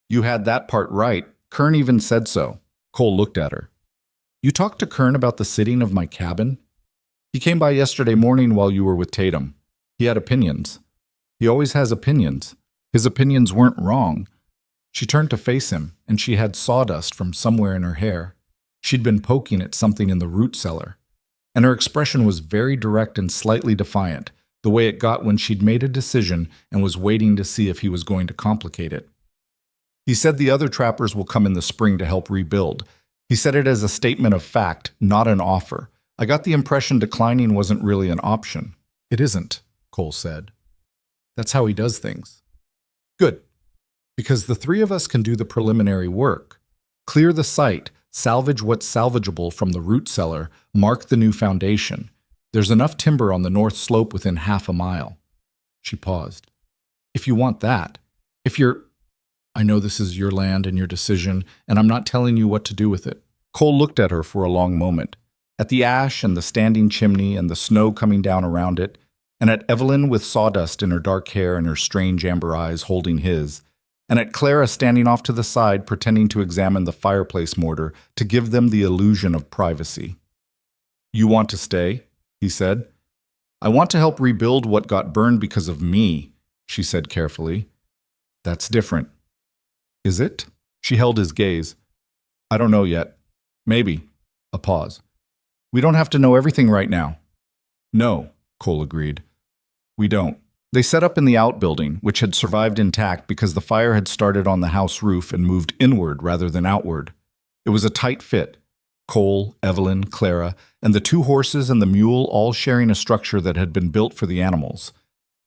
"You had that part right. Kern even said so." Cole looked at her. "You talked to Kern about the sitting of my cabin?" "He came by yesterday morning while you were with Tatum. He had opinions." "He always has opinions." His opinions weren't wrong. She turned to face him, and she had sawdust from somewhere in her hair. She'd been poking at something in the root cellar. And her expression was very direct and slightly defiant, the way it got when she'd made a decision and was waiting to see if he was going to complicate it. "He said the other trappers will come in the spring to help rebuild. He said it as a statement of fact, not an offer. I got the impression declining wasn't really an option." "It isn't," Cole said. "That's how he does things." "Good. Because the 3 of us can do the preliminary work. Clear the site, salvage what's salvageable from the root cellar, mark the new foundation. There's enough timber on the north slope within half a mile. She paused. If you want that, if you're... I know this is your land and your decision, and I'm not telling you what to do with it. Cole looked at her for a long moment, at the ash and the standing chimney and the snow coming down around it, and at Evelyn with sawdust in her dark hair and her strange amber eyes holding his, and at Clara standing off to the side pretending to examine the fireplace mortar to give them the illusion of privacy. You want to stay? He said. I want to help rebuild what got burned because of me, she said carefully. That's different. Is it? She held his gaze. I don't know yet. Maybe. A pause. We don't have to know everything right now. No, Cole agreed. We don't. They set up in the outbuilding, which had survived intact because the fire had started on the house roof and moved inward rather than outward. It was a tight fit. Cole, Evelyn, Clara, and the 2 horses and the mule all sharing a structure that had been built for the animals.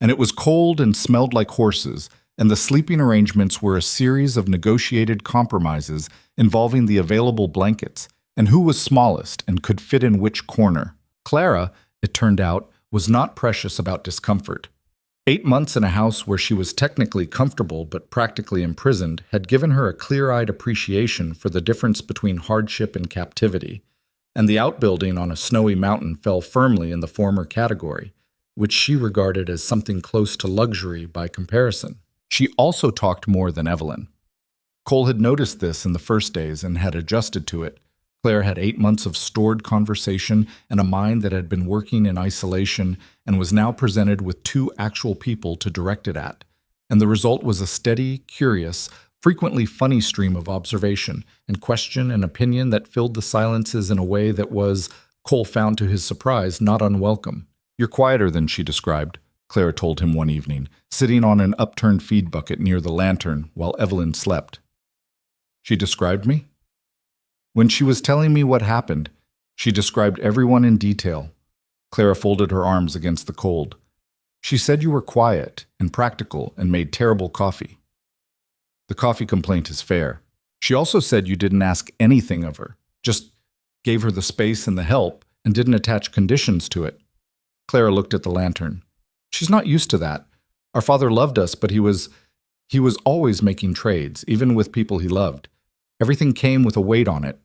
And it was cold and smelled like horses, and the sleeping arrangements were a series of negotiated compromises involving the available blankets and who was smallest and could fit in which corner. Clara, it turned out, was not precious about discomfort. 8 months in a house where she was technically comfortable but practically imprisoned had given her a clear-eyed appreciation for the difference between hardship and captivity, and the outbuilding on a snowy mountain fell firmly in the former category, which she regarded as something close to luxury by comparison. She also talked more than Evelyn. Cole had noticed this in the first days and had adjusted to it. Claire had 8 months of stored conversation and a mind that had been working in isolation and was now presented with 2 actual people to direct it at. And the result was a steady, curious, frequently funny stream of observation and question and opinion that filled the silences in a way that was, Cole found to his surprise, not unwelcome. You're quieter than she described, Claire told him one evening, sitting on an upturned feed bucket near the lantern while Evelyn slept. She described me? When she was telling me what happened, she described everyone in detail. Clara folded her arms against the cold. She said you were quiet and practical and made terrible coffee. The coffee complaint is fair. She also said you didn't ask anything of her, just gave her the space and the help and didn't attach conditions to it. Clara looked at the lantern. She's not used to that. Our father loved us, but he was always making trades, even with people he loved. Everything came with a weight on it.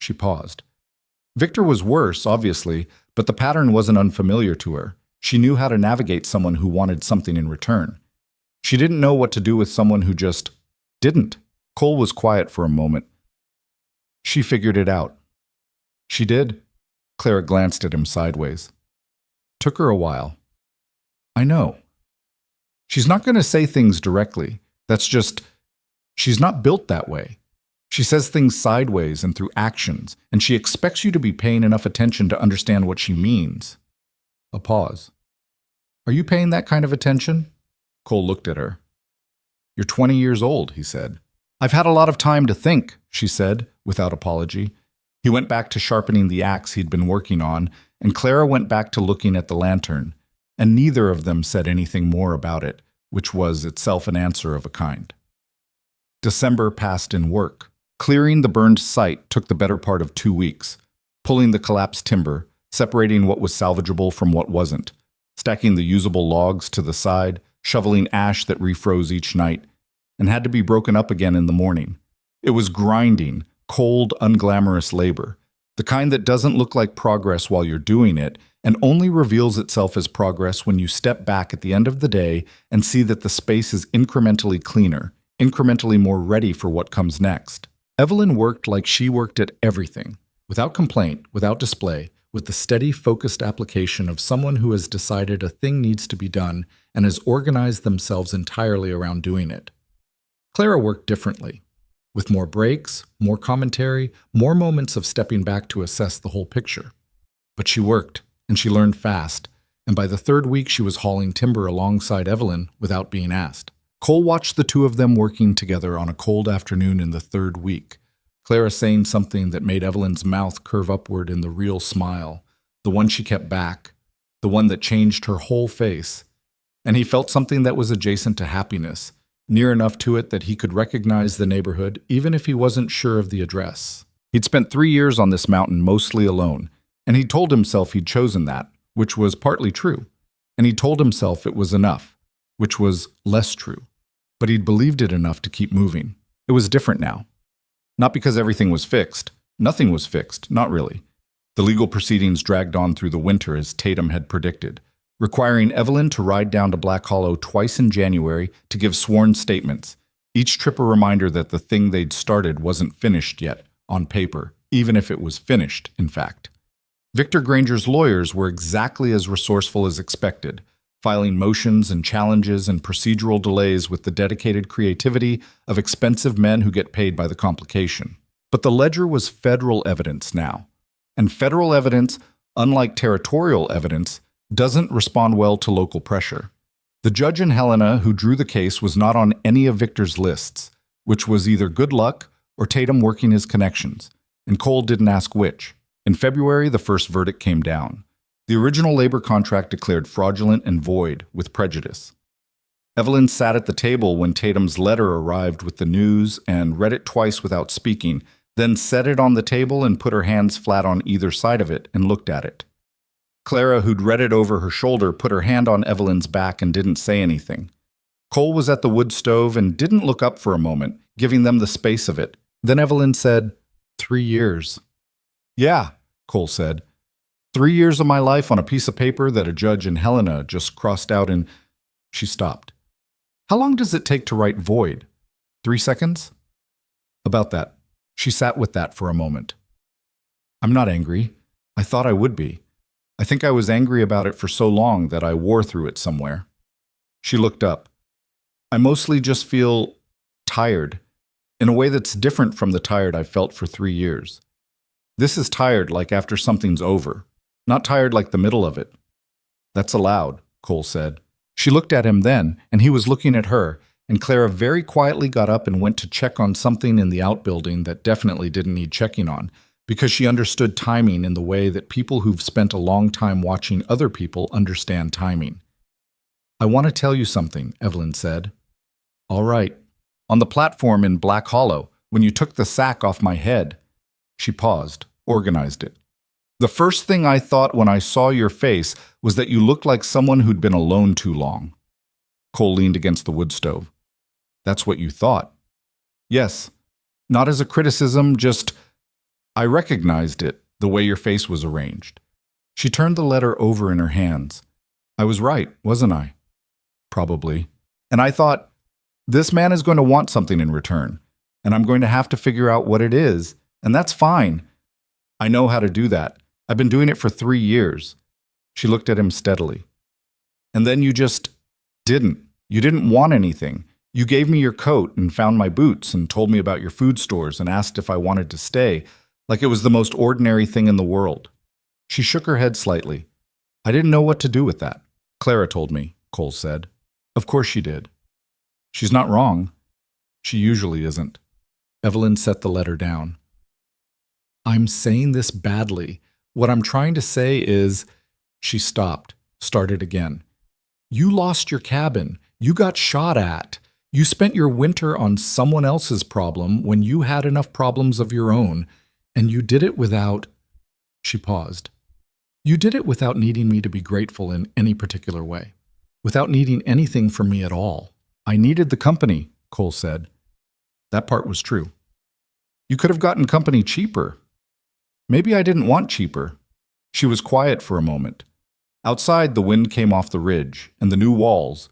She paused. Victor was worse, obviously, but the pattern wasn't unfamiliar to her. She knew how to navigate someone who wanted something in return. She didn't know what to do with someone who just didn't. Cole was quiet for a moment. She figured it out. She did. Clara glanced at him sideways. Took her a while. I know. She's not going to say things directly. That's just, she's not built that way. She says things sideways and through actions, and she expects you to be paying enough attention to understand what she means. A pause. Are you paying that kind of attention? Cole looked at her. You're 20 years old, he said. I've had a lot of time to think, she said, without apology. He went back to sharpening the axe he'd been working on, and Clara went back to looking at the lantern, and neither of them said anything more about it, which was itself an answer of a kind. December passed in work. Clearing the burned site took the better part of 2 weeks, pulling the collapsed timber, separating what was salvageable from what wasn't, stacking the usable logs to the side, shoveling ash that refroze each night, and had to be broken up again in the morning. It was grinding, cold, unglamorous labor, the kind that doesn't look like progress while you're doing it, and only reveals itself as progress when you step back at the end of the day and see that the space is incrementally cleaner, incrementally more ready for what comes next. Evelyn worked like she worked at everything, without complaint, without display, with the steady, focused application of someone who has decided a thing needs to be done and has organized themselves entirely around doing it. Clara worked differently, with more breaks, more commentary, more moments of stepping back to assess the whole picture. But she worked, and she learned fast, and by the 3rd week she was hauling timber alongside Evelyn without being asked. Cole watched the 2 of them working together on a cold afternoon in the 3rd week, Clara saying something that made Evelyn's mouth curve upward in the real smile, the one she kept back, the one that changed her whole face. And he felt something that was adjacent to happiness, near enough to it that he could recognize the neighborhood even if he wasn't sure of the address. He'd spent 3 years on this mountain mostly alone, and he told himself he'd chosen that, which was partly true. And he told himself it was enough, which was less true. But he'd believed it enough to keep moving. It was different now. Not because everything was fixed. Nothing was fixed, not really. The legal proceedings dragged on through the winter as Tatum had predicted, requiring Evelyn to ride down to Black Hollow twice in January to give sworn statements, each trip a reminder that the thing they'd started wasn't finished yet, on paper, even if it was finished, in fact. Victor Granger's lawyers were exactly as resourceful as expected, filing motions and challenges and procedural delays with the dedicated creativity of expensive men who get paid by the complication. But the ledger was federal evidence now. And federal evidence, unlike territorial evidence, doesn't respond well to local pressure. The judge in Helena who drew the case was not on any of Victor's lists, which was either good luck or Tatum working his connections, and Cole didn't ask which. In February, the first verdict came down. The original labor contract declared fraudulent and void with prejudice. Evelyn sat at the table when Tatum's letter arrived with the news and read it twice without speaking, then set it on the table and put her hands flat on either side of it and looked at it. Clara, who'd read it over her shoulder, put her hand on Evelyn's back and didn't say anything. Cole was at the wood stove and didn't look up for a moment, giving them the space of it. Then Evelyn said, 3 years. Yeah, Cole said. 3 years of my life on a piece of paper that a judge in Helena just crossed out and... She stopped. How long does it take to write void? 3 seconds? About that. She sat with that for a moment. I'm not angry. I thought I would be. I think I was angry about it for so long that I wore through it somewhere. She looked up. I mostly just feel tired, in a way that's different from the tired I've felt for 3 years. This is tired like after something's over, not tired like the middle of it. That's allowed, Cole said. She looked at him then, and he was looking at her, and Clara very quietly got up and went to check on something in the outbuilding that definitely didn't need checking on, because she understood timing in the way that people who've spent a long time watching other people understand timing. I want to tell you something, Evelyn said. All right. On the platform in Black Hollow, when you took the sack off my head. She paused, organized it. The first thing I thought when I saw your face was that you looked like someone who'd been alone too long. Cole leaned against the wood stove. That's what you thought? Yes. Not as a criticism, just... I recognized it, the way your face was arranged. She turned the letter over in her hands. I was right, wasn't I? Probably. And I thought, this man is going to want something in return, and I'm going to have to figure out what it is, and that's fine. I know how to do that. I've been doing it for 3 years. She looked at him steadily. And then you just didn't. You didn't want anything. You gave me your coat and found my boots and told me about your food stores and asked if I wanted to stay, like it was the most ordinary thing in the world. She shook her head slightly. I didn't know what to do with that. Clara told me, Cole said. Of course she did. She's not wrong. She usually isn't. Evelyn set the letter down. I'm saying this badly. What I'm trying to say is... She stopped, started again. You lost your cabin. You got shot at. You spent your winter on someone else's problem when you had enough problems of your own, and you did it without... She paused. You did it without needing me to be grateful in any particular way, without needing anything from me at all. I needed the company, Cole said. That part was true. You could have gotten company cheaper. Maybe I didn't want cheaper. She was quiet for a moment. Outside, the wind came off the ridge, and the new walls.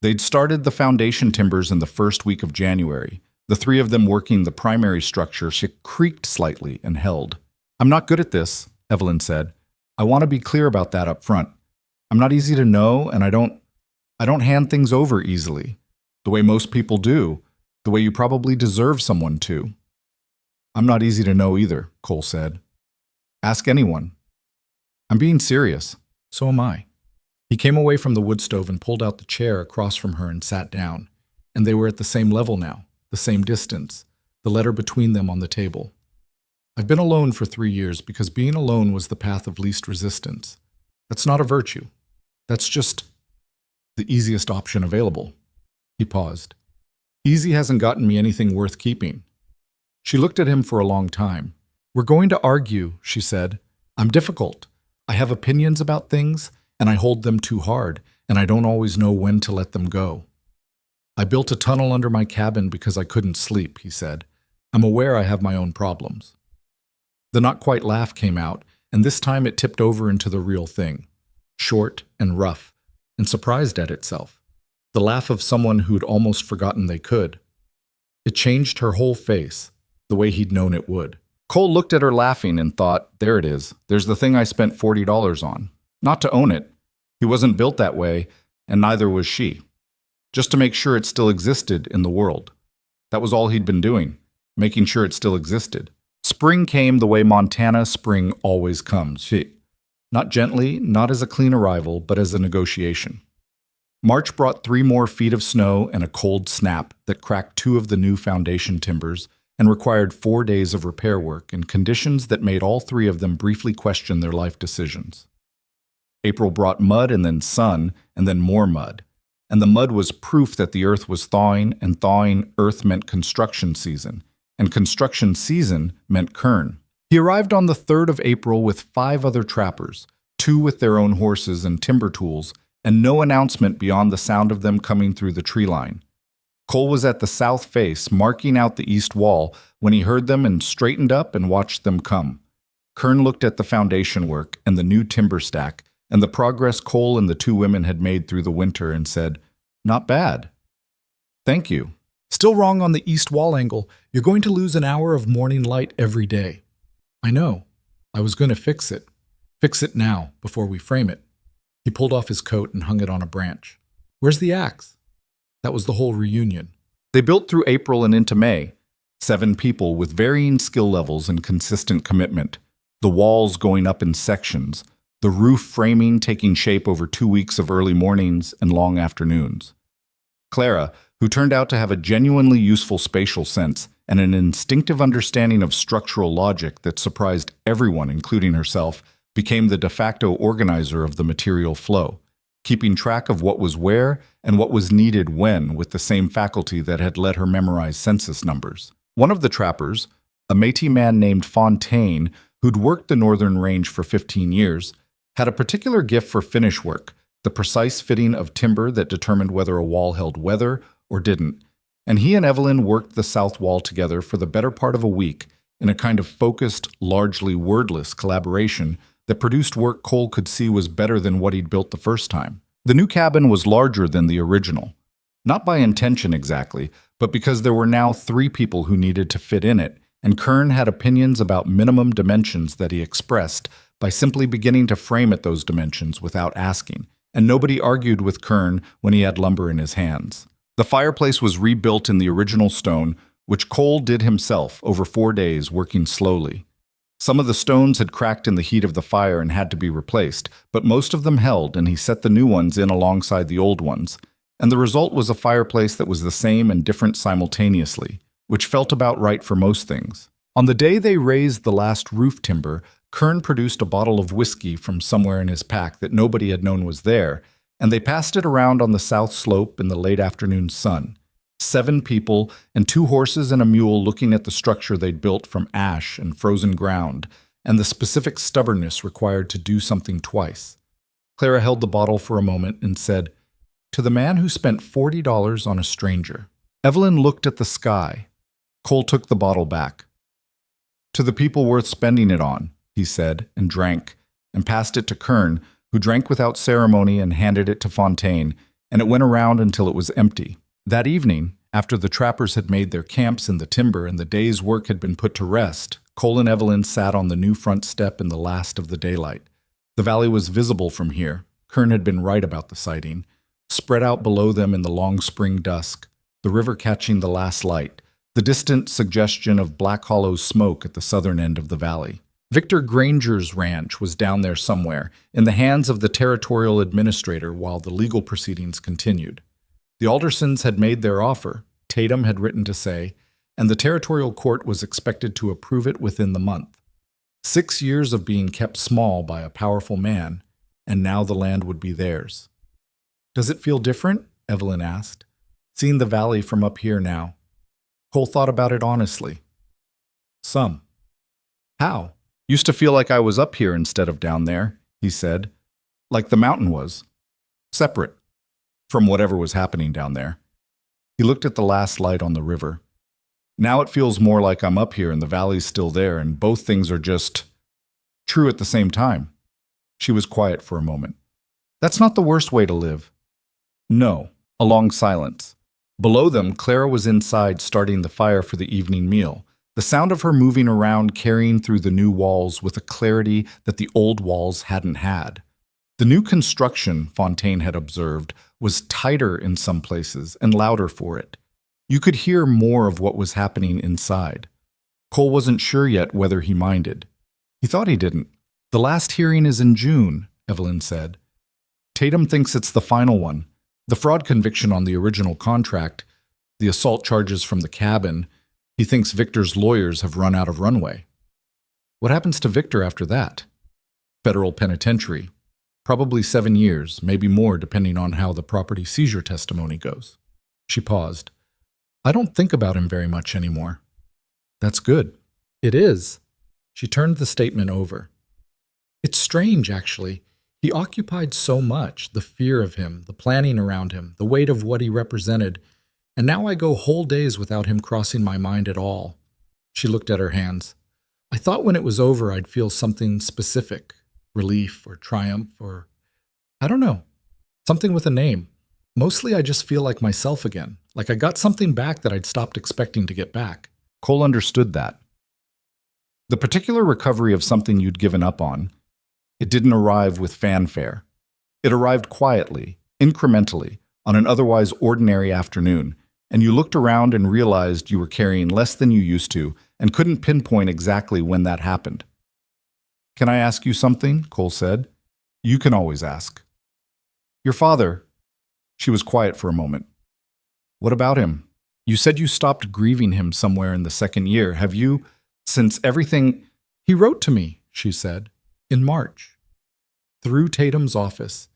They'd started the foundation timbers in the first week of January. The 3 of them working the primary structure. She creaked slightly and held. I'm not good at this, Evelyn said. I want to be clear about that up front. I'm not easy to know, and I don't hand things over easily, the way most people do, the way you probably deserve someone to. I'm not easy to know either, Cole said. Ask anyone. I'm being serious. So am I. He came away from the wood stove and pulled out the chair across from her and sat down, and they were at the same level now, the same distance, the letter between them on the table. I've been alone for 3 years because being alone was the path of least resistance. That's not a virtue. That's just the easiest option available. He paused. Easy hasn't gotten me anything worth keeping. She looked at him for a long time. We're going to argue, she said. I'm difficult. I have opinions about things, and I hold them too hard, and I don't always know when to let them go. I built a tunnel under my cabin because I couldn't sleep, he said. I'm aware I have my own problems. The not-quite laugh came out, and this time it tipped over into the real thing. Short and rough, and surprised at itself. The laugh of someone who'd almost forgotten they could. It changed her whole face, the way he'd known it would. Cole looked at her laughing and thought, there it is. There's the thing I spent $40 on. Not to own it. He wasn't built that way, and neither was she. Just to make sure it still existed in the world. That was all he'd been doing, making sure it still existed. Spring came the way Montana spring always comes. Not gently, not as a clean arrival, but as a negotiation. March brought 3 more feet of snow and a cold snap that cracked 2 of the new foundation timbers and required 4 days of repair work in conditions that made all 3 of them briefly question their life decisions. April brought mud and then sun and then more mud. And the mud was proof that the earth was thawing, and thawing earth meant construction season, and construction season meant Kern. He arrived on the 3rd of April with 5 other trappers, 2 with their own horses and timber tools, and no announcement beyond the sound of them coming through the tree line. Cole was at the south face, marking out the east wall, when he heard them and straightened up and watched them come. Kern looked at the foundation work and the new timber stack, and the progress Cole and the 2 women had made through the winter, and said, "Not bad. Thank you. Still wrong on the east wall angle. You're going to lose an hour of morning light every day." "I know. I was going to fix it. Fix it now, before we frame it." He pulled off his coat and hung it on a branch. "Where's the axe?" That was the whole reunion. They built through April and into May. 7 people with varying skill levels and consistent commitment. The walls going up in sections. The roof framing taking shape over 2 weeks of early mornings and long afternoons. Clara, who turned out to have a genuinely useful spatial sense and an instinctive understanding of structural logic that surprised everyone, including herself, became the de facto organizer of the material flow, keeping track of what was where and what was needed when with the same faculty that had let her memorize census numbers. One of the trappers, a Métis man named Fontaine, who'd worked the northern range for 15 years, had a particular gift for finish work, the precise fitting of timber that determined whether a wall held weather or didn't, and he and Evelyn worked the south wall together for the better part of a week in a kind of focused, largely wordless collaboration that produced work Cole could see was better than what he'd built the first time. The new cabin was larger than the original, not by intention exactly, but because there were now 3 people who needed to fit in it, and Kern had opinions about minimum dimensions that he expressed by simply beginning to frame at those dimensions without asking, and nobody argued with Kern when he had lumber in his hands. The fireplace was rebuilt in the original stone, which Cole did himself over 4 days, working slowly. Some of the stones had cracked in the heat of the fire and had to be replaced, but most of them held, and he set the new ones in alongside the old ones, and the result was a fireplace that was the same and different simultaneously, which felt about right for most things. On the day they raised the last roof timber, Kern produced a bottle of whiskey from somewhere in his pack that nobody had known was there, and they passed it around on the south slope in the late afternoon sun. 7 people and 2 horses and a mule looking at the structure they'd built from ash and frozen ground, and the specific stubbornness required to do something twice. Clara held the bottle for a moment and said, "To the man who spent $40 on a stranger." Evelyn looked at the sky. Cole took the bottle back. "To the people worth spending it on," he said, and drank, and passed it to Kern, who drank without ceremony and handed it to Fontaine, and it went around until it was empty. That evening, after the trappers had made their camps in the timber and the day's work had been put to rest, Cole and Evelyn sat on the new front step in the last of the daylight. The valley was visible from here. Kern had been right about the sighting. Spread out below them in the long spring dusk, the river catching the last light, the distant suggestion of Black Hollow's smoke at the southern end of the valley. Victor Granger's ranch was down there somewhere, in the hands of the territorial administrator while the legal proceedings continued. The Aldersons had made their offer, Tatum had written to say, and the territorial court was expected to approve it within the month. 6 years of being kept small by a powerful man, and now the land would be theirs. "Does it feel different?" Evelyn asked. seeing the valley from up here now. Cole thought about it honestly. Some. How? Used to feel like I was up here instead of down there, he said. Like the mountain was. Separate from whatever was happening down there. He looked at the last light on the river. Now it feels more like I'm up here and the valley's still there, and both things are just true at the same time. She was quiet for a moment. That's not the worst way to live. No. A long silence. Below them, Clara was inside starting the fire for the evening meal. The sound of her moving around, carrying through the new walls with a clarity that the old walls hadn't had. The new construction, Fontaine had observed, was tighter in some places and louder for it. You could hear more of what was happening inside. Cole wasn't sure yet whether he minded. He thought he didn't. The last hearing is in June, Evelyn said. Tatum thinks it's the final one. The fraud conviction on the original contract, the assault charges from the cabin. He thinks Victor's lawyers have run out of runway. What happens to Victor after that? Federal penitentiary. Probably 7 years, maybe more depending on how the property seizure testimony goes. She paused. I don't think about him very much anymore. That's good. It is. She turned the statement over. It's strange, actually. He occupied so much, the fear of him, the planning around him, the weight of what he represented, and now I go whole days without him crossing my mind at all. She looked at her hands. I thought when it was over I'd feel something specific, relief or triumph or, I don't know, something with a name. Mostly I just feel like myself again, like I got something back that I'd stopped expecting to get back. Cole understood that. The particular recovery of something you'd given up on, it didn't arrive with fanfare. It arrived quietly, incrementally, on an otherwise ordinary afternoon, and you looked around and realized you were carrying less than you used to and couldn't pinpoint exactly when that happened. Can I ask you something? Cole said. You can always ask. Your father. She was quiet for a moment. What about him? You said you stopped grieving him somewhere in the second year. Have you, since everything... He wrote to me, she said. In March, through Tatum's office.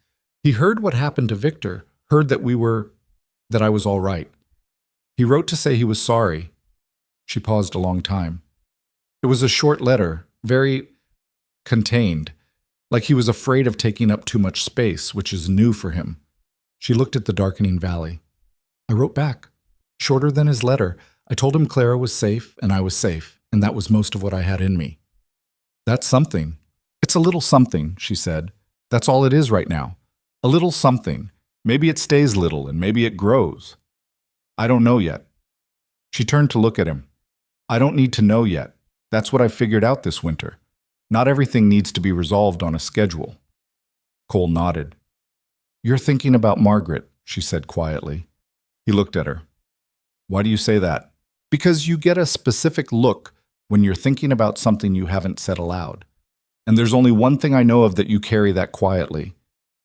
He heard what happened to Victor, heard that I was all right. He wrote to say he was sorry. She paused a long time. It was a short letter, very contained, like he was afraid of taking up too much space, which is new for him. She looked at the darkening valley. I wrote back, shorter than his letter. I told him Clara was safe and I was safe, and that was most of what I had in me. That's something. It's a little something, she said. That's all it is right now. A little something. Maybe it stays little and maybe it grows. I don't know yet. She turned to look at him. I don't need to know yet. That's what I figured out this winter. Not everything needs to be resolved on a schedule. Cole nodded. You're thinking about Margaret, she said quietly. He looked at her. Why do you say that? Because you get a specific look when you're thinking about something you haven't said aloud. And there's only one thing I know of that you carry that quietly.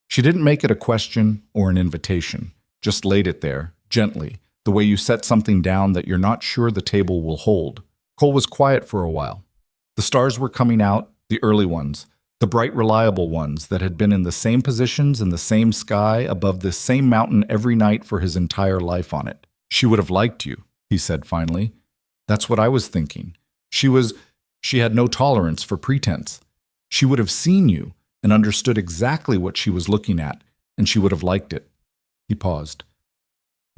She didn't make it a question or an invitation, just laid it there, gently, the way you set something down that you're not sure the table will hold. Cole was quiet for a while. The stars were coming out, the early ones, the bright, reliable ones that had been in the same positions in the same sky above this same mountain every night for his entire life on it. She would have liked you, he said finally. That's what I was thinking. She had no tolerance for pretense. She would have seen you and understood exactly what she was looking at, and she would have liked it. He paused.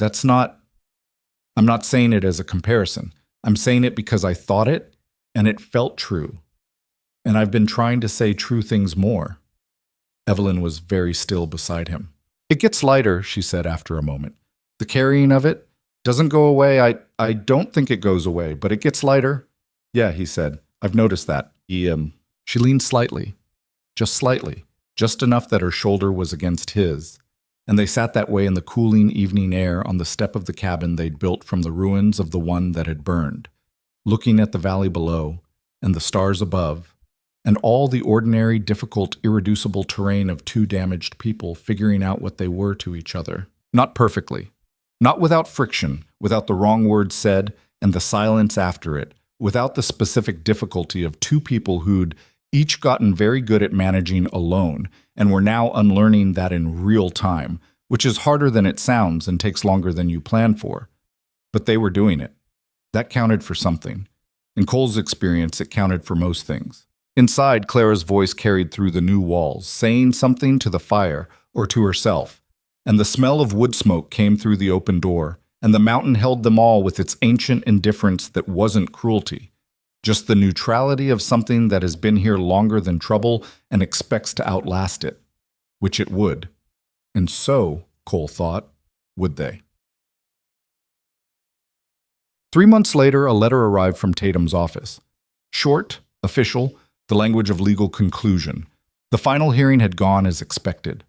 I'm not saying it as a comparison. I'm saying it because I thought it, and it felt true. And I've been trying to say true things more. Evelyn was very still beside him. It gets lighter, she said after a moment. The carrying of it doesn't go away. I don't think it goes away, but it gets lighter. Yeah, he said. I've noticed that. She leaned slightly, just enough that her shoulder was against his, and they sat that way in the cooling evening air on the step of the cabin they'd built from the ruins of the one that had burned, looking at the valley below and the stars above, and all the ordinary, difficult, irreducible terrain of two damaged people figuring out what they were to each other. Not perfectly, not without friction, without the wrong word said and the silence after it, without the specific difficulty of two people who'd each gotten very good at managing alone, and were now unlearning that in real time, which is harder than it sounds and takes longer than you plan for. But they were doing it. That counted for something. In Cole's experience, it counted for most things. Inside, Clara's voice carried through the new walls, saying something to the fire or to herself, and the smell of wood smoke came through the open door, and the mountain held them all with its ancient indifference that wasn't cruelty, just the neutrality of something that has been here longer than trouble and expects to outlast it, which it would. And so, Cole thought, would they? 3 months later, a letter arrived from Tatum's office. Short, official, the language of legal conclusion. The final hearing had gone as expected.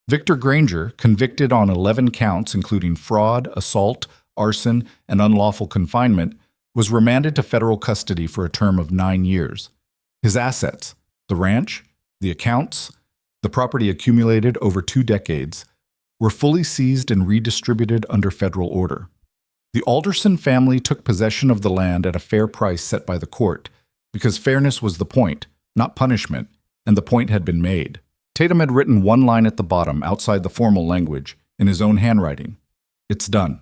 Victor Granger, convicted on 11 counts including fraud, assault, arson, and unlawful confinement, was remanded to federal custody for a term of 9 years. His assets, the ranch, the accounts, the property accumulated over 2 decades, were fully seized and redistributed under federal order. The Alderson family took possession of the land at a fair price set by the court, because fairness was the point, not punishment, and the point had been made. Tatum had written one line at the bottom, outside the formal language, in his own handwriting. It's done.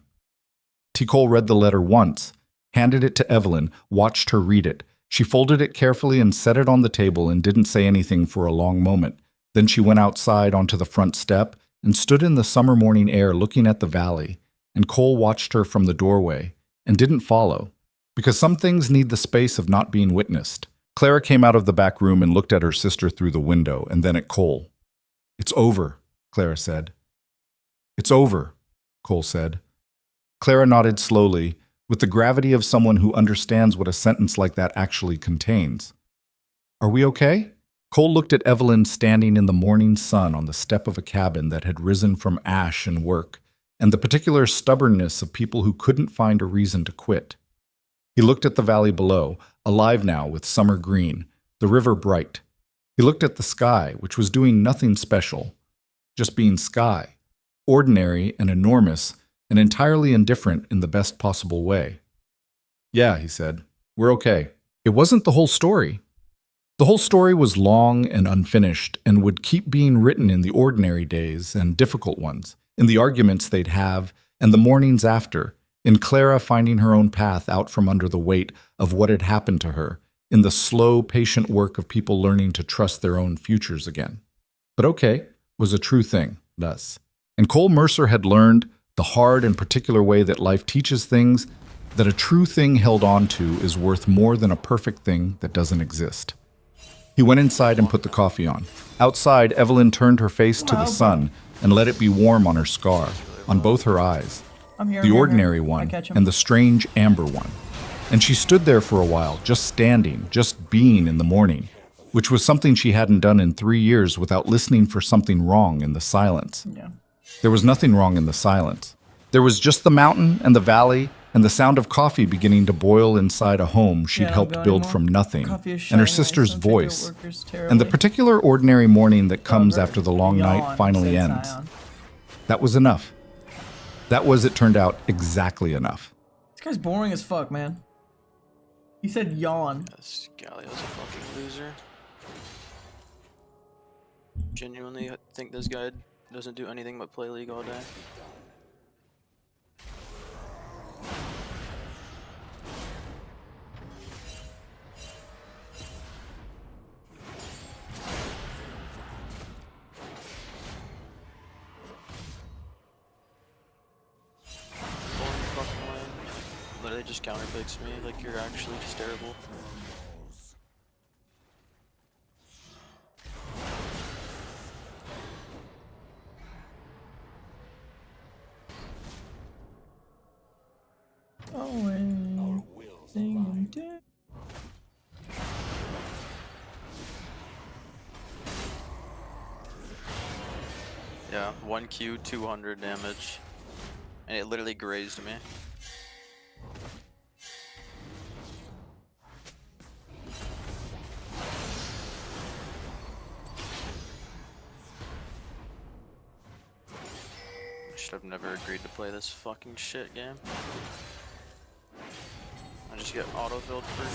T. Cole read the letter once, handed it to Evelyn, watched her read it. She folded it carefully and set it on the table and didn't say anything for a long moment. Then she went outside onto the front step and stood in the summer morning air looking at the valley, and Cole watched her from the doorway and didn't follow, because some things need the space of not being witnessed. Clara came out of the back room and looked at her sister through the window and then at Cole. It's over, Clara said. It's over, Cole said. Clara nodded slowly, with the gravity of someone who understands what a sentence like that actually contains. Are we okay? Cole looked at Evelyn standing in the morning sun on the step of a cabin that had risen from ash and work, and the particular stubbornness of people who couldn't find a reason to quit. He looked at the valley below, alive now with summer green, the river bright. He looked at the sky, which was doing nothing special, just being sky, ordinary and enormous and entirely indifferent in the best possible way. Yeah, he said, we're okay. It wasn't the whole story. The whole story was long and unfinished and would keep being written in the ordinary days and difficult ones, in the arguments they'd have and the mornings after, in Clara finding her own path out from under the weight of what had happened to her, in the slow, patient work of people learning to trust their own futures again. But okay was a true thing, thus. And Cole Mercer had learned, the hard and particular way that life teaches things, that a true thing held on to is worth more than a perfect thing that doesn't exist. He went inside and put the coffee on. Outside, Evelyn turned her face to the sun and let it be warm on her scar, on both her eyes. The ordinary one and the strange amber one. And she stood there for a while, just standing, just being in the morning, which was something she hadn't done in 3 years without listening for something wrong in the silence. Yeah. There was nothing wrong in the silence. There was just the mountain and the valley and the sound of coffee beginning to boil inside a home she'd helped build from nothing, and her sister's voice, and the particular ordinary morning that comes after the long night finally ends. That was enough. That was, it turned out, exactly enough. This guy's boring as fuck, man. He said yawn. This Galio's a fucking loser. Genuinely think this guy doesn't do anything but play League all day. Literally just counterpicks me, like you're actually just terrible. Yeah, 1Q, 200 damage, and it literally grazed me. Should have never agreed to play this fucking shit game. I just get auto-filled for